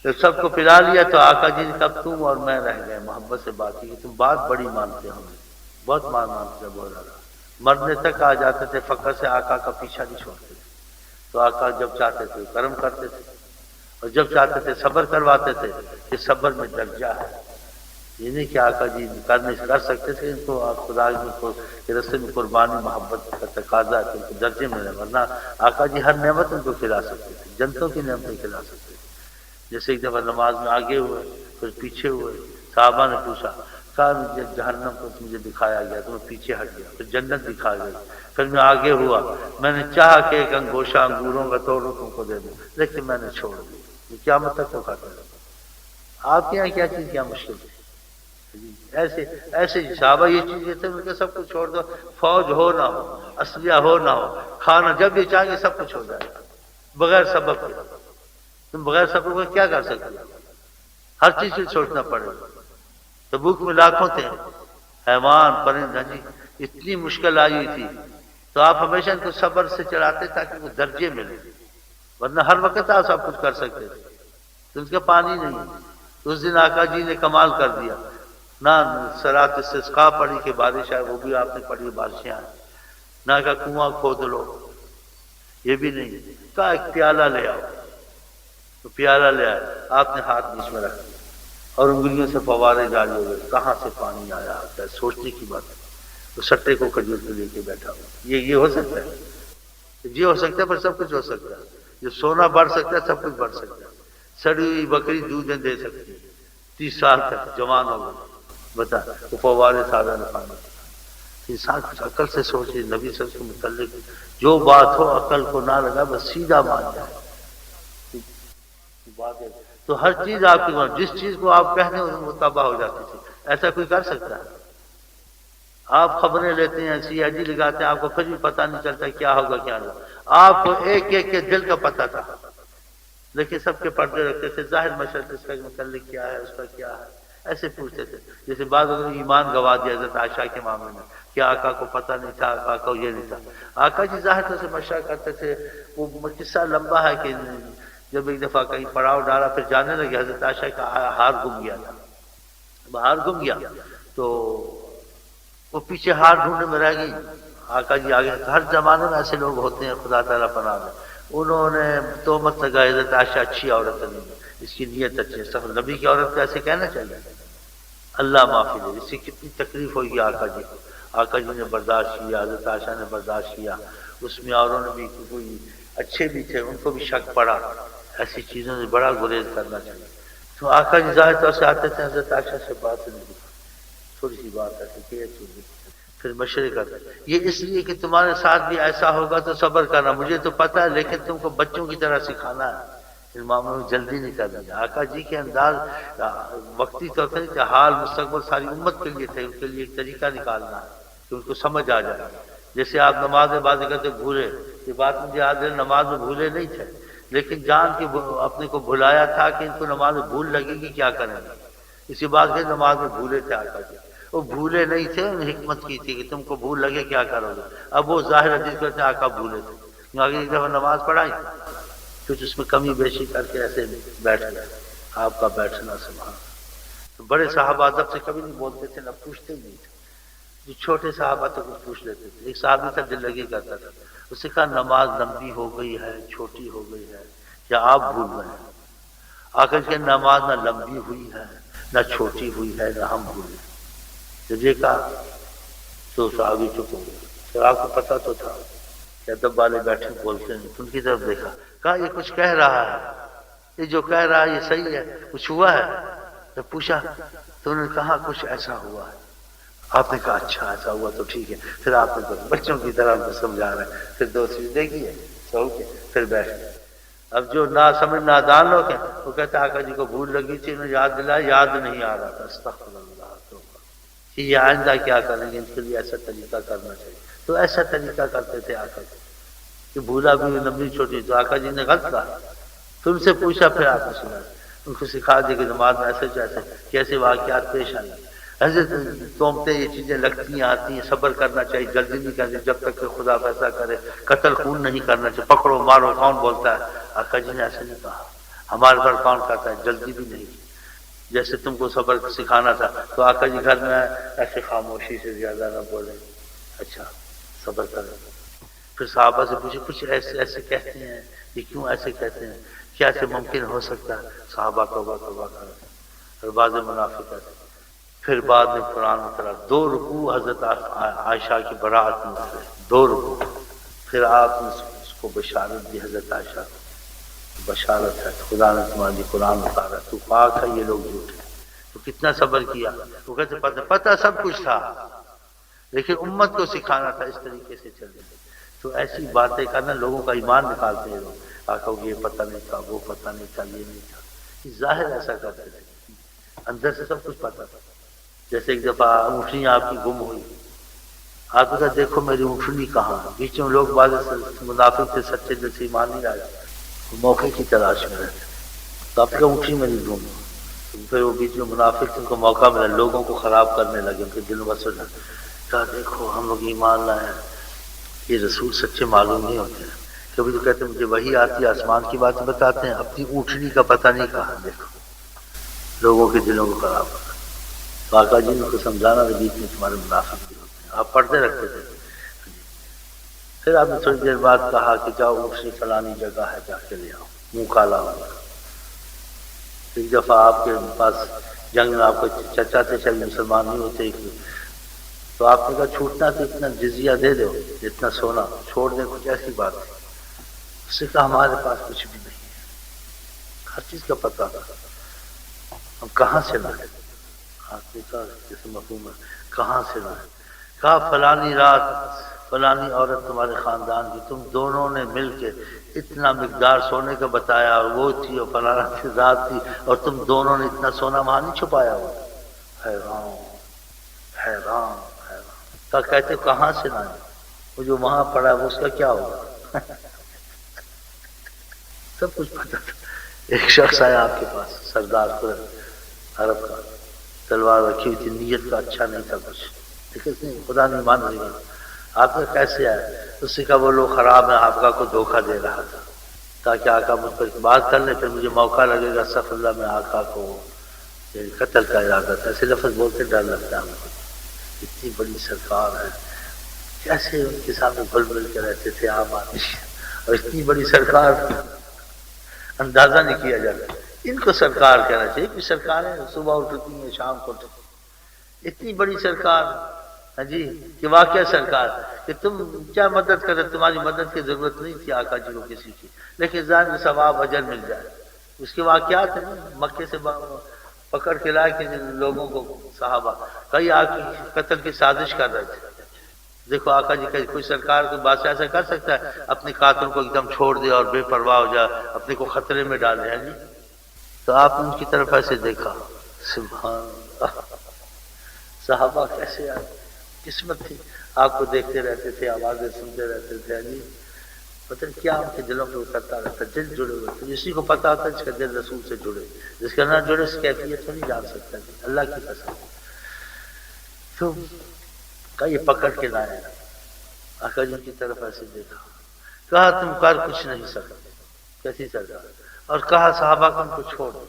[SPEAKER 2] جب سب کو پلا لیا تو آقا جی نے کہا تم اور میں رہ گئے، محبت سے بات کی، تم بات بڑی مانتے ہو، بہت مانتے بہت زیادہ. مرنے تک آ جاتے تھے، فقر سے آقا کا پیچھا نہیں چھوڑتے تھے. تو آقا جب چاہتے تھے کرم کرتے تھے، اور جب چاہتے تھے صبر کرواتے تھے. کہ صبر میں درجہ ہے، یہ نہیں کہ آقا جی کر سکتے تھے ان کو، آپ خدا کے رستے میں قربانی محبت کا تقاضا ہے کہ ان کو درجے میں رہے، ورنہ آقا جی ہر نعمت ان کو کھلا سکتے تھے، جنتوں کی نعمتیں کھلا سکتے تھے. جیسے ایک دفعہ نماز میں آگے ہوئے پھر پیچھے ہوئے، صحابہ نے پوچھا، کہا مجھے جہنم کو مجھے دکھایا گیا تو میں پیچھے ہٹ گیا، پھر جنت دکھا گئی، پھر میں آگے ہوا، میں نے چاہا کہ ایک انگوشہ انگوروں کا توڑوں تم کو دے دوں، لیکن میں نے چھوڑ دیا. یہ قیامت تک تو کھاتا رہا. آپ کے یہاں کیا چیز کیا مشکل ہے؟ ایسے صحابہ یہ چیز کہتے ہیں کہ سب کچھ چھوڑ دو، فوج ہو نہ ہو، اسلحہ ہو نہ ہو، کھانا جب یہ چاہیں گے سب کچھ ہو جائے گا بغیر سبب کے. تم بغیر سبب کے کیا کر سکتے ہو؟ ہر چیز سے سوچنا پڑے گا. تبوک میں لاکھوں تھے حیوان پرند، جی اتنی مشکل آئی ہوئی تھی، تو آپ ہمیشہ ان کو صبر سے چلاتے تاکہ وہ درجے ملے، ورنہ ہر وقت آپ سب کچھ کر سکتے تھے. تو اس کا پانی نہیں. اس دن آقا جی نے کمال کر دیا، نہ صلاۃ استسقاء پڑھی کہ بارش آئے، وہ بھی آپ نے پڑھی بارشیں آئیں، نہ کہ کنواں کھود لو، یہ بھی نہیں. کہا ایک پیالہ لے آؤ، تو پیالہ لے آئے، آپ نے ہاتھ بیچ میں رکھ دیا اور انگلیوں سے فوارے جاری ہو گئے. کہاں سے پانی آیا آتا ہے، سوچنے کی بات ہے. تو سٹے کو کھجور پہ لے کے بیٹھا ہوا، یہ ہو سکتا ہے؟ جی ہو سکتا ہے، پر سب کچھ ہو سکتا ہے. جو سونا بڑھ سکتا ہے سب کچھ بڑھ سکتا ہے. سڑی ہوئی بکری دودھ دے سکتی ہے، 30 سال تک جوان ہو گئی، بتا وہ فوارے سادہ نہ پانی. انسان کچھ عقل سے سوچے. نبی صلی اللہ علیہ وسلم کے متعلق جو بات ہو عقل کو نہ لگا، بس سیدھا مان جائے. تو ہر چیز آپ کی، جس چیز کو آپ کہتے ہیں وہ تباہ ہو جاتی تھی. ایسا کوئی کر سکتا ہے؟ آپ خبریں لیتے ہیں، CID لگاتے ہیں، آپ کو پھر بھی پتہ نہیں چلتا کیا ہوگا کیا نہیں. آپ کو ایک ایک کے دل کا پتہ تھا. لیکن سب کے پردے رکھتے تھے، ظاہر مشرق اس کا متعلق کیا ہے، اس کا کیا ہے، ایسے پوچھتے تھے. جیسے بعض لوگوں نے ایمان گوا دیا حضرت عائشہ کے معاملے میں کہ آقا کو پتہ نہیں تھا، آقا کو یہ نہیں تھا. آقا جی ظاہر طور سے مشورہ کرتے تھے. وہ قصہ لمبا ہے کہ جب ایک دفعہ کہیں پڑاؤ ڈالا پھر جانے لگے، حضرت عائشہ کا ہار گم گیا تھا. ہار گم گیا تو وہ پیچھے ہار ڈھونڈنے میں رہ گئی. آقا جی آگے، ہر زمانے میں ایسے لوگ ہوتے ہیں، خدا تعالیٰ پناہ میں. انہوں نے تہمت لگائی حضرت عائشہ اچھی عورت نہیں ہے، اس کی نیت اچھی ہے. سب نبی کی عورت کو ایسے کہنا چاہیے. اللہ معافی دے. اس سے کتنی تکلیف ہوئی آقا جی کو. آقا جی نے برداشت کیا، حضرت عائشہ نے برداشت کیا. اس میں اوروں نے بھی کوئی اچھے بھی تھے، ان کو بھی شک پڑا. ایسی چیزوں سے بڑا گریز کرنا چاہیے. تو آقا جی ظاہر طور سے آتے تھے، حضرت عائشہ سے بات نہیں ہوتی، تھوڑی سی بات ہے کہ پھر مشورے کرتے. یہ اس لیے کہ تمہارے ساتھ بھی ایسا ہوگا تو صبر کرنا. مجھے تو پتہ ہے لیکن تم کو بچوں کی طرح سکھانا ہے، ان معاملوں میں جلدی نہیں کرنی. آقا جی کے انداز وقتی طور پر کہ حال مستقبل ساری امت کے لیے تھے، ان کے لیے ایک طریقہ نکالنا ہے کہ ان کو سمجھ آ جائے. جیسے آپ نماز میں بازی کرتے بھولے، یہ بات مجھے یاد ہے، نماز میں بھولے نہیں تھے لیکن جان کے اپنے کو بھلایا تھا کہ ان کو نماز میں بھول لگے گی، کیا کریں گے. اسی بات کے نماز میں بھولے تھے آقا جی. وہ بھولے نہیں تھے، انہیں حکمت کی تھی کہ تم کو بھول لگے کیا کرو گے. اب وہ ظاہر حدیث کرتے ہیں آقا بھولے تھے. آگے ایک دفعہ نماز پڑھائی، کچھ اس میں کمی بیشی کر کے ایسے بیٹھ گئے. آپ کا بیٹھنا سبحان. تو بڑے صحابہ ادب سے کبھی نہیں بولتے تھے، نہ پوچھتے نہیں تھے. جو چھوٹے صحابہ تو کچھ پوچھ لیتے تھے. ایک صحابی تھا دل لگی کرتا تھا، اس نے کہا نماز لمبی ہو گئی ہے، چھوٹی ہو گئی ہے، یا آپ بھول گئے ہیں. آخر کہ نماز نہ لمبی ہوئی ہے نہ چھوٹی ہوئی ہے، نہ ہم بھولے. جب یہ کہا تو صحابی چپ ہو گئے. پھر آپ کو پتا تو تھا کہ ادب والے بیٹھے بولتے نہیں. ان کی طرف دیکھا، کہا یہ کچھ کہہ رہا ہے، یہ جو کہہ رہا ہے یہ صحیح ہے، کچھ ہوا ہے. جب پوچھا تو انہوں نے کہا کچھ ایسا ہوا ہے. آپ نے کہا اچھا ایسا ہوا تو ٹھیک ہے. پھر آپ نے بچوں کی طرح ان کو سمجھا رہے ہیں. پھر دو چیز دیکھی ہے سو کے پھر بیٹھ گئے. اب جو نہ سمجھ نادان لوگ ہیں وہ کہتے آقا جی کو بھول لگی تھی، انہیں یاد دلایا، یاد نہیں آ رہا تھا. استغفر اللہ توبہ. کہ یہ آئندہ کیا کریں گے، ان کے لیے ایسا طریقہ کرنا چاہیے. تو ایسا طریقہ کرتے تھے آقا جی کہ بھولا بھی لمبی چھوٹی. تو آقا جی نے غلط کہا، تم سے پوچھا پھر آپ نے سنا. ان کو سکھا دیا کہ نماز میں ایسے جیسے کیسے واقعات پیش آئیں. حضرت تومتے یہ چیزیں لگتی ہیں آتی ہیں، صبر کرنا چاہیے، جلدی نہیں کرنی جب تک کہ خدا فیصلہ کرے. قتل خون نہیں کرنا چاہیے، پکڑو مارو کون بولتا ہے. آقا جی نے ایسے نہیں کہا. ہمارے پر کون کہتا ہے جلدی بھی نہیں. جیسے تم کو صبر سکھانا تھا تو آقا جی گھر میں ایسے خاموشی سے زیادہ نہ بولیں، اچھا صبر کریں. پھر صحابہ سے پوچھے کچھ ایسے ایسے کہتے ہیں، یہ کیوں ایسے کہتے ہیں، کیا ایسے ممکن ہو سکتا ہے. صحابہ توبہ توبہ کرتے ہیں اور بعض منافق کرتے ہیں. پھر بعد میں قرآن اترا، 2 رکوع حضرت عائشہ کی برات میں اترے، 2 رکوع. پھر آپ نے اس کو بشارت دی حضرت عائشہ کو، بشارت ہے خدا نے تمہاری قرآن اتارا، تو پاک ہے یہ لوگ جھوٹے. تو کتنا صبر کیا. وہ کہتے پتہ سب کچھ تھا لیکن امت کو سکھانا تھا اس طریقے سے چلے. تو ایسی باتیں کرنا لوگوں کا ایمان نکالتے ہیں لوگ. آقا کو یہ پتہ نہیں تھا، وہ پتہ نہیں تھا، یہ نہیں تھا. ظاہر ایسا کرتے تھے، اندر سے سب کچھ پتہ تھا. جیسے ایک دفعہ اونٹنی آپ کی گم ہوئی، آپ نے کہا دیکھو میری اونٹنی کہاں. بیچ میں لوگ بعض منافق تھے، سچے دل سے ایمان نہیں آئے، موقع کی تلاش میں رہتے. تو آپ کا اونٹنی میری گم. پھر وہ بیچ میں منافق ان کو موقع ملا، لوگوں کو خراب کرنے لگے، ان کے دلوں میں سوچا. کہا دیکھو ہم لوگ ایمان لائے ہیں، یہ رسول سچے معلوم نہیں ہوتے ہیں. کبھی تو کہتے ہیں مجھے وہی آتی ہے، آسمان کی باتیں بتاتے ہیں، اپنی اونٹنی کا پتہ نہیں کہا. دیکھو لوگوں کے دلوں کو خراب کرا. تو آقا جی نے کو سمجھانا کہ بیچ میں تمہارے منافق بھی ہوتے ہیں. آپ پڑھتے رکھتے تھے. پھر آپ نے تھوڑی دیر بعد کہا کہ جاؤ اونٹنی فلانی جگہ ہے، جا کے لے آؤ، منہ کالا ہوگا. ایک دفعہ آپ کے پاس جنگ میں آپ کو چچا تھے، شاید مسلمان نہیں ہوتے، تو آپ نے کہا چھوٹنا تو اتنا جزیہ دے دو اتنا سونا چھوڑ دیں، کچھ ایسی بات ہے. اس سے کہا ہمارے پاس کچھ بھی نہیں ہے، ہر چیز کا پتہ تھا، ہم کہاں سے لائیں. آپ نے کہا جیسے مفہوم ہے کہاں سے لائیں. کہا فلانی رات فلانی عورت تمہارے خاندان کی، تم دونوں نے مل کے اتنا مقدار سونے کا بتایا، اور وہ تھی اور فلانا کی ذات تھی، اور تم دونوں نے اتنا سونا وہاں نہیں چھپایا ہوا. حیران حیران حیران. کہا کہتے کہاں سے لائیں. وہ جو وہاں پڑا ہے وہ اس کا کیا ہوگا. سب کچھ پتا تھا ایک شخص آیا آپ کے پاس، سردار عرب کا، تلوار رکھی ہوئی تھی، نیت کا اچھا نہیں تھا کچھ، لیکن خدا نہیں مان رہی، آپ کا کیسے آیا؟ اس سے کہا وہ لوگ خراب ہیں، آپ کا کو دھوکہ دے رہا تھا تاکہ آقا مجھ پر بات کر لیں، پھر مجھے موقع لگے گا سف اللہ میں آقا کو قتل کا ارادہ تھا۔ ایسے لفظ بولتے ڈر لگتا ہے ہم کو، اتنی بڑی سرکار ہے، کیسے ان کے سامنے گھل مل کے رہتے تھے عام آدمی، اور اتنی بڑی سرکار اندازہ نہیں کیا جاتا۔ ان کو سرکار کہنا چاہیے کہ سرکاریں صبح اٹھتی ہیں شام کو اٹھتی، اتنی بڑی سرکار، ہاں جی، کہ واقعہ سرکار کہ تم کیا مدد کرے، تمہاری مدد کی ضرورت نہیں تھی آقا جی کو کسی کی، لیکن ظاہر میں ثواب اجر مل جائے۔ اس کے واقعات ہیں نا، مکے سے پکڑ کے لائے کہ لوگوں کو صحابہ کئی آقا قتل کی سازش کر رہے تھے۔ دیکھو آقا جی کہ کوئی سرکار کوئی بادشاہ ایسا کر سکتا ہے اپنے قاتل کو ایک دم چھوڑ دے اور بے پرواہ ہو جائے، اپنے کو خطرے میں ڈالے ہیں جی؟ تو آپ نے ان کی طرف ایسے دیکھا، سبحان اللہ، صحابہ کیسے آئے، قسمت تھی، آپ کو دیکھتے رہتے تھے، آوازیں سنتے رہتے تھے جی، پتہ نہیں کیا ان کے دلوں میں اترتا رہتا، دل جڑے ہوئے تھے، اسی کو پتا ہوتا ہے جس کا دل رسول سے جڑے، جس کا نہ جڑے اس کیفیت کو نہیں جان سکتا جی، اللہ کی قسم۔ تو کہا یہ پکڑ کے لائے، آقا جی کی طرف ایسے دیکھا، کہا تم کر کچھ نہیں سکتے، کیسی سرکار، اور کہا صحابہ کو ان کو چھوڑ دو،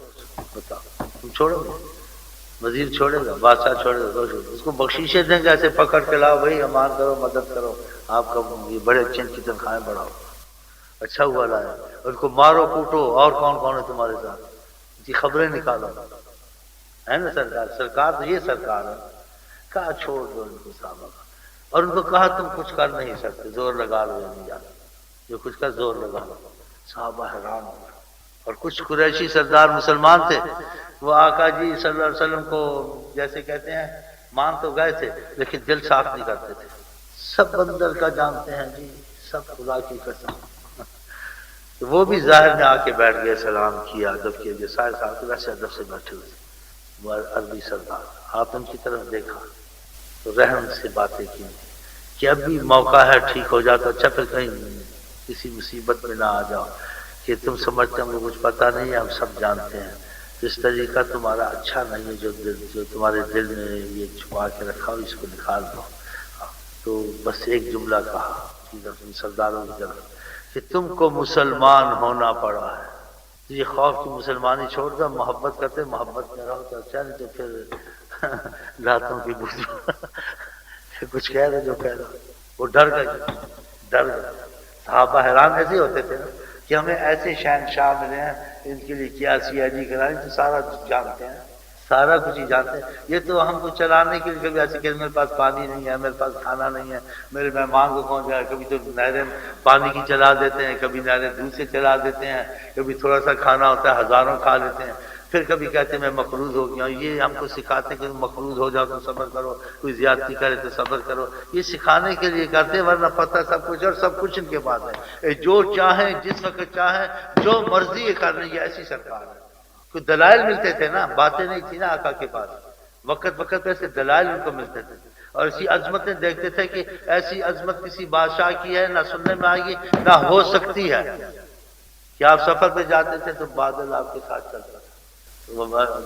[SPEAKER 2] بتاؤ تم چھوڑو گے؟ وزیر چھوڑے گا، بادشاہ چھوڑے گا، اس کو بخشیشیں دیں گے، ایسے پکڑ کے لاؤ بھائی امان کرو، مدد کرو، آپ کا یہ بڑے اچھے کی تنخواہیں بڑھاؤ، اچھا ہوا لائے، ان کو مارو کوٹو، اور کون کون ہے تمہارے ساتھ جی، خبریں نکالو، ہے نا سرکار، سرکار تو یہ سرکار ہے۔ کہا چھوڑ دو ان کو صحابہ کا، اور ان کو کہا تم کچھ کر نہیں سکتے، زور لگا لو نہیں جانا، جو کچھ کا زور لگا لو۔ صحابہ حیران ہو گئے، اور کچھ قریشی سردار مسلمان تھے، وہ آقا جی صلی اللہ علیہ وسلم کو جیسے کہتے ہیں مان تو گئے تھے لیکن دل صاف نہیں کرتے تھے، سب اندر کا جانتے ہیں جی، سب خدا کی قسم۔ تو وہ بھی ظاہر میں آ کے بیٹھ گئے، سلام کیا، ادب کیا، جو سارے صاحب ویسے ادب سے بیٹھے ہوئے تھے، وہ عربی سردار، آپ ان کی طرف دیکھا تو رحم سے باتیں کی کہ اب بھی موقع ہے، ٹھیک ہو جاتا، اچھا پھر کہیں کسی مصیبت میں نہ آ جاؤ کہ تم سمجھتے ہو مجھے کچھ پتہ نہیں ہے، ہم سب جانتے ہیں اس طریقہ تمہارا اچھا نہیں ہے، جو تمہارے دل میں یہ چھپا کے رکھا ہو اس کو نکال دو۔ تو بس ایک جملہ کہا سرداروں کی طرف کہ تم کو مسلمان ہونا پڑا ہے، تو یہ خوف کی مسلمانی چھوڑ دو، محبت کرتے، محبت میں رہو تو اچھا، نہیں تو پھر راتوں کی کچھ کہہ رہے جو کہہ رہے، وہ ڈر گئے، ڈر گئے۔ صحابہ حیران ایسے ہوتے تھے نا کہ ہمیں ایسے شہنشاہ ملے ہیں، ان کے لیے کیا سیا جی کرائیں، تو سارا جانتے ہیں، سارا کچھ ہی جانتے ہیں، یہ تو ہم کو چلانے کے لیے کبھی ایسے کہ میرے پاس پانی نہیں ہے، میرے پاس کھانا نہیں ہے، میرے مہمان کو کون جائے، کبھی تو نہریں پانی کی چلا دیتے ہیں، کبھی نہریں دودھ سے چلا دیتے ہیں، کبھی تھوڑا سا کھانا ہوتا ہے ہزاروں کھا لیتے ہیں، پھر کبھی کہتے ہیں میں مقروض ہو گیا ہوں، یہ ہم کو سکھاتے ہیں کہ مقروض ہو جاؤ تو صبر کرو، کوئی زیادتی کرے تو صبر کرو، یہ سکھانے کے لیے کرتے ہیں، ورنہ پتہ سب کچھ، اور سب کچھ ان کے پاس ہے، جو چاہیں جس وقت چاہیں جو مرضی کر لیں، یہ ایسی سرکار ہے۔ کوئی دلائل ملتے تھے نا، باتیں نہیں تھی نا آقا کے پاس، وقت وقت پہ ایسے دلائل ان کو ملتے تھے، اور اسی عظمتیں دیکھتے تھے کہ ایسی عظمت کسی بادشاہ کی ہے نہ سننے میں آئے گی نہ ہو سکتی ہے، کہ آپ سفر پہ جاتے تھے تو بادل آپ کے ساتھ چلتا تھا۔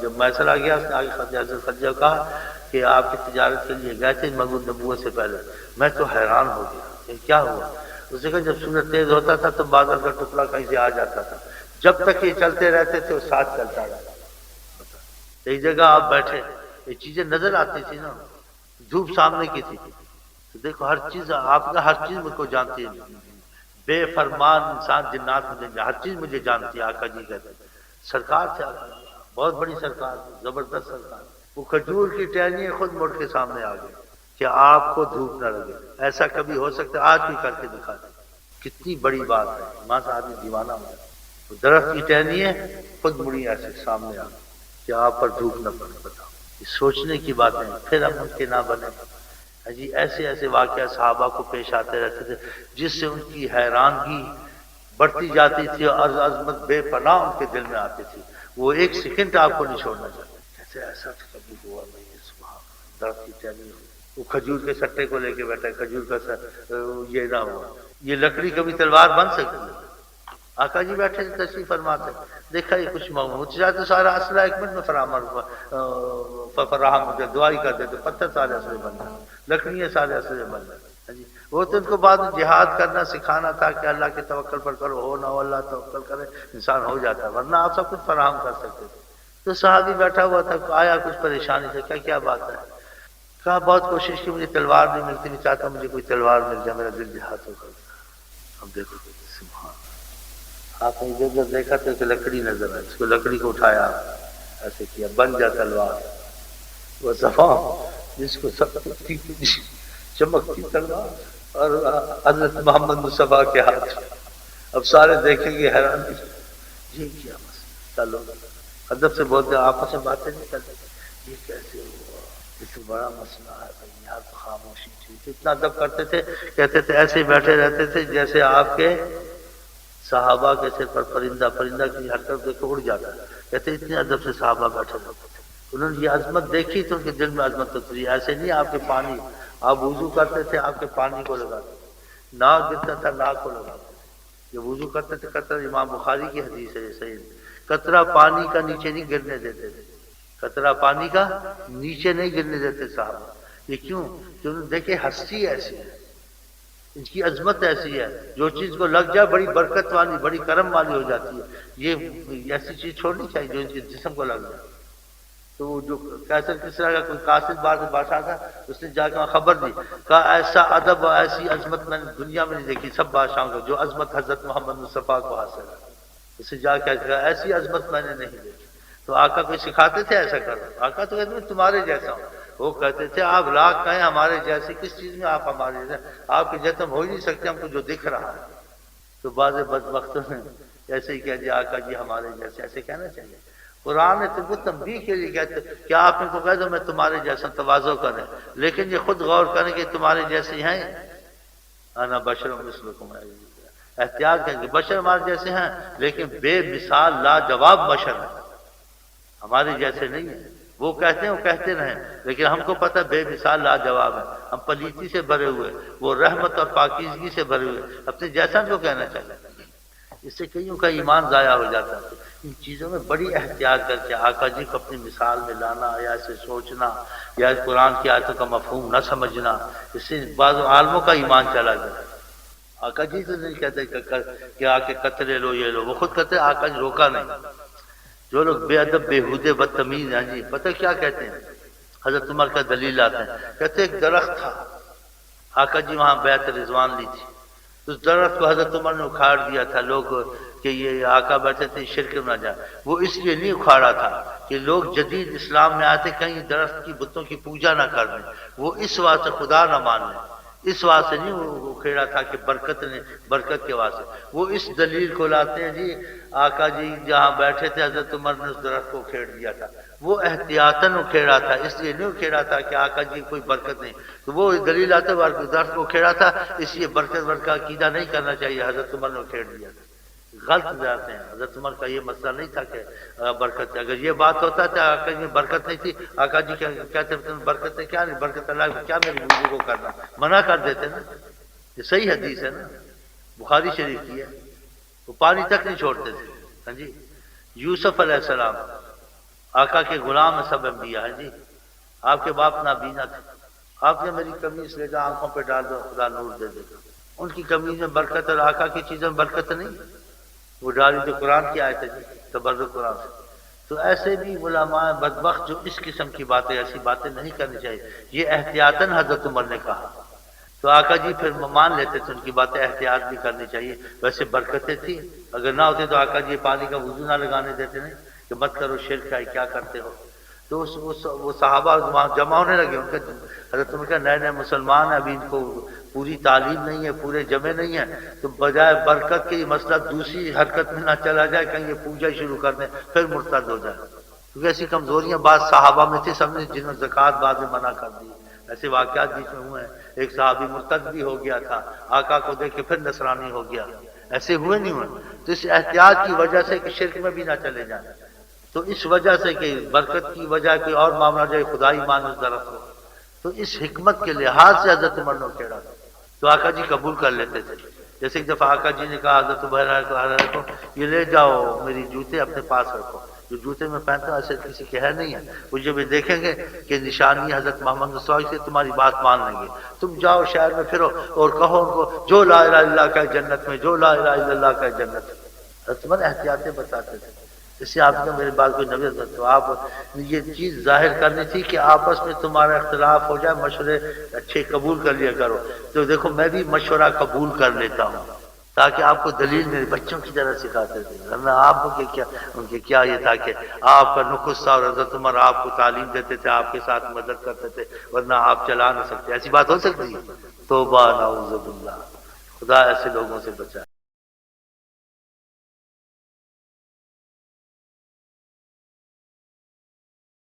[SPEAKER 2] جب میسر آ گیا اس نے آگے حضرت خدیجہ کو کہا کہ آپ کی تجارت کے لیے گئے تھے مغرب نبوت سے پہلے، میں تو حیران ہو گیا کہ کیا ہوا؟ اس نے کہا جب سورج تیز ہوتا تھا تو بادل کا ٹکڑا کہیں سے آ جاتا تھا، جب تک یہ چلتے رہتے تھے وہ ساتھ چلتا رہتا، ایک جگہ آپ بیٹھے یہ چیزیں نظر آتی تھی نا، دھوپ سامنے کی تھی، تو دیکھو ہر چیز آپ کا، ہر چیز مجھ کو جانتی ہے، بے فرمان انسان جنات میں ہر چیز مجھے جانتی ہے، آقا جی کہتے ہیں سرکار تھے، بہت بڑی سرکار، زبردست سرکار، وہ کھجور کی ٹہنیاں خود مڑ کے سامنے آ گئی کہ آپ کو دھوپ نہ لگے، ایسا کبھی ہو سکتا ہے؟ آج بھی کر کے دکھا دیں، کتنی بڑی بات ہے، ماں سے آدمی دیوانہ ہو جائے، وہ درخت کی ٹہنیاں خود مڑی ایسے سامنے آ گئی کہ آپ پر دھوپ نہ پڑے، بتاؤ، یہ سوچنے کی باتیں، پھر ہم ان کے نہ بنے جی۔ ایسے ایسے واقعہ صحابہ کو پیش آتے رہتے تھے جس سے ان کی حیرانگی بڑھتی جاتی تھی اور عظمت بے پناہ ان کے دل میں آتی تھی، وہ ایک سیکنڈ آپ کو نہیں چھوڑنا چاہتے، کیسے ایسا کبھی ہوا نہیں ہے، سبحان، درخت کی ٹہنی، وہ کھجور کے سٹے کو لے کے بیٹھا ہے، کھجور کا یہ نہ ہوا، یہ لکڑی کبھی تلوار بن سکتی ہے؟ آقا جی بیٹھے تھے تشریف فرماتے، دیکھا یہ کچھ مچ جائے تو سارا اسلحہ ایک منٹ میں فراہم ہو جائے، دعائی کر دیتے، پتھر سارے اسلحے بن جائے، لکڑیاں سارے اسلحے بن جائے جی۔ وہ تو ان کو بعد میں جہاد کرنا سکھانا تھا کہ اللہ کے توکل پر کرو، ہو نہ ہو اللہ توکل کرے انسان ہو جاتا، ورنہ آپ سب کچھ فراہم کر سکتے تھے۔ تو صحابی بیٹھا ہوا تھا، آیا کچھ پریشانی سے، کیا بات ہے؟ کہا بہت کوشش کی، مجھے تلوار نہیں ملتی، میں چاہتا ہوں مجھے کوئی تلوار مل جائے، میرا دل جہاد ہو کر۔ اب دیکھو سبحان، آپ نے ادھر دیکھا تو ایک لکڑی نظر آئی، اس کو لکڑی کو اٹھایا، ایسے کیا، بن جا تلوار، وہ صفا جس کو سب چمکتی تلوار اور حضرت محمد مصطفیٰ کے ہاتھ۔ اب سارے دیکھیں گے حیران، یہ کیا مسئلہ، چلو ادب سے بولتے آپس میں باتیں نہیں کرتے، یہ کیسے ہوا، اس سے بڑا مسئلہ ہے بھائی، یہاں تو خاموشی تھی۔ اتنا ادب کرتے تھے، کہتے تھے ایسے بیٹھے رہتے تھے جیسے آپ کے صحابہ کے سر پر پرندہ کی حرکت دیکھو اڑ جاتا ہے، کہتے اتنے ادب سے صحابہ بیٹھے رہتے تھے۔ انہوں نے یہ عظمت دیکھی تو ان کے دل میں عظمت اتری۔ ایسے نہیں آپ کے پانی، آپ وضو کرتے تھے آپ کے پانی کو لگاتے تھے، ناک گرتا تھا ناک کو لگاتے تھے، جب وضو کرتے تھے قطرہ، امام بخاری کی حدیث ہے یہ صحیح، قطرہ پانی کا نیچے نہیں گرنے دیتے تھے، قطرہ پانی کا نیچے نہیں گرنے دیتے صحابہ۔ یہ کیوں؟ کہ انہوں نے دیکھے ہستی ایسی ہے، ان کی عظمت ایسی ہے، جو چیز کو لگ جائے بڑی برکت والی، بڑی کرم والی ہو جاتی ہے، یہ ایسی چیز چھوڑنی چاہیے جو ان کے جسم کو لگ جائے۔ تو جو کیسر کسرا کا کوئی قاصد بادشاہ تھا، اس نے جا کے وہاں خبر دی، کہا ایسا ادب اور ایسی عظمت میں نے دنیا میں نہیں دیکھی سب بادشاہوں کو، جو عظمت حضرت محمد مصطفیٰ کو حاصل ہے۔ اسے جا کے کہا ایسی عظمت میں نے نہیں دیکھی۔ تو آقا کوئی سکھاتے تھے ایسا کرو؟ آقا تو کہتے ہیں تمہارے جیسا ہوں، وہ کہتے تھے آپ لاکھ کہیں ہمارے جیسے، کس چیز میں آپ ہمارے جیسے، آپ کے جیسے ہم ہو ہی نہیں سکتے، ہم کو جو دکھ رہا ہے۔ تو بعض بدبختوں نے ایسے ہی کہہ دیا آقا جی ہمارے جیسے، ایسے کہنا چاہیے۔ قرآن نے تم کو تنبیہ کے لیے کہتے کیا آپ ان کو کہہ دو میں تمہارے جیسا، تواضع کریں، لیکن یہ خود غور کریں کہ تمہارے جیسے ہیں، انا بشر مثلکم، احتیاط کریں کہ بشر ہمارے جیسے ہیں لیکن بے مثال لاجواب بشر ہیں، ہمارے جیسے نہیں ہیں۔ وہ کہتے ہیں وہ کہتے رہیں، لیکن ہم کو پتہ بے مثال لاجواب ہے، ہم پلیتی سے بھرے ہوئے، وہ رحمت اور پاکیزگی سے بھرے ہوئے، اپنے جیسا جو کہنا چاہیے۔ اس سے کئیوں کا ایمان ضائع ہو جاتا ہے۔ ان چیزوں میں بڑی احتیاط کر کے آقا جی کو اپنی مثال میں لانا، یا اسے سوچنا، یا قرآن کی آیتوں کا مفہوم نہ سمجھنا، اس سے بعض عالموں کا ایمان چلا گیا۔ آقا جی تو نہیں کہتے کہ آ کے قطرے لو یہ لو، وہ خود کہتے آقا جی روکا نہیں۔ جو لوگ بے ادب بےہودے بدتمیز ہیں جی، پتہ کیا کہتے ہیں؟ حضرت عمر کا دلیل آتے ہیں، کہتے ایک درخت تھا، آقا جی وہاں بیعت رضوان لی تھی، اس درخت کو حضرت عمر نے اکھاڑ دیا تھا، لوگ کہ یہ آقا بیٹھے تھے شرک نہ جائے۔ وہ اس لیے نہیں اکھاڑا تھا کہ لوگ جدید اسلام میں آتے کہیں درخت کی بتوں کی پوجا نہ کر دیں، وہ اس واسطے خدا نہ مان لیں، اس واسطے نہیں وہ کھیڑا تھا کہ برکت کے واسطے۔ وہ اس دلیل کو لاتے ہیں جی آقا جی جہاں بیٹھے تھے حضرت عمر نے اس درخت کو کھیڑ دیا تھا، وہ احتیاطاً اکھیڑا تھا، اس لیے نہیں اکھیڑا تھا کہ آقا جی کوئی برکت نہیں، تو وہ دلیل آتے درخت کو کھیڑا تھا، اس لیے برکت کا عقیدہ نہیں کرنا چاہیے، حضرت عمر نے کھیڑ دیا تھا۔ غلط جاتے ہیں، حضرت عمر کا یہ مسئلہ نہیں تھا کہ برکت ہے، اگر یہ بات ہوتا تھا آقا جی برکت نہیں تھی، آقا جی کہتے برکت ہے کیا نہیں، برکت اللہ کو کیا میری بیوی کو کرنا، منع کر دیتے نا۔ یہ صحیح حدیث ہے نا، بخاری شریف کی ہے، وہ پانی تک نہیں چھوڑتے تھے۔ ہاں جی، یوسف علیہ السلام آقا کے غلام ہے، سب انبیاء ہیں جی، آپ کے باپ نابینا تھے، آپ نے میری قمیص لے جا آنکھوں پہ ڈال دو خدا نور دے دے گا، ان کی قمیص میں برکت اور آقا کی چیزوں میں برکت نہیں، وہ ڈالی تو قرآن کی آیت ہے جی، تبرک قرآن سے۔ تو ایسے بھی علماء بدبخت جو اس قسم کی باتیں، ایسی باتیں نہیں کرنی چاہیے، یہ احتیاطاً حضرت عمر نے کہا، تو آقا جی پھر مان لیتے تھے ان کی باتیں، احتیاط بھی کرنی چاہیے۔ ویسے برکتیں تھیں، اگر نہ ہوتے تو آقا جی پانی کا وضو نہ لگانے دیتے نہیں کہ مت کرو شرک ہے، کیا کرتے ہو۔ تو وہ صحابہ وہاں جمع ہونے لگے، ان کے حضرت عمر کا نئے نئے مسلمان ہیں، ابھی ان کو پوری تعلیم نہیں ہے، پورے جمع نہیں ہیں، تو بجائے برکت کے یہ مسئلہ دوسری حرکت میں نہ چلا جائے، کہیں یہ پوجا شروع کر دیں پھر مرتد ہو جائے، کیونکہ ایسی کمزوریاں بعض صحابہ میں تھی، سب نے جنہوں نے زکوٰۃ بعد میں منع کر دی، ایسے واقعات بیچ میں ہوئے ہیں۔ ایک صحابی مرتد بھی ہو گیا تھا، آقا کو دیکھ کے پھر نصرانی ہو گیا، ایسے ہوئے نہیں ہوئے۔ تو اس احتیاط کی وجہ سے کہ شرک میں بھی نہ چلے جائیں، تو اس وجہ سے کہ برکت کی وجہ کوئی اور معاملہ جائے خدائی مان اس درخت ہو، تو اس حکمت کے لحاظ سے حضرت عمر نے کھیڑا تھا، تو آقا جی قبول کر لیتے تھے۔ جیسے ایک دفعہ آقا جی نے کہا حضرت عبیرہ کو رکھو، یہ لے جاؤ میری جوتے اپنے پاس رکھو، جو جوتے میں پہنتا ہوں ایسے کسی کے ہے نہیں ہے، وہ جب دیکھیں گے کہ نشانی حضرت محمد صلی اللہ علیہ وسلم سے تمہاری بات مان لیں گے، تم جاؤ شہر میں پھرو اور کہو ان کو جو لا الہ الا اللہ کا جنت میں، جو لا الہ الا اللہ کا جنت میں۔ حضرت عمر احتیاطیں بتاتے تھے، اس سے آپ نے میری بات کوئی نبی حضرت تو آپ یہ چیز ظاہر کرنی تھی کہ آپس میں تمہارا اختلاف ہو جائے، مشورے اچھے قبول کر لیا کرو، تو دیکھو میں بھی مشورہ قبول کر لیتا ہوں، تاکہ آپ کو دلیل میرے بچوں کی طرح سکھاتے تھے، ورنہ آپ کو کیا ان کے کیا یہ تھا کہ آپ کا نخست تھا اور حضرت عمر آپ کو تعلیم دیتے تھے، آپ کے ساتھ مدد کرتے تھے، ورنہ آپ چلا نہ سکتے، ایسی بات ہو سکتی ہے؟ توبہ نعوذ باللہ، خدا ایسے لوگوں سے بچائے۔